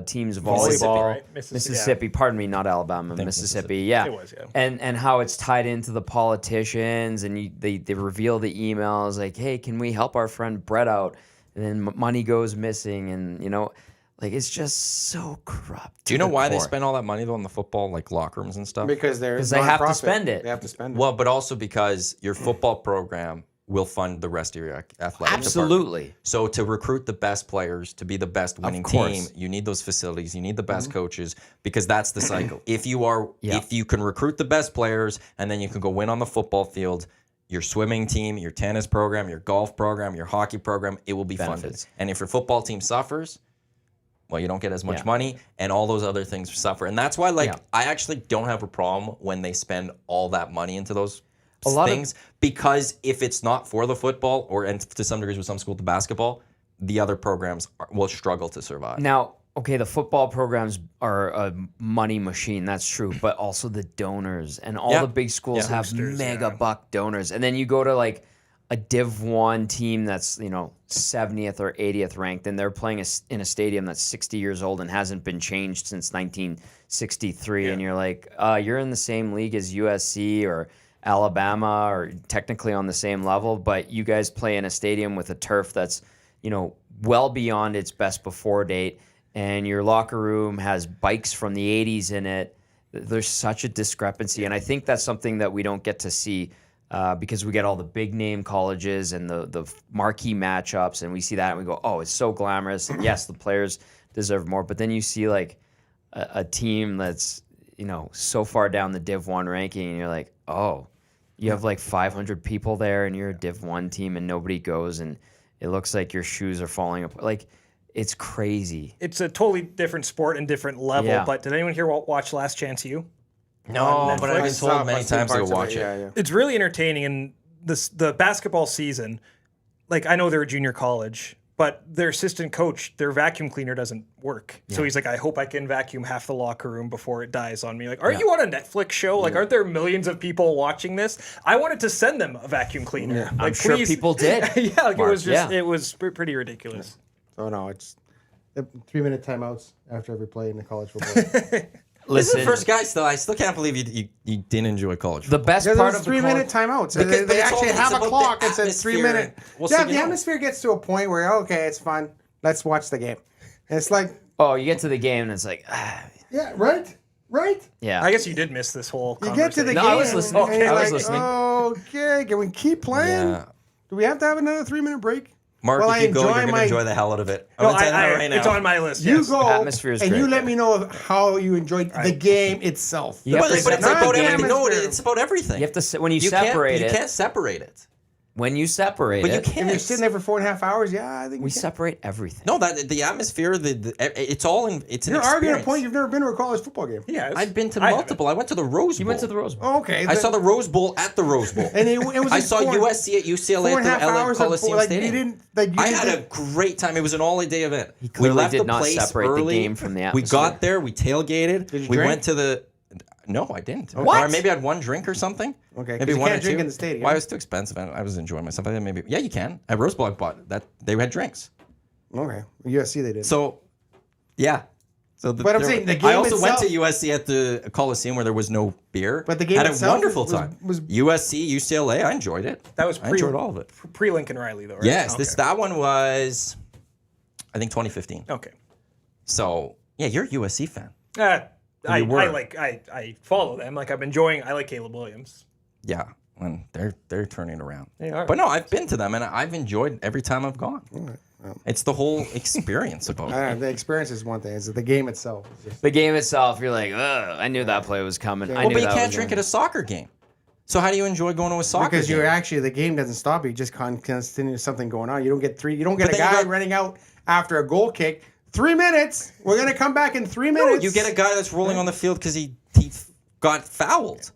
team's volleyball, right? Mississippi. Pardon me, not Alabama, Mississippi. Yeah, It was, yeah. And how it's tied into the politicians, and they reveal the emails like, hey, can we help our friend Brett out? And then money goes missing, and like it's just so corrupt. Do you know why they spend all that money though on the football like locker rooms and stuff? Because they have to spend it. They have to spend it. Well, but also because your football program will fund the rest of your athletic Absolutely. department. So to recruit the best players, to be the best winning team, you need those facilities, you need the best coaches, because that's the cycle. If you can recruit the best players and then you can go win on the football field, your swimming team, your tennis program, your golf program, your hockey program, it will be funded. And if your football team suffers, well, you don't get as much money, and all those other things suffer. And that's why, I actually don't have a problem when they spend all that money into those things, because if it's not for the football, and to some degrees with some school, the basketball, the other programs will struggle to survive. Now, okay, the football programs are a money machine, that's true, but also the donors, and all the big schools have mega buck donors. And then you go to like a Div 1 team that's 70th or 80th ranked, and they're playing in a stadium that's 60 years old and hasn't been changed since 1963, and you're like, you're in the same league as USC or Alabama, or technically on the same level, but you guys play in a stadium with a turf that's well beyond its best before date, and your locker room has bikes from the 80s in it. There's such a discrepancy, and I think that's something that we don't get to see because we get all the big name colleges and the marquee matchups, and we see that and we go, oh, it's so glamorous, and yes, the players deserve more, but then you see like a team that's so far down the Div 1 ranking, and you're like, oh, you have like 500 people there, and you're a Div 1 team, and nobody goes, and it looks like your shoes are falling apart. Like, it's crazy. It's a totally different sport and different level. Yeah. But did anyone here watch Last Chance U? No, but I've been told many times to go watch it. Yeah. It's really entertaining, and the basketball season, like I know they're a junior college, but their assistant coach, their vacuum cleaner doesn't work. Yeah. So he's like, I hope I can vacuum half the locker room before it dies on me. Like, aren't you on a Netflix show? Like, aren't there millions of people watching this? I wanted to send them a vacuum cleaner. Yeah. Like, I'm sure people did. Yeah, like Marc, it was pretty ridiculous. Oh no, it's 3-minute timeouts after every play in the college football. This is the first guy still. I still can't believe you didn't enjoy college football. The best Yeah, part there's of the 3-minute timeouts. Because- They it's actually all- have it's a about clock the that says 3 atmosphere. minutes. Well, Yeah, so, the atmosphere gets to a point where, okay, it's fun. Let's watch the game. And it's like, Oh, you get to the game and it's like, yeah, right? yeah. I guess you did miss this whole You get to the conversation. game. No, I was listening. and you're I was like, listening. Okay, can we keep playing? Yeah. Do we have to have another 3-minute break? Mark, Well, if I you go, you're enjoy going to my- enjoy the hell out of it. No, I'm telling you that right now. it's on my list. You Yes. go, Atmosphere is and great. you let me know how you enjoyed the game itself. You have But to it's about separate the game. everything. No, atmosphere. it's about everything. You have to when you You separate can't, it. You can't separate it. When you separate But you it, If can't. you're sitting there for 4.5 hours, yeah, I think we you can. separate everything. No, that the atmosphere, it's all in. It's an You're arguing a experience. point. You've never been to a college football game. Yeah, I've been to multiple. I went to the Rose Bowl. You went to the Rose Bowl. Oh, okay. I saw the Rose Bowl at the Rose Bowl. And it was I like saw USC at UCLA at 4.5 the LA hours of- Coliseum like, Stadium. You didn't, I had a great time. It was an all-day event. He clearly we left did the not place separate the early. game from the We atmosphere. got there. We tailgated. Did you we drink? went to the. No, I didn't. What? Or maybe I had one drink or something. Okay, 'cause maybe you one can't or drink two. in the stadium. Why, it was too expensive. I was enjoying myself. I think maybe. Yeah, you can. At Rose Bowl, I bought that. They had drinks. Okay. USC they did. So, yeah. So But I'm saying the game I also went itself- to USC at the Coliseum where there was no beer. But the game had itself a wonderful was- time. was- USC, UCLA. I enjoyed it. That was I enjoyed all of it. pre-Lincoln Riley, though, right? Yes, Okay. that one was, I think 2015. Okay. So yeah, you're a USC fan. I were. I follow them. Like I like Caleb Williams. Yeah, and they're turning around. They are. But no, I've been to them and I've enjoyed every time I've gone. It's the whole experience about it. the experience is one thing. It's the game itself. It's just- The game itself, you're like, ugh, I knew that play was coming. I Well, knew but you that can't was drink coming. at a soccer game. So how do you enjoy going to a soccer because game? you're actually the game doesn't stop you. You just continue something going on. You don't get three. You don't get But a then you guy got- running out after a goal kick. 3 minutes. We're gonna come back in 3 No, minutes. you get a guy that's rolling on the field because he got fouled.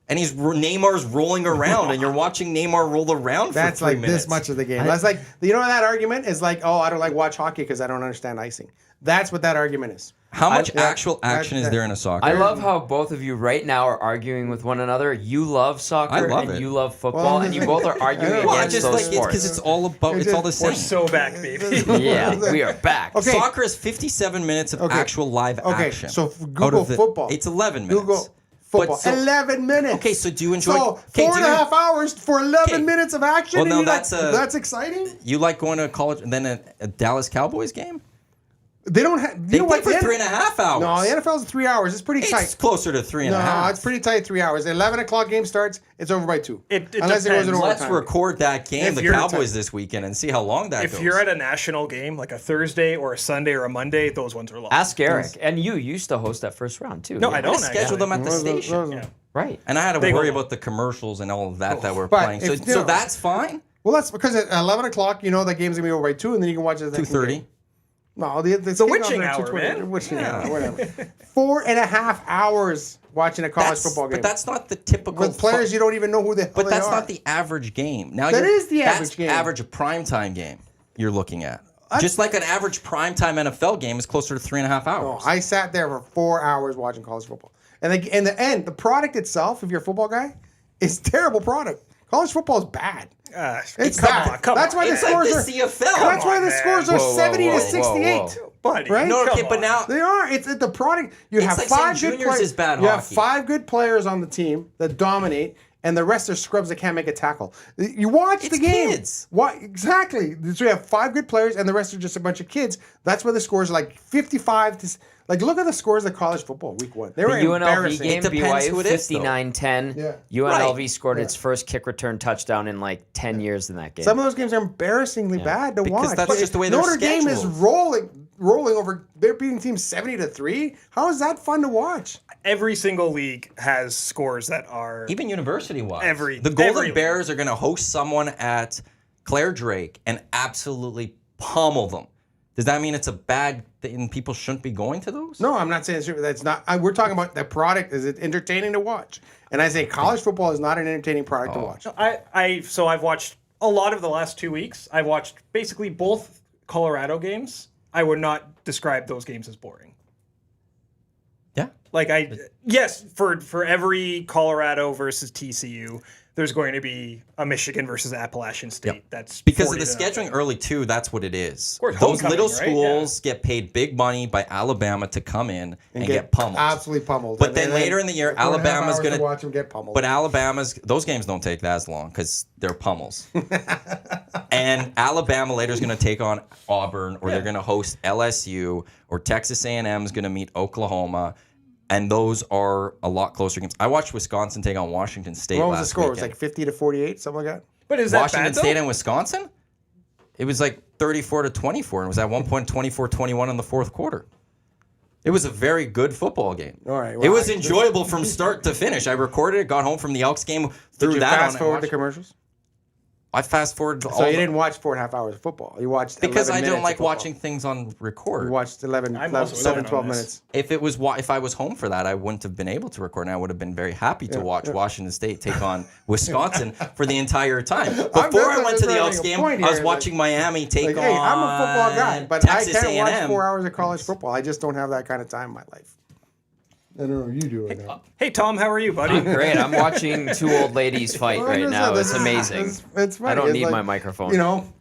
and Neymar's rolling around, and you're watching Neymar roll around for 3 minutes. This much of the game. That's like, you know what that argument is like, oh, I don't like watch hockey because I don't understand icing. That's what that argument is. How much actual action is there in a soccer? I love how both of you right now are arguing with one another. You love soccer I love and it. you love football, and you both are arguing against those sports. Because it's all the same. We're so back, baby. Yeah, we are back. Okay. Soccer is 57 minutes of actual live action. So Google football. It's 11 minutes. Google football. 11 minutes. Okay, so do you enjoy? So 4.5 hours for 11 minutes of action. Well, and no, that's exciting. You like going to college and then a Dallas Cowboys game? They don't have. They play for 3.5 hours. No, the NFL is 3 hours. It's pretty tight. It's closer to 3.5. No, it's pretty tight. 3 hours. 11 o'clock game starts. It's over by 2. Unless it goes in depends. Let's overtime. record that game, the Cowboys this weekend, and see how long that goes. If you're at a national game, like a Thursday or a Sunday or a Monday, those ones are long. Ask Eric. And you used to host that first round, too. No, I don't. schedule them at the station. Yeah. Right. And I had to They go worry long. about the commercials and all of that we're But playing. So, if, you know- that's fine. Well, that's because at 11 o'clock, you know that game's going to be over by 2, and then you can watch it at 2:30. No, the witching hour, man. Witching hour, whatever. 4.5 hours watching a college football game. But that's not the typical. With players you don't even know who the hell But they that's are. not the average game. Now That is the average game. That's average primetime game you're looking at. Just like an average primetime NFL game is closer to 3.5 hours. I sat there for 4 hours watching college football. And in the end, the product itself, if you're a football guy, is terrible product. College football is bad. It's bad. That's why the It's scores like are. the CFL. That's why the man. scores are 70 to whoa, 68. Buddy, Right? No, okay, come but on. now They are. It's the product. You have like 5 saying good juniors players. is bad You have hockey. 5 good players on the team that dominate, and the rest are scrubs that can't make a tackle. You watch It's the game. kids. What exactly? So you have 5 good players, and the rest are just a bunch of kids. That's why the scores are like 55 to. Like, look at the scores of college football week 1. They The were UNLV embarrassing. game, It depends BYU who it is, though. 59-10. Yeah. UNLV scored its first kick return touchdown in like 10 years in that game. Some of those games are embarrassingly bad to Because watch. that's just the way they're Notre Dame is scheduled. rolling over. They're beating teams 70-3. How is that fun to watch? Every single league has scores that are Even university-wise. The Golden every- Bears are going to host someone at Claire Drake and absolutely pummel them. Does that mean it's a bad thing? People shouldn't be going to those? No, I'm not saying that's not. We're talking about the product. Is it entertaining to watch? And I say college football is not an entertaining product to watch. So I've watched a lot of the last 2 weeks. I've watched basically both Colorado games. I would not describe those games as boring. Yeah. Like yes, for every Colorado versus TCU, there's going to be a Michigan versus Appalachian State. Yep. That's Because of 40 the to nothing. scheduling early too, that's what it is. course, Those homecoming, little right? schools get paid big money by Alabama to come in and get pummeled. Absolutely pummeled. But then later in the year, 4.5 Alabama's hours going to watch them get pummeled. But those games don't take as long because they're pummels. And Alabama later is going to take on Auburn, or they're going to host LSU, or Texas A&M is going to meet Oklahoma. And those are a lot closer games. I watched Wisconsin take on Washington State what was the last score? weekend. It was like 50-48, something like that. But is that Washington bad, State though? and Wisconsin? It was like 34-24, and it was at one point 24-21 in the fourth quarter. It was a very good football game. All right, it well, was enjoyable from start to finish. I recorded it, got home from the Elks game, threw Did you that fast on. forward the commercials? I fast forwarded So you didn't watch 4.5 hours of football. You watched because 11 I don't minutes like of football. watching things on record. You watched 11, I'm also 7, in on 12 this. minutes. If I was home for that, I wouldn't have been able to record, and I would have been very happy to watch Washington State take on Wisconsin for the entire time. Before I went to the Elks game, I was watching Miami take on Hey, I'm a football guy, but Texas I can't watch A&M. 4 hours of college football. I just don't have that kind of time in my life. I don't know what you do right now. Hey Tom, how are you, buddy? I'm great. I'm watching 2 old ladies fight right now. It's amazing. It's funny. I don't It's need like, my microphone. You know,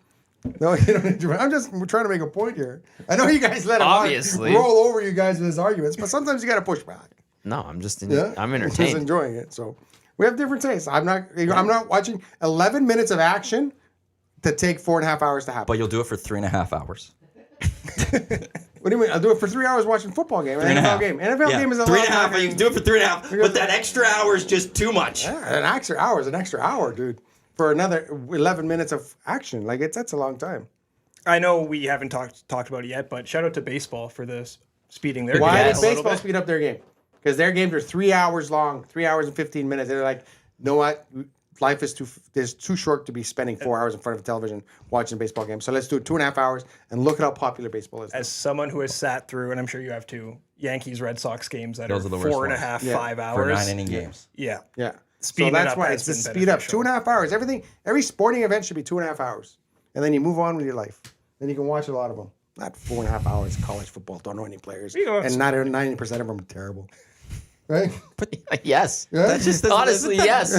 no, you don't need to. I'm just trying to make a point here. I know you guys let him Obviously. roll over you guys with his arguments, but sometimes you got to push back. No, I'm just Yeah, I'm Just entertained. enjoying it. So we have different tastes. I'm not watching 11 minutes of action to take 4.5 hours to happen. But you'll do it for 3.5 hours. What do you mean? I'll do it for 3 hours watching football game. An NFL game. NFL game is a 3.5. lot You can do it for 3.5, but that extra hour is just too much. Yeah, an extra hour is an extra hour, dude. For another 11 minutes of action, like that's a long time. I know we haven't talked about it yet, but shout out to baseball for this speeding their Why game did up a little baseball bit. speed up their game? Because their games are 3 hours long, 3 hours and 15 minutes. They're like, you know what? Life is too short to be spending 4 hours in front of a television watching a baseball game. So let's do it 2.5 hours and look at how popular baseball is. As someone who has sat through, and I'm sure you have too, Yankees Red Sox games that Those are are the worst 4.5, ones. 5 For hours. 9 inning games. Yeah. Yeah. Speeding that's up why has it's the been speed up. beneficial. 2.5 hours. Every sporting event should be 2.5 hours, and then you move on with your life. Then you can watch a lot of them. Not 4.5 hours. College football. Don't know any players, and not 90% of them are terrible. Right? Yes. Yeah? That just Honestly, yes.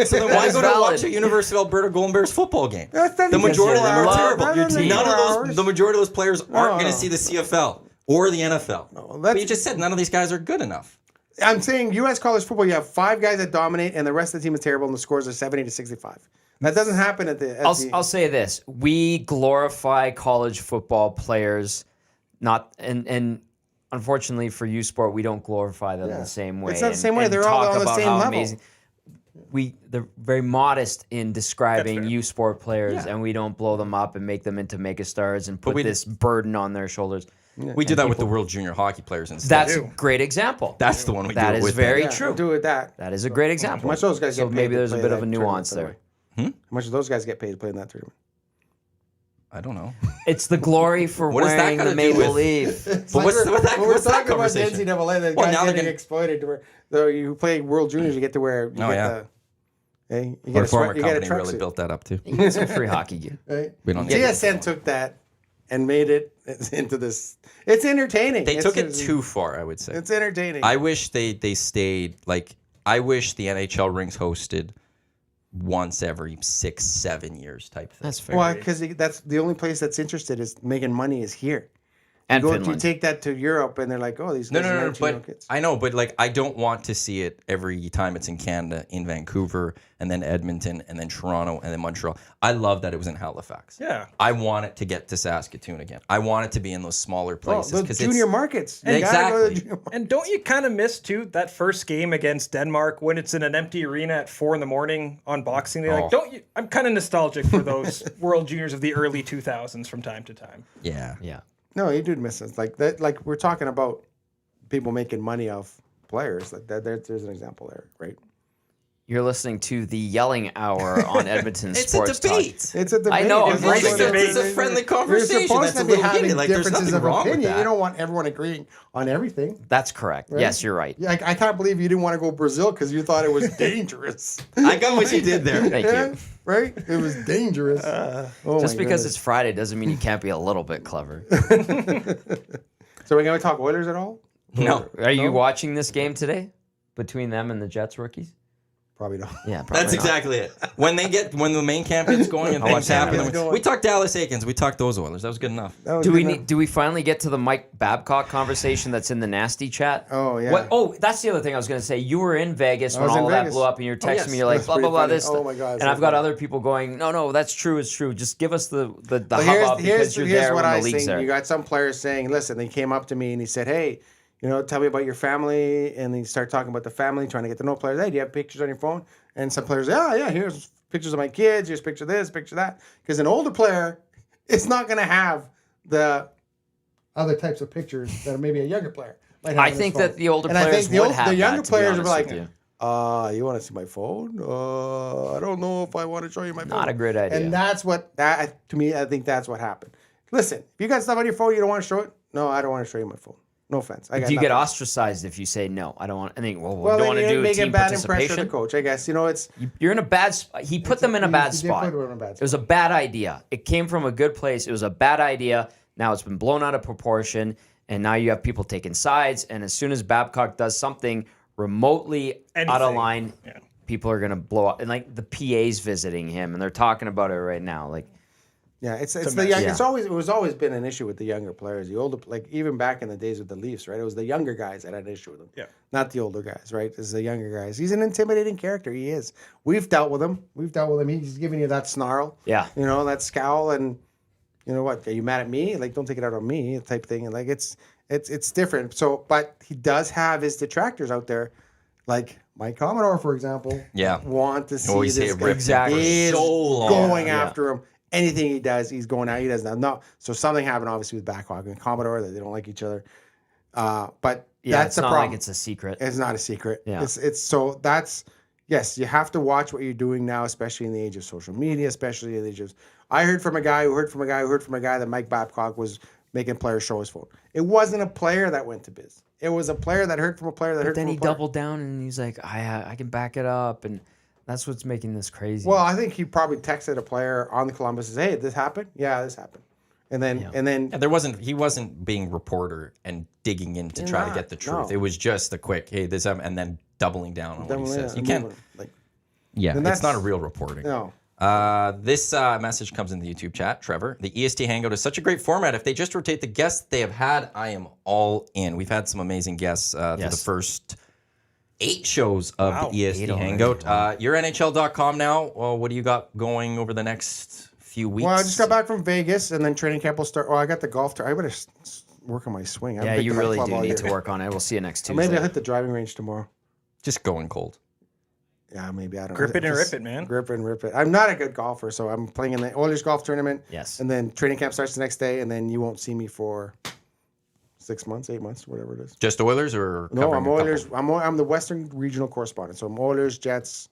So then why is go to valid. watch a University of Alberta Golden Bears football game? That's The majority of them are love terrible. your team. None of those, the majority of those players aren't going no. to see the CFL or the NFL. No, But that's- you just said none of these guys are good enough. I'm saying U.S. college football, you have 5 guys that dominate, and the rest of the team is terrible, and the scores are 70 to 65. That doesn't happen at the. I'll say this: we glorify college football players, not and unfortunately for U Sport, we don't glorify them the same way. It's not the same way. They're all talk on the about same how level. They're very modest in describing U Sport players, Yeah. and we don't blow them up and make them into megastars and put we- this burden on their shoulders. We do that with the World Junior Hockey players instead. That's a great example. That's the one we That do it is with. very Yeah, true. do with that. That is a great example. How much those guys so get paid maybe to there's a play bit of that a nuance tournament, there. How much do those guys get paid to play in that tournament? I don't know. It's the glory for What does that wearing gotta the do with- maple leaf. But what's that We're what's that talking about the conversation? NCAA. The Well, guys now they're getting gonna- exploited. To where, though you play World Juniors, you get to wear. You Oh, get yeah. You Our get a former sweat, you get a company really tracksuit. built that up too. You get some free hockey gear. Right? We don't need TSN took that and made it into this. It's entertaining. They took it too far, I would say. It's entertaining. I wish they stayed like I wish the NHL rings hosted once every 6-7 years type thing. That's fair. Why? Because that's the only place that's interested is making money is here. And You Finland. take that to Europe and they're like, oh, these No, guys no, are no, 19-year-old but kids. I know, but like I don't want to see it every time it's in Canada, in Vancouver, and then Edmonton, and then Toronto, and then Montreal. I love that it was in Halifax. Yeah. I want it to get to Saskatoon again. I want it to be in those smaller Oh, places the because junior markets. You gotta go to the Exactly. junior market. And don't you kind of miss too that first game against Denmark when it's in an empty arena at 4 a.m. on Boxing Day? Oh. Like, don't you? I'm kind of nostalgic for those World Juniors of the early 2000s from time to time. Yeah. Yeah. No, you do miss it. Like that. Like we're talking about people making money off players. Like that. There's an example there, right? You're listening to the Yelling Hour on Edmonton It's Sports a debate. It's a debate. I know, It's I'm like right a- there. It's a friendly You're conversation. supposed That's to a be little having heated. Like there's differences nothing of wrong with opinion. that. You don't want everyone agreeing on everything. Talk. That's correct. Yes, you're right. Yeah, I can't believe you didn't want to go Brazil because you thought it was dangerous. I got what you did there. Thank Yeah, you. right? It was dangerous. Oh Just my because goodness. it's Friday doesn't mean you can't be a little bit clever. So we're going to talk Oilers at all? No. Are you watching this game today between them and the Jets rookies? Probably not. Yeah, probably That's not. exactly it. When the main campaign's going and things happen, campaign's going. we talked Dallas Aikens, we talked those Oilers. That was good enough. That was Do we good need? Do we finally get to the Mike Babcock conversation that's in the nasty chat? Oh, yeah. What? Oh, that's the other thing I was going to say. You were in Vegas when was in all that Vegas. blew up, and you're texting yes. me. You're like, That's blah blah pretty blah. funny. This. Oh my God, And so I've got funny. other people going, no, that's true. It's true. Just give us the Well, hubbub because you're there what when I the league's think. there. You got some players saying, listen, they came up to me and he said, hey, tell me about your family. And they start talking about the family, trying to get to know players. Hey, do you have pictures on your phone? And some players, yeah, here's pictures of my kids. Here's picture of this, picture of that. Because an older player is not going to have the other types of pictures that maybe a younger player might have. I on his think phone. that the older And I players think would have the younger that, to be players will be honest like, with you. you want to see my phone? I don't know if I want to show you my phone. Not a great idea. And that's what, to me, I think that's what happened. Listen, if you got stuff on your phone, you don't want to show it? No, I don't want to show you my phone. No offense. I got Do you get nothing. ostracized if you say no? I don't want. I think. Well, we Well, don't then want to you do make a team bad impression of the participation. coach. I guess it's You're in a bad spot. He put them in a bad he did spot. put them in a bad It was a bad idea. It came from a good place. It was a bad idea. Now it's been blown out of proportion, and now you have people taking sides. And as soon as Babcock does something remotely out of Anything. line, people are gonna blow up. And like the PA's visiting him, and they're talking about it right now. Like, yeah, it's a the mess. young. Yeah. It was always been an issue with the younger players. The older, like even back in the days with the Leafs, right? It was the younger guys that had an issue with him. Yeah. Not the older guys, right? It's the younger guys. He's an intimidating character. He is. We've dealt with him. He's giving you that snarl. yeah, That scowl, and you know what? Are you mad at me? Like, don't take it out on me, type thing. And like, it's different. So, but he does have his detractors out there, like Mike Commodore, for example. Yeah. Want to see Always this hate guy. Rip Exactly. He is so long. going Yeah. after him. Anything he does, he's going out. He doesn't know. So something happened, obviously, with Babcock and Commodore, that they don't like each other. But yeah. that's It's the not problem. like it's a secret. It's not a secret. Yeah. It's so that's yes, you have to watch what you're doing now, especially in the age of social media, especially in the age of I heard from a guy who heard from a guy who heard from a guy that Mike Babcock was making players show his phone. It wasn't a player that went to biz. it was a player that heard from a player that heard But then from a he player. doubled down and he's like, I can back it up, and that's what's making this crazy. Well, I think he probably texted a player on the Columbus and says, "Hey, this happened? Yeah, this happened." And then he wasn't being reporter and digging in to try to get the truth. no. It was just a quick, hey, this happened, and then doubling down on what he says. You can't. Yeah, And it's not a that's- real reporting. No. This message comes in the YouTube chat. Trevor, the EST Hangout is such a great format. If they just rotate the guests they have had, I am all in. We've had some amazing guests through the first 8 shows of the EST Hangout. You're NHL.com now. Well, what do you got going over the next few weeks? Well, I just got back from Vegas, and then training camp will start. Well, I got the golf tour. I better work on my swing. I haven't yeah, picked you up my really club do all need year. to work on it. We'll see you next Or Tuesday. maybe I'll hit the driving range tomorrow. Just going cold. Yeah, maybe. I don't know. Grip it and Just rip it, man. Grip it and rip it. I'm not a good golfer, so I'm playing in the Oilers golf tournament. Yes. And then training camp starts the next day, and then you won't see me for 6 months, 8 months, whatever it is. Just Oilers or No, covering I'm a couple? Oilers. I'm the Western regional correspondent. So I'm Oilers, Jets,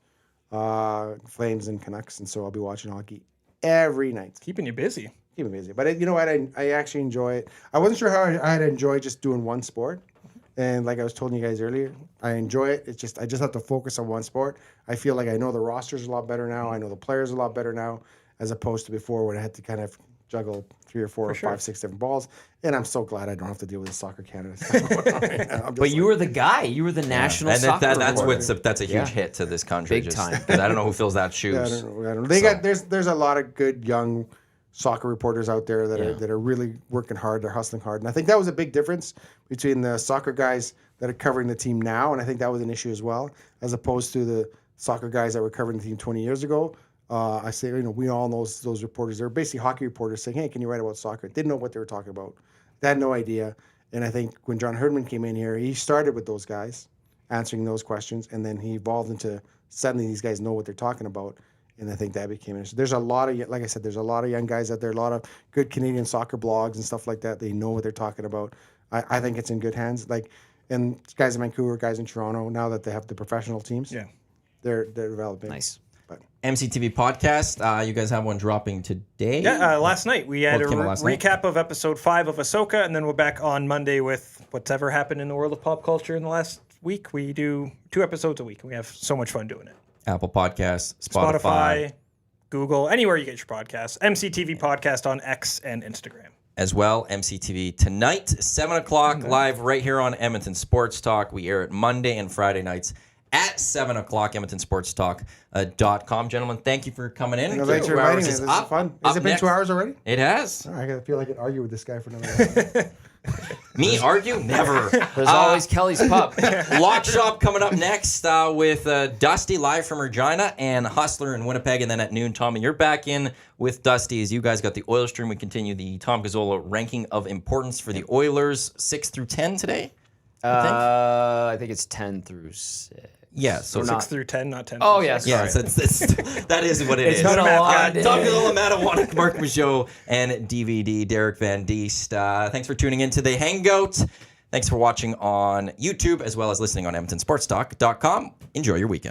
Flames, and Canucks, and so I'll be watching hockey every night. Keeping you busy. Keep me busy. But you know what? I actually enjoy it. I wasn't sure how I'd enjoy just doing one sport. And like I was telling you guys earlier, I enjoy it. It's just I just have to focus on one sport. I feel like I know the rosters a lot better now. I know the players a lot better now, as opposed to before when I had to kind of juggle 3 or 4 or 5, 6 different balls. And I'm so glad I don't have to deal with the Soccer Canada stuff going on right now. But you were the guy. You were the national And soccer that's reporter. that's a huge hit to this country. Big just, time. 'cause I don't know who fills that shoes. Yeah, I don't know. They got there's a lot of good young soccer reporters out there that are really working hard. They're hustling hard, and I think that was a big difference between the soccer guys that are covering the team now, and I think that was an issue as well, as opposed to the soccer guys that were covering the team 20 years ago. I say, we all know those reporters. They're basically hockey reporters saying, "Hey, can you write about soccer?" Didn't know what they were talking about. They had no idea. And I think when John Herdman came in here, he started with those guys answering those questions, and then he evolved into suddenly these guys know what they're talking about. And I think that became an issue. There's a lot of, like I said, there's a lot of young guys out there, a lot of good Canadian soccer blogs and stuff like that. They know what they're talking about. I think it's in good hands. And guys in Vancouver, guys in Toronto, now that they have the professional teams, they're developing. Nice. M.C.T.V podcast. You guys have one dropping today. Yeah, last night we had a came out last night? recap of episode 5 of Ahsoka, and then we're back on Monday with whatever happened in the world of pop culture in the last week. We do 2 episodes a week, and we have so much fun doing it. Apple Podcasts, Spotify, Google, anywhere you get your podcasts. M.C.T.V podcast on X and Instagram. as well. M.C.T.V tonight, 7 o'clock, live right here on Edmonton Sports Talk. We air it Monday and Friday nights at 7 o'clock, EdmontonSportsTalk.com. Gentlemen, thank you for coming in. Thanks for inviting me. This is up, fun. up Has it been next. 2 hours already? It has. Oh, I feel like I could argue with this guy for another hour. Me argue? Never. There's always Kelly's pup. Lock Shop coming up next with Dusty live from Regina and Hustler in Winnipeg. And then at noon, Tommy, you're back in with Dusty as you guys got the Oilers stream. We continue the Tom Gazzola ranking of importance for the Oilers 6 through 10 today. I think it's 10 through 6. Yeah, so 6 through 10, not 10 Oh, through yes. 6. yeah, that is what it is. It's been a lot. Tom Gazzola, Mattawanna, Marc Majeau, and DVD, Derek Van Diest. Thanks for tuning in to the Hangout. Thanks for watching on YouTube as well as listening on EdmontonSportsTalk.com. Enjoy your weekend.